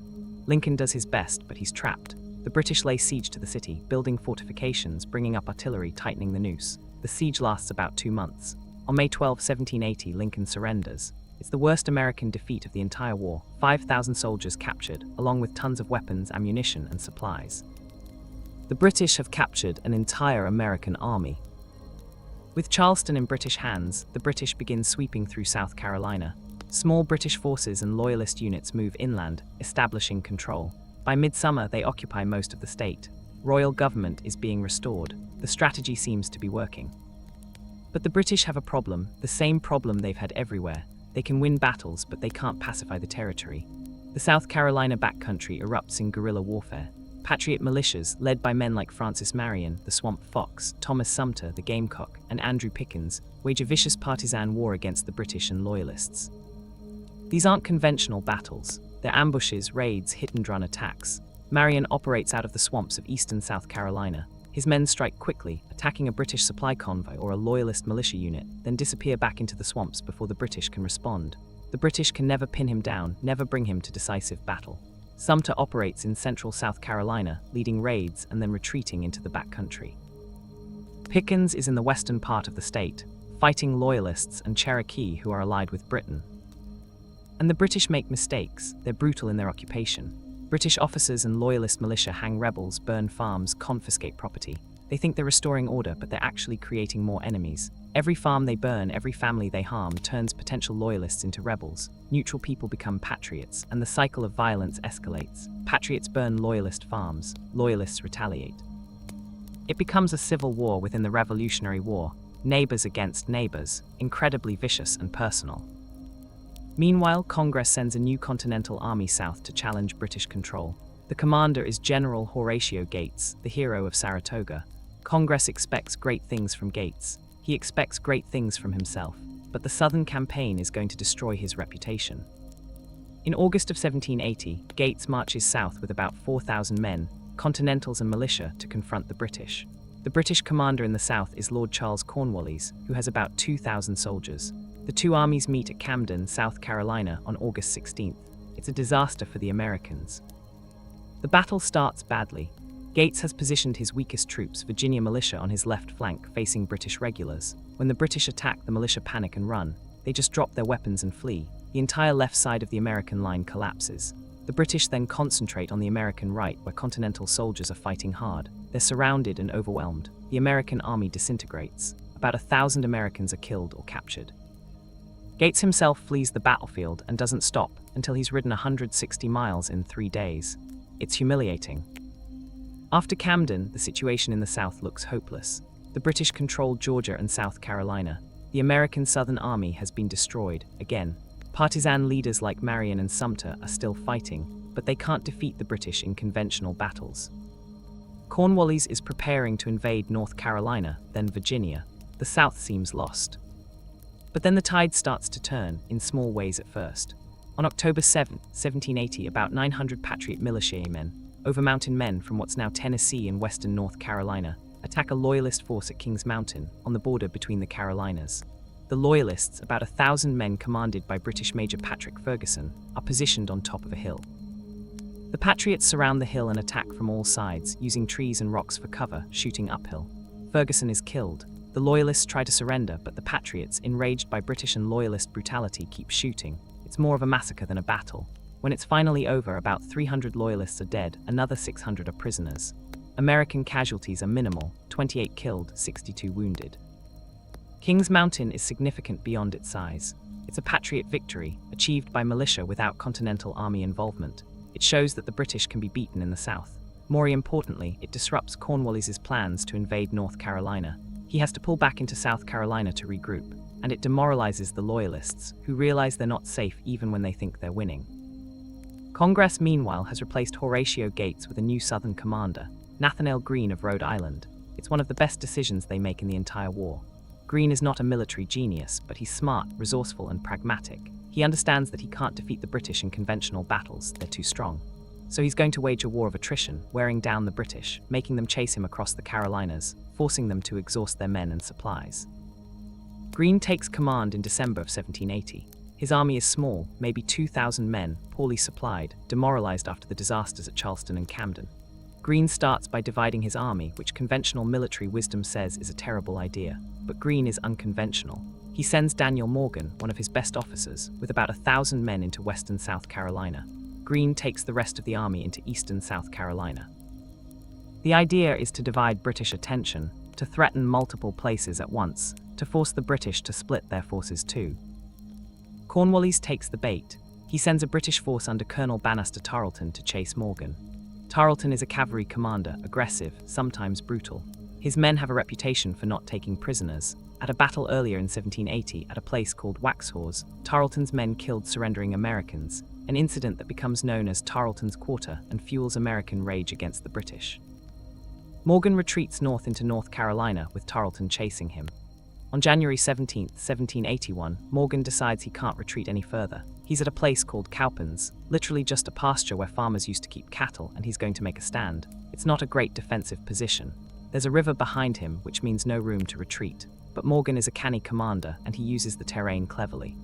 Lincoln does his best, but he's trapped. The British lay siege to the city, building fortifications, bringing up artillery, tightening the noose. The siege lasts about 2 months. On May 12, 1780, Lincoln surrenders. It's the worst American defeat of the entire war, 5,000 soldiers captured, along with tons of weapons, ammunition, and supplies. The British have captured an entire American army. With Charleston in British hands, the British begin sweeping through South Carolina. Small British forces and loyalist units move inland, establishing control. By midsummer, they occupy most of the state. Royal government is being restored. The strategy seems to be working. But the British have a problem, the same problem they've had everywhere. They can win battles, but they can't pacify the territory. The South Carolina backcountry erupts in guerrilla warfare. Patriot militias, led by men like Francis Marion, the Swamp Fox, Thomas Sumter, the Gamecock, and Andrew Pickens, wage a vicious partisan war against the British and Loyalists. These aren't conventional battles. They're ambushes, raids, hit-and-run attacks. Marion operates out of the swamps of eastern South Carolina. His men strike quickly, attacking a British supply convoy or a Loyalist militia unit, then disappear back into the swamps before the British can respond. The British can never pin him down, never bring him to decisive battle. Sumter operates in central South Carolina, leading raids and then retreating into the backcountry. Pickens is in the western part of the state, fighting Loyalists and Cherokee who are allied with Britain. And the British make mistakes. They're brutal in their occupation. British officers and Loyalist militia hang rebels, burn farms, confiscate property. They think they're restoring order, but they're actually creating more enemies. Every farm they burn, every family they harm, turns potential Loyalists into rebels. Neutral people become patriots, and the cycle of violence escalates. Patriots burn Loyalist farms. Loyalists retaliate. It becomes a civil war within the Revolutionary War. Neighbors against neighbors, incredibly vicious and personal. Meanwhile, Congress sends a new Continental Army south to challenge British control. The commander is General Horatio Gates, the hero of Saratoga. Congress expects great things from Gates. He expects great things from himself, but the Southern campaign is going to destroy his reputation. In August of 1780, Gates marches south with about 4,000 men, Continentals and militia, to confront the British. The British commander in the south is Lord Charles Cornwallis, who has about 2,000 soldiers. The two armies meet at Camden, South Carolina, on August 16th. It's a disaster for the Americans. The battle starts badly. Gates has positioned his weakest troops, Virginia militia, on his left flank, facing British regulars. When the British attack, the militia panic and run. They just drop their weapons and flee. The entire left side of the American line collapses. The British then concentrate on the American right, where Continental soldiers are fighting hard. They're surrounded and overwhelmed. The American army disintegrates. About 1,000 Americans are killed or captured. Gates himself flees the battlefield and doesn't stop until he's ridden 160 miles in 3 days. It's humiliating. After Camden, the situation in the South looks hopeless. The British control Georgia and South Carolina. The American Southern Army has been destroyed, again. Partisan leaders like Marion and Sumter are still fighting, but they can't defeat the British in conventional battles. Cornwallis is preparing to invade North Carolina, then Virginia. The South seems lost. But then the tide starts to turn, in small ways at first. On October 7, 1780, about 900 Patriot militiamen, over mountain men from what's now Tennessee and western North Carolina, attack a Loyalist force at Kings Mountain, on the border between the Carolinas. The Loyalists, about 1,000 men commanded by British Major Patrick Ferguson, are positioned on top of a hill. The Patriots surround the hill and attack from all sides, using trees and rocks for cover, shooting uphill. Ferguson is killed. The Loyalists try to surrender, but the Patriots, enraged by British and Loyalist brutality, keep shooting. It's more of a massacre than a battle. When it's finally over, about 300 Loyalists are dead, another 600 are prisoners. American casualties are minimal, 28 killed, 62 wounded. Kings Mountain is significant beyond its size. It's a Patriot victory, achieved by militia without Continental Army involvement. It shows that the British can be beaten in the South. More importantly, it disrupts Cornwallis's plans to invade North Carolina. He has to pull back into South Carolina to regroup, and it demoralizes the Loyalists, who realize they're not safe even when they think they're winning. Congress, meanwhile, has replaced Horatio Gates with a new Southern commander, Nathanael Greene of Rhode Island. It's one of the best decisions they make in the entire war. Greene is not a military genius, but he's smart, resourceful, and pragmatic. He understands that he can't defeat the British in conventional battles, they're too strong. So he's going to wage a war of attrition, wearing down the British, making them chase him across the Carolinas, forcing them to exhaust their men and supplies. Greene takes command in December of 1780. His army is small, maybe 2,000 men, poorly supplied, demoralized after the disasters at Charleston and Camden. Greene starts by dividing his army, which conventional military wisdom says is a terrible idea. But Greene is unconventional. He sends Daniel Morgan, one of his best officers, with about 1,000 men into western South Carolina. Greene takes the rest of the army into eastern South Carolina. The idea is to divide British attention, to threaten multiple places at once, to force the British to split their forces too. Cornwallis takes the bait. He sends a British force under Colonel Banastre Tarleton to chase Morgan. Tarleton is a cavalry commander, aggressive, sometimes brutal. His men have a reputation for not taking prisoners. At a battle earlier in 1780 at a place called Waxhaws, Tarleton's men killed surrendering Americans, an incident that becomes known as Tarleton's Quarter and fuels American rage against the British. Morgan retreats north into North Carolina with Tarleton chasing him. On January 17, 1781, Morgan decides he can't retreat any further. He's at a place called Cowpens, literally just a pasture where farmers used to keep cattle, and he's going to make a stand. It's not a great defensive position. There's a river behind him, which means no room to retreat. But Morgan is a canny commander, and he uses the terrain cleverly.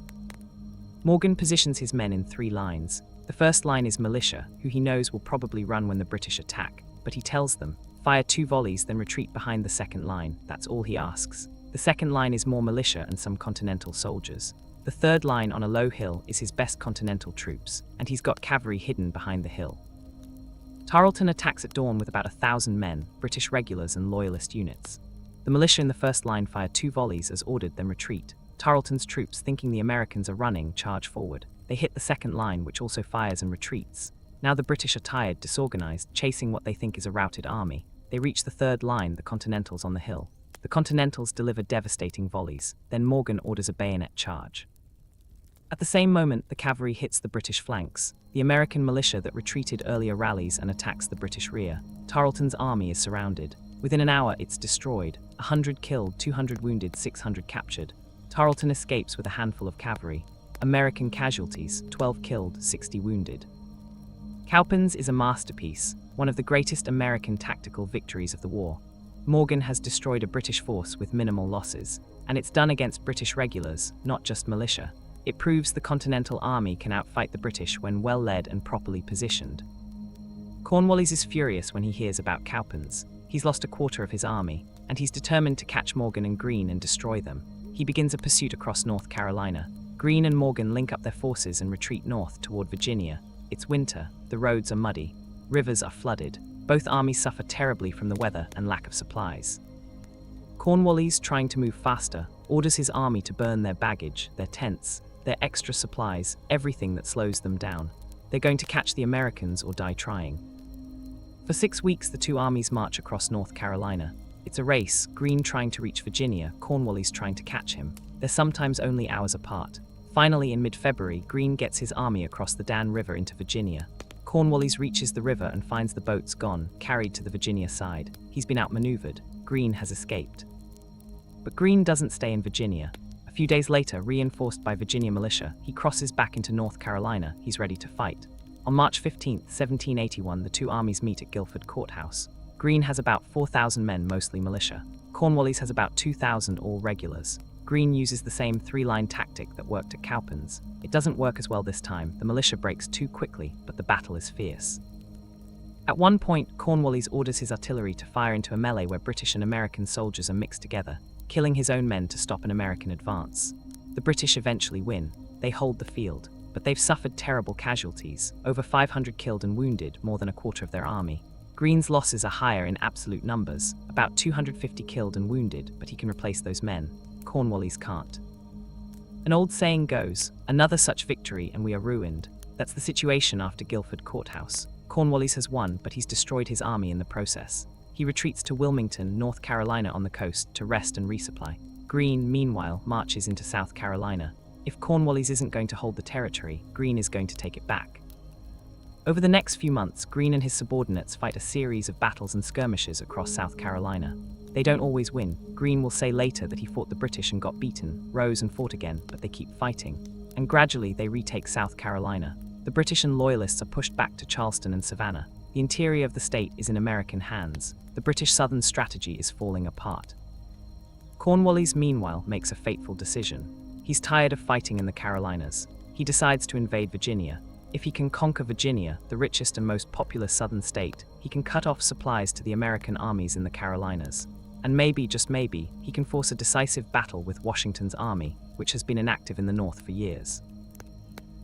Morgan positions his men in 3 lines. The first line is militia, who he knows will probably run when the British attack, but he tells them, fire 2 volleys, then retreat behind the second line. That's all he asks. The second line is more militia and some Continental soldiers. The third line on a low hill is his best Continental troops, and he's got cavalry hidden behind the hill. Tarleton attacks at dawn with about 1,000 men, British regulars and loyalist units. The militia in the first line fire 2 volleys as ordered, then retreat. Tarleton's troops, thinking the Americans are running, charge forward. They hit the second line, which also fires and retreats. Now the British are tired, disorganized, chasing what they think is a routed army. They reach the third line, the Continentals on the hill. The Continentals deliver devastating volleys. Then Morgan orders a bayonet charge. At the same moment, the cavalry hits the British flanks. The American militia that retreated earlier rallies and attacks the British rear. Tarleton's army is surrounded. Within an hour, it's destroyed. 100 killed, 200 wounded, 600 captured. Tarleton escapes with a handful of cavalry. American casualties, 12 killed, 60 wounded. Cowpens is a masterpiece, one of the greatest American tactical victories of the war. Morgan has destroyed a British force with minimal losses, and it's done against British regulars, not just militia. It proves the Continental Army can outfight the British when well led and properly positioned. Cornwallis is furious when he hears about Cowpens. He's lost a quarter of his army, and he's determined to catch Morgan and Greene and destroy them. He begins a pursuit across North Carolina. Greene and Morgan link up their forces and retreat north toward Virginia. It's winter, the roads are muddy, rivers are flooded. Both armies suffer terribly from the weather and lack of supplies. Cornwallis, trying to move faster, orders his army to burn their baggage, their tents, their extra supplies, everything that slows them down. They're going to catch the Americans or die trying. For 6 weeks, the 2 armies march across North Carolina. It's a race, Greene trying to reach Virginia, Cornwallis trying to catch him. They're sometimes only hours apart. Finally, in mid-February, Greene gets his army across the Dan River into Virginia. Cornwallis reaches the river and finds the boats gone, carried to the Virginia side. He's been outmaneuvered. Greene has escaped. But Greene doesn't stay in Virginia. A few days later, reinforced by Virginia militia, he crosses back into North Carolina. He's ready to fight. On March 15, 1781, the 2 armies meet at Guilford Courthouse. Greene has about 4,000 men, mostly militia. Cornwallis has about 2,000, all regulars. Greene uses the same 3-line tactic that worked at Cowpens. It doesn't work as well this time. The militia breaks too quickly, but the battle is fierce. At one point, Cornwallis orders his artillery to fire into a melee where British and American soldiers are mixed together, killing his own men to stop an American advance. The British eventually win. They hold the field, but they've suffered terrible casualties, over 500 killed and wounded, more than a quarter of their army. Greene's losses are higher in absolute numbers, about 250 killed and wounded, but he can replace those men. Cornwallis can't. An old saying goes, another such victory and we are ruined. That's the situation after Guilford Courthouse. Cornwallis has won, but he's destroyed his army in the process. He retreats to Wilmington, North Carolina on the coast to rest and resupply. Greene, meanwhile, marches into South Carolina. If Cornwallis isn't going to hold the territory, Greene is going to take it back. Over the next few months, Greene and his subordinates fight a series of battles and skirmishes across South Carolina. They don't always win. Greene will say later that he fought the British and got beaten, rose and fought again, but they keep fighting. And gradually they retake South Carolina. The British and Loyalists are pushed back to Charleston and Savannah. The interior of the state is in American hands. The British Southern strategy is falling apart. Cornwallis, meanwhile, makes a fateful decision. He's tired of fighting in the Carolinas. He decides to invade Virginia. If he can conquer Virginia, the richest and most populous southern state, he can cut off supplies to the American armies in the Carolinas. and maybe, just maybe, he can force a decisive battle with Washington's army, which has been inactive in the North for years.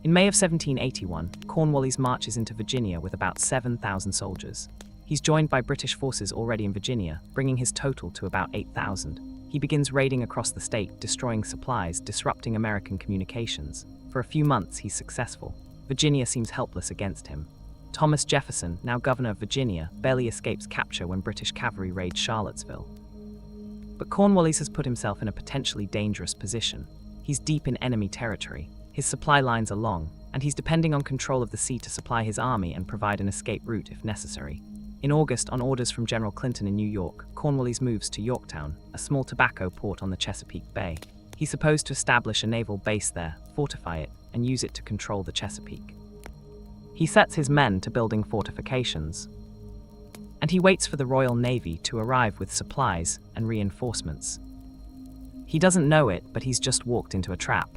In May of 1781, Cornwallis marches into Virginia with about 7,000 soldiers. He's joined by British forces already in Virginia, bringing his total to about 8,000. He begins raiding across the state, destroying supplies, disrupting American communications. For a few months, he's successful. Virginia seems helpless against him. Thomas Jefferson, now governor of Virginia, barely escapes capture when British cavalry raid Charlottesville. But Cornwallis has put himself in a potentially dangerous position. He's deep in enemy territory. His supply lines are long, and he's depending on control of the sea to supply his army and provide an escape route if necessary. In August, on orders from General Clinton in New York, Cornwallis moves to Yorktown, a small tobacco port on the Chesapeake Bay. He's supposed to establish a naval base there, fortify it, and use it to control the Chesapeake. He sets his men to building fortifications, and he waits for the Royal Navy to arrive with supplies and reinforcements. He doesn't know it, but he's just walked into a trap.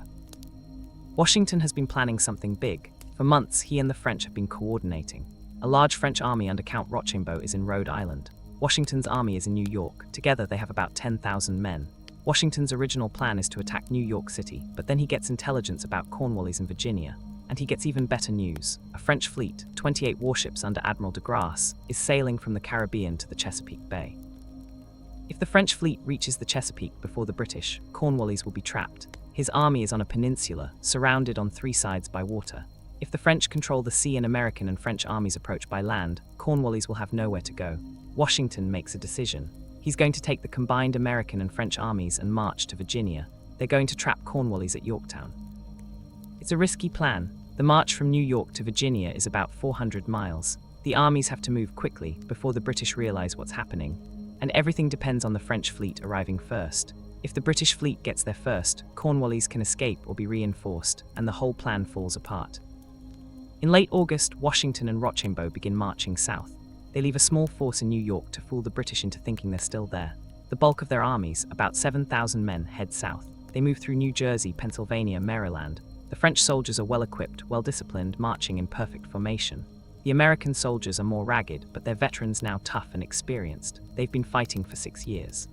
Washington has been planning something big. For months, he and the French have been coordinating. A large French army under Count Rochambeau is in Rhode Island. Washington's army is in New York. Together, they have about 10,000 men. Washington's original plan is to attack New York City, but then he gets intelligence about Cornwallis in Virginia. And he gets even better news. A French fleet, 28 warships under Admiral de Grasse, is sailing from the Caribbean to the Chesapeake Bay. If the French fleet reaches the Chesapeake before the British, Cornwallis will be trapped. His army is on a peninsula, surrounded on three sides by water. If the French control the sea and American and French armies approach by land, Cornwallis will have nowhere to go. Washington makes a decision. He's going to take the combined American and French armies and march to Virginia. They're going to trap Cornwallis at Yorktown. It's a risky plan. The march from New York to Virginia is about 400 miles. The armies have to move quickly before the British realize what's happening. And everything depends on the French fleet arriving first. If the British fleet gets there first, Cornwallis can escape or be reinforced, and the whole plan falls apart. In late August, Washington and Rochambeau begin marching south. They leave a small force in New York to fool the British into thinking they're still there. The bulk of their armies, about 7,000 men, head south. They move through New Jersey, Pennsylvania, Maryland. The French soldiers are well-equipped, well-disciplined, marching in perfect formation. The American soldiers are more ragged, but they're veterans now, tough and experienced. They've been fighting for 6 years.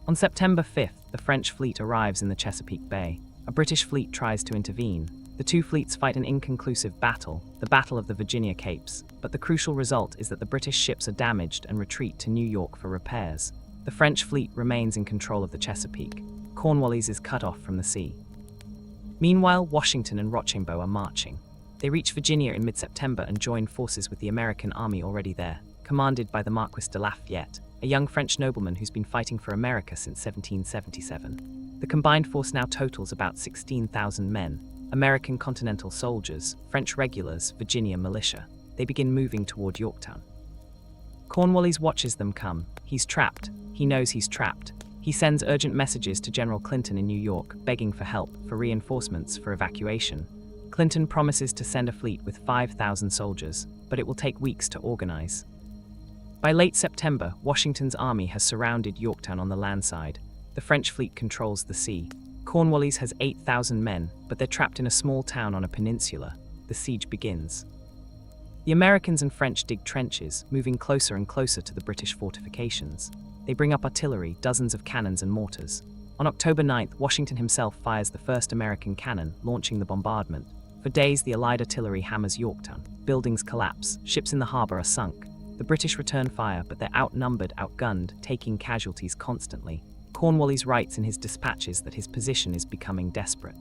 On September 5th, the French fleet arrives in the Chesapeake Bay. A British fleet tries to intervene. The two fleets fight an inconclusive battle, the Battle of the Virginia Capes, but the crucial result is that the British ships are damaged and retreat to New York for repairs. The French fleet remains in control of the Chesapeake. Cornwallis is cut off from the sea. Meanwhile, Washington and Rochambeau are marching. They reach Virginia in mid-September and join forces with the American army already there, commanded by the Marquis de Lafayette, a young French nobleman who's been fighting for America since 1777. The combined force now totals about 16,000 men, American Continental soldiers, French regulars, Virginia militia. They begin moving toward Yorktown. Cornwallis watches them come. He's trapped. He knows he's trapped. He sends urgent messages to General Clinton in New York, begging for help, for reinforcements, for evacuation. Clinton promises to send a fleet with 5,000 soldiers, but it will take weeks to organize. By late September, Washington's army has surrounded Yorktown on the land side. The French fleet controls the sea. Cornwallis has 8,000 men, but they're trapped in a small town on a peninsula. The siege begins. The Americans and French dig trenches, moving closer and closer to the British fortifications. They bring up artillery, dozens of cannons and mortars. On October 9th, Washington himself fires the first American cannon, launching the bombardment. For days, the Allied artillery hammers Yorktown. Buildings collapse, ships in the harbor are sunk. The British return fire, but they're outnumbered, outgunned, taking casualties constantly. Cornwallis writes in his dispatches that his position is becoming desperate.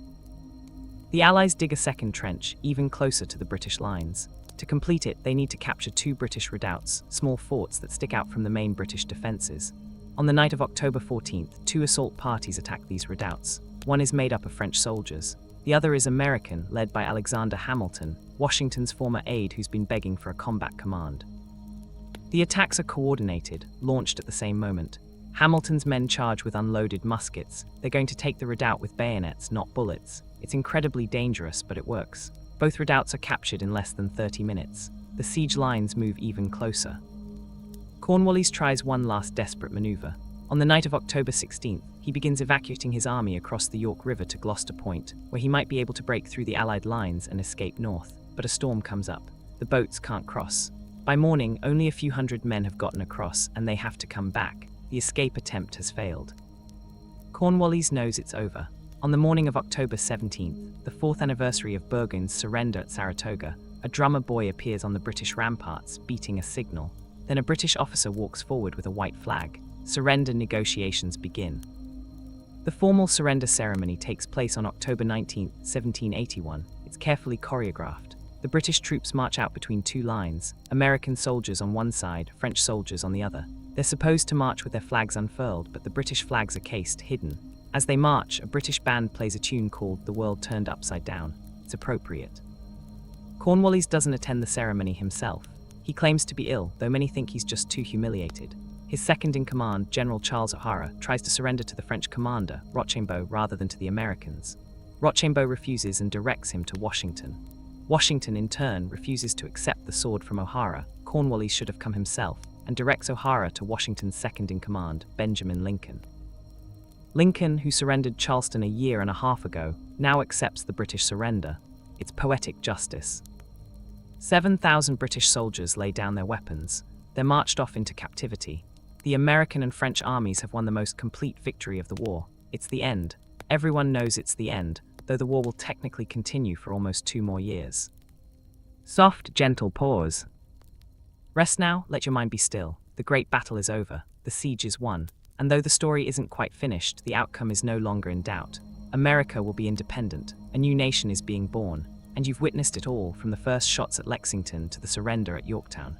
The Allies dig a second trench, even closer to the British lines. To complete it, they need to capture 2 British redoubts, small forts that stick out from the main British defenses. On the night of October 14th, 2 assault parties attack these redoubts. One is made up of French soldiers. The other is American, led by Alexander Hamilton, Washington's former aide who's been begging for a combat command. The attacks are coordinated, launched at the same moment. Hamilton's men charge with unloaded muskets. They're going to take the redoubt with bayonets, not bullets. It's incredibly dangerous, but it works. Both redoubts are captured in less than 30 minutes. The siege lines move even closer. Cornwallis tries one last desperate maneuver. On the night of October 16th, he begins evacuating his army across the York River to Gloucester Point, where he might be able to break through the Allied lines and escape north. But a storm comes up. The boats can't cross. By morning, only a few hundred men have gotten across, and they have to come back. The escape attempt has failed. Cornwallis knows it's over. On the morning of October 17th, the 4th anniversary of Burgoyne's surrender at Saratoga, a drummer boy appears on the British ramparts, beating a signal. Then a British officer walks forward with a white flag. Surrender negotiations begin. The formal surrender ceremony takes place on October 19, 1781. It's carefully choreographed. The British troops march out between two lines, American soldiers on one side, French soldiers on the other. They're supposed to march with their flags unfurled, but the British flags are cased, hidden. As they march, a British band plays a tune called The World Turned Upside Down. It's appropriate. Cornwallis doesn't attend the ceremony himself. He claims to be ill, though many think he's just too humiliated. His second-in-command, General Charles O'Hara, tries to surrender to the French commander, Rochambeau, rather than to the Americans. Rochambeau refuses and directs him to Washington. Washington, in turn, refuses to accept the sword from O'Hara. Cornwallis should have come himself, and directs O'Hara to Washington's second-in-command, Benjamin Lincoln. Lincoln, who surrendered Charleston a year and a half ago, now accepts the British surrender. It's poetic justice. 7,000 British soldiers lay down their weapons. They're marched off into captivity. The American and French armies have won the most complete victory of the war. It's the end. Everyone knows it's the end, though the war will technically continue for almost 2 more years. Soft, gentle pause. Rest now, let your mind be still. The great battle is over. The siege is won. And though the story isn't quite finished, the outcome is no longer in doubt. America will be independent. A new nation is being born. And you've witnessed it all, from the first shots at Lexington to the surrender at Yorktown.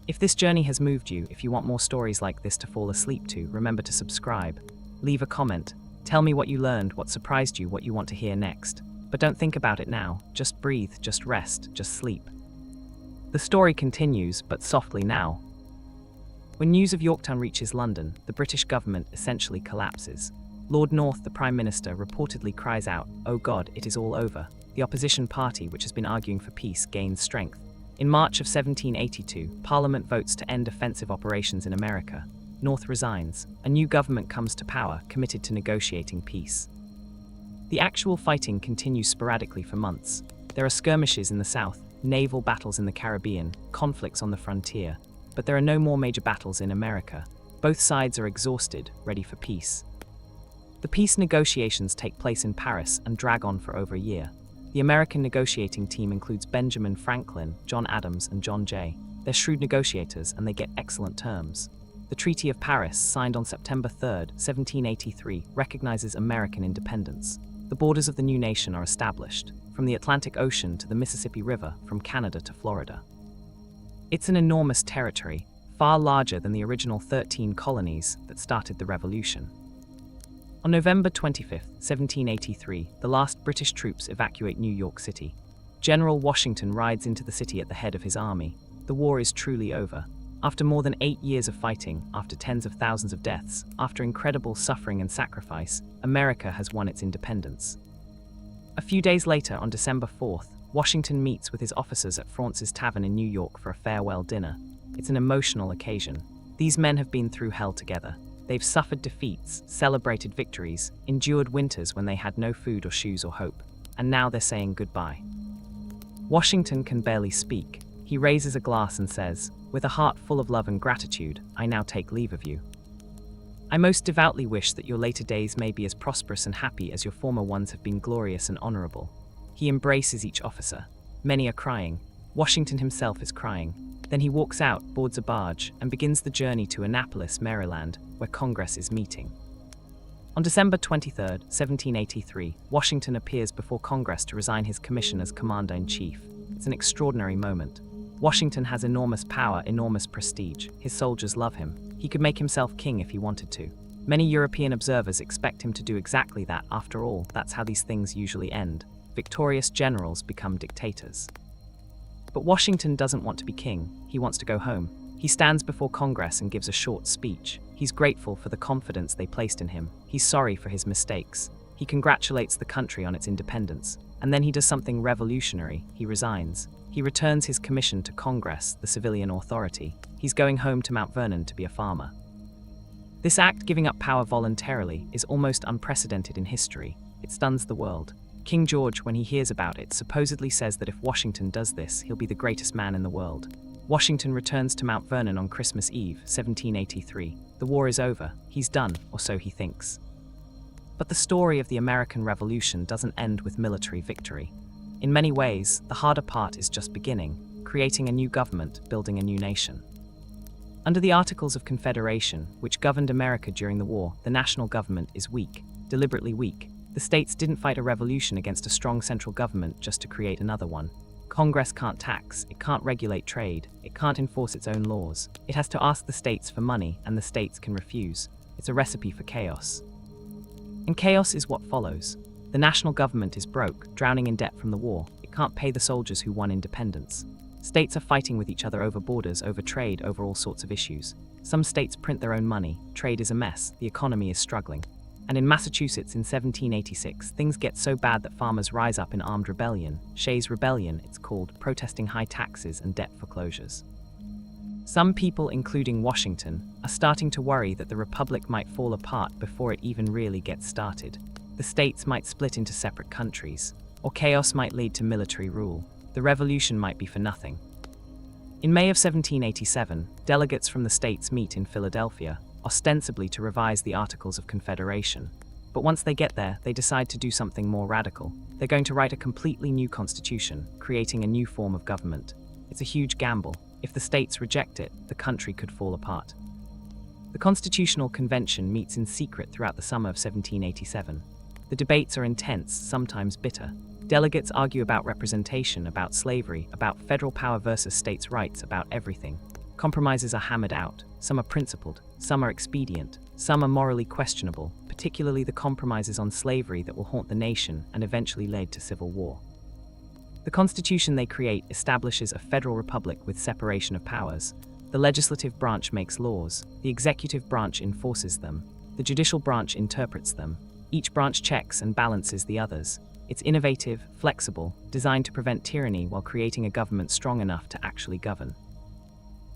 If this journey has moved you, if you want more stories like this to fall asleep to, remember to subscribe. Leave a comment. Tell me what you learned, what surprised you, what you want to hear next. But don't think about it now. Just breathe, just rest, just sleep. The story continues, but softly now. When news of Yorktown reaches London, the British government essentially collapses. Lord North, the Prime Minister, reportedly cries out, "Oh God, it is all over." The opposition party, which has been arguing for peace, gains strength. In March of 1782, Parliament votes to end offensive operations in America. North resigns. A new government comes to power, committed to negotiating peace. The actual fighting continues sporadically for months. There are skirmishes in the south, naval battles in the Caribbean, conflicts on the frontier. But there are no more major battles in America. Both sides are exhausted, ready for peace. The peace negotiations take place in Paris and drag on for over a year. The American negotiating team includes Benjamin Franklin, John Adams, and John Jay. They're shrewd negotiators, and they get excellent terms. The Treaty of Paris, signed on September 3, 1783, recognizes American independence. The borders of the new nation are established, from the Atlantic Ocean to the Mississippi River, from Canada to Florida. It's an enormous territory, far larger than the original 13 colonies that started the Revolution. On November 25, 1783, the last British troops evacuate New York City. General Washington rides into the city at the head of his army. The war is truly over. After more than 8 years of fighting, after tens of thousands of deaths, after incredible suffering and sacrifice, America has won its independence. A few days later, on December 4th, Washington meets with his officers at Fraunce's Tavern in New York for a farewell dinner. It's an emotional occasion. These men have been through hell together. They've suffered defeats, celebrated victories, endured winters when they had no food or shoes or hope, and now they're saying goodbye. Washington can barely speak. He raises a glass and says, "With a heart full of love and gratitude, I now take leave of you. I most devoutly wish that your later days may be as prosperous and happy as your former ones have been glorious and honorable." He embraces each officer. Many are crying. Washington himself is crying. Then he walks out, boards a barge, and begins the journey to Annapolis, Maryland, where Congress is meeting. On December 23, 1783, Washington appears before Congress to resign his commission as Commander-in-Chief. It's an extraordinary moment. Washington has enormous power, enormous prestige. His soldiers love him. He could make himself king if he wanted to. Many European observers expect him to do exactly that. After all, that's how these things usually end. Victorious generals become dictators. But Washington doesn't want to be king. He wants to go home. He stands before Congress and gives a short speech. He's grateful for the confidence they placed in him. He's sorry for his mistakes. He congratulates the country on its independence. And then he does something revolutionary. He resigns. He returns his commission to Congress, the civilian authority. He's going home to Mount Vernon to be a farmer. This act, giving up power voluntarily, is almost unprecedented in history. It stuns the world. King George, when he hears about it, supposedly says that if Washington does this, he'll be the greatest man in the world. Washington returns to Mount Vernon on Christmas Eve, 1783. The war is over, he's done, or so he thinks. But the story of the American Revolution doesn't end with military victory. In many ways, the harder part is just beginning, creating a new government, building a new nation. Under the Articles of Confederation, which governed America during the war, the national government is weak, deliberately weak. The states didn't fight a revolution against a strong central government just to create another one. Congress can't tax, it can't regulate trade, it can't enforce its own laws. It has to ask the states for money, and the states can refuse. It's a recipe for chaos. And chaos is what follows. The national government is broke, drowning in debt from the war. It can't pay the soldiers who won independence. States are fighting with each other over borders, over trade, over all sorts of issues. Some states print their own money, trade is a mess, the economy is struggling. And in Massachusetts in 1786, things get so bad that farmers rise up in armed rebellion. Shays' Rebellion, it's called, protesting high taxes and debt foreclosures. Some people, including Washington, are starting to worry that the republic might fall apart before it even really gets started. The states might split into separate countries, or chaos might lead to military rule. The revolution might be for nothing. In May of 1787, delegates from the states meet in Philadelphia, ostensibly to revise the Articles of Confederation. But once they get there, they decide to do something more radical. They're going to write a completely new constitution, creating a new form of government. It's a huge gamble. If the states reject it, the country could fall apart. The Constitutional Convention meets in secret throughout the summer of 1787. The debates are intense, sometimes bitter. Delegates argue about representation, about slavery, about federal power versus states' rights, about everything. Compromises are hammered out. Some are principled, some are expedient, some are morally questionable, particularly the compromises on slavery that will haunt the nation and eventually lead to civil war. The constitution they create establishes a federal republic with separation of powers. The legislative branch makes laws, the executive branch enforces them, the judicial branch interprets them. Each branch checks and balances the others. It's innovative, flexible, designed to prevent tyranny while creating a government strong enough to actually govern.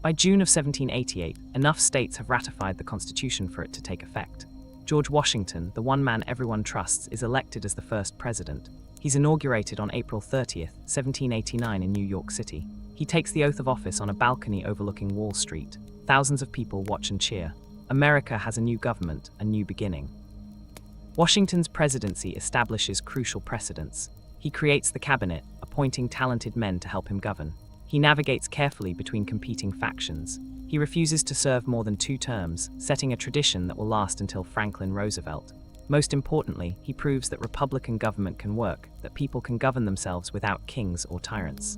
By June of 1788, enough states have ratified the Constitution for it to take effect. George Washington, the one man everyone trusts, is elected as the first president. He's inaugurated on April 30th, 1789 in New York City. He takes the oath of office on a balcony overlooking Wall Street. Thousands of people watch and cheer. America has a new government, a new beginning. Washington's presidency establishes crucial precedents. He creates the cabinet, appointing talented men to help him govern. He navigates carefully between competing factions. He refuses to serve more than 2 terms, setting a tradition that will last until Franklin Roosevelt. Most importantly, he proves that Republican government can work, that people can govern themselves without kings or tyrants.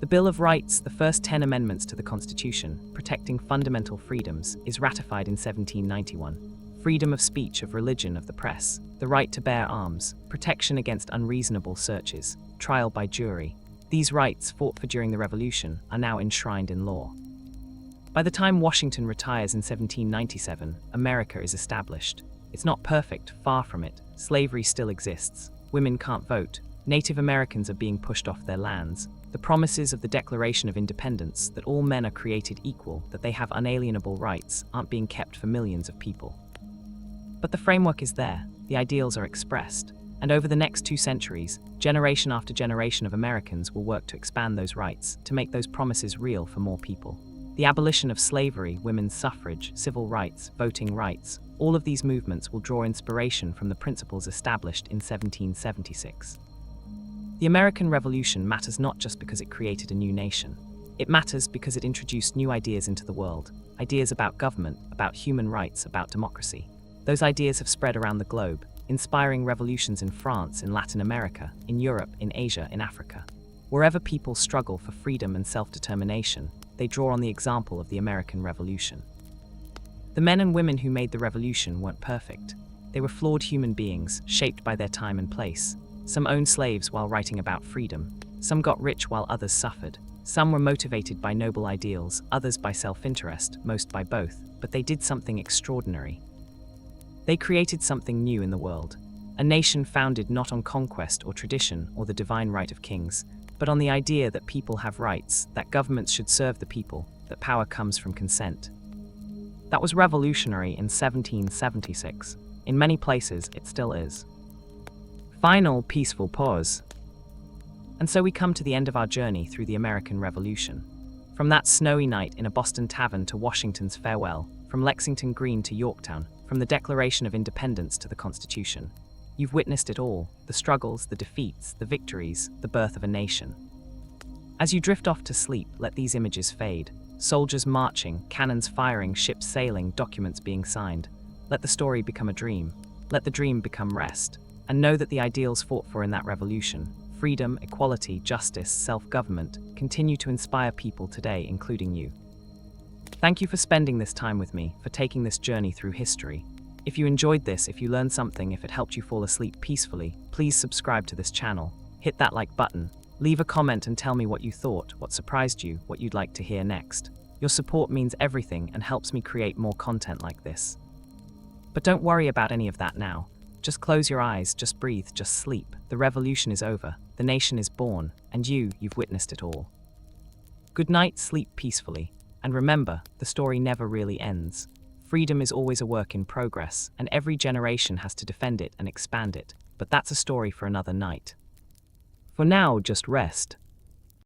The Bill of Rights, the first 10 amendments to the Constitution, protecting fundamental freedoms, is ratified in 1791. Freedom of speech, of religion, of the press, the right to bear arms, protection against unreasonable searches, trial by jury. These rights, fought for during the Revolution, are now enshrined in law. By the time Washington retires in 1797, America is established. It's not perfect, far from it. Slavery still exists. Women can't vote. Native Americans are being pushed off their lands. The promises of the Declaration of Independence, that all men are created equal, that they have unalienable rights, aren't being kept for millions of people. But the framework is there, the ideals are expressed, and over the next 2 centuries, generation after generation of Americans will work to expand those rights, to make those promises real for more people. The abolition of slavery, women's suffrage, civil rights, voting rights, all of these movements will draw inspiration from the principles established in 1776. The American Revolution matters not just because it created a new nation. It matters because it introduced new ideas into the world, ideas about government, about human rights, about democracy. Those ideas have spread around the globe, inspiring revolutions in France, in Latin America, in Europe, in Asia, in Africa. Wherever people struggle for freedom and self-determination, they draw on the example of the American Revolution. The men and women who made the revolution weren't perfect. They were flawed human beings, shaped by their time and place. Some owned slaves while writing about freedom. Some got rich while others suffered. Some were motivated by noble ideals, others by self-interest, most by both, but they did something extraordinary. They created something new in the world, a nation founded not on conquest or tradition or the divine right of kings, but on the idea that people have rights, that governments should serve the people, that power comes from consent. That was revolutionary in 1776. In many places, it still is. Final peaceful pause. And so we come to the end of our journey through the American Revolution. From that snowy night in a Boston tavern to Washington's farewell, from Lexington Green to Yorktown, from the Declaration of Independence to the Constitution. You've witnessed it all, the struggles, the defeats, the victories, the birth of a nation. As you drift off to sleep, let these images fade. Soldiers marching, cannons firing, ships sailing, documents being signed. Let the story become a dream. Let the dream become rest. And know that the ideals fought for in that revolution, freedom, equality, justice, self-government, continue to inspire people today, including you. Thank you for spending this time with me, for taking this journey through history. If you enjoyed this, if you learned something, if it helped you fall asleep peacefully, please subscribe to this channel, hit that like button, leave a comment and tell me what you thought, what surprised you, what you'd like to hear next. Your support means everything and helps me create more content like this. But don't worry about any of that now. Just close your eyes, just breathe, just sleep. The revolution is over, the nation is born, and you've witnessed it all. Good night, sleep peacefully. And remember, the story never really ends. Freedom is always a work in progress, and every generation has to defend it and expand it. But that's a story for another night. For now, just rest,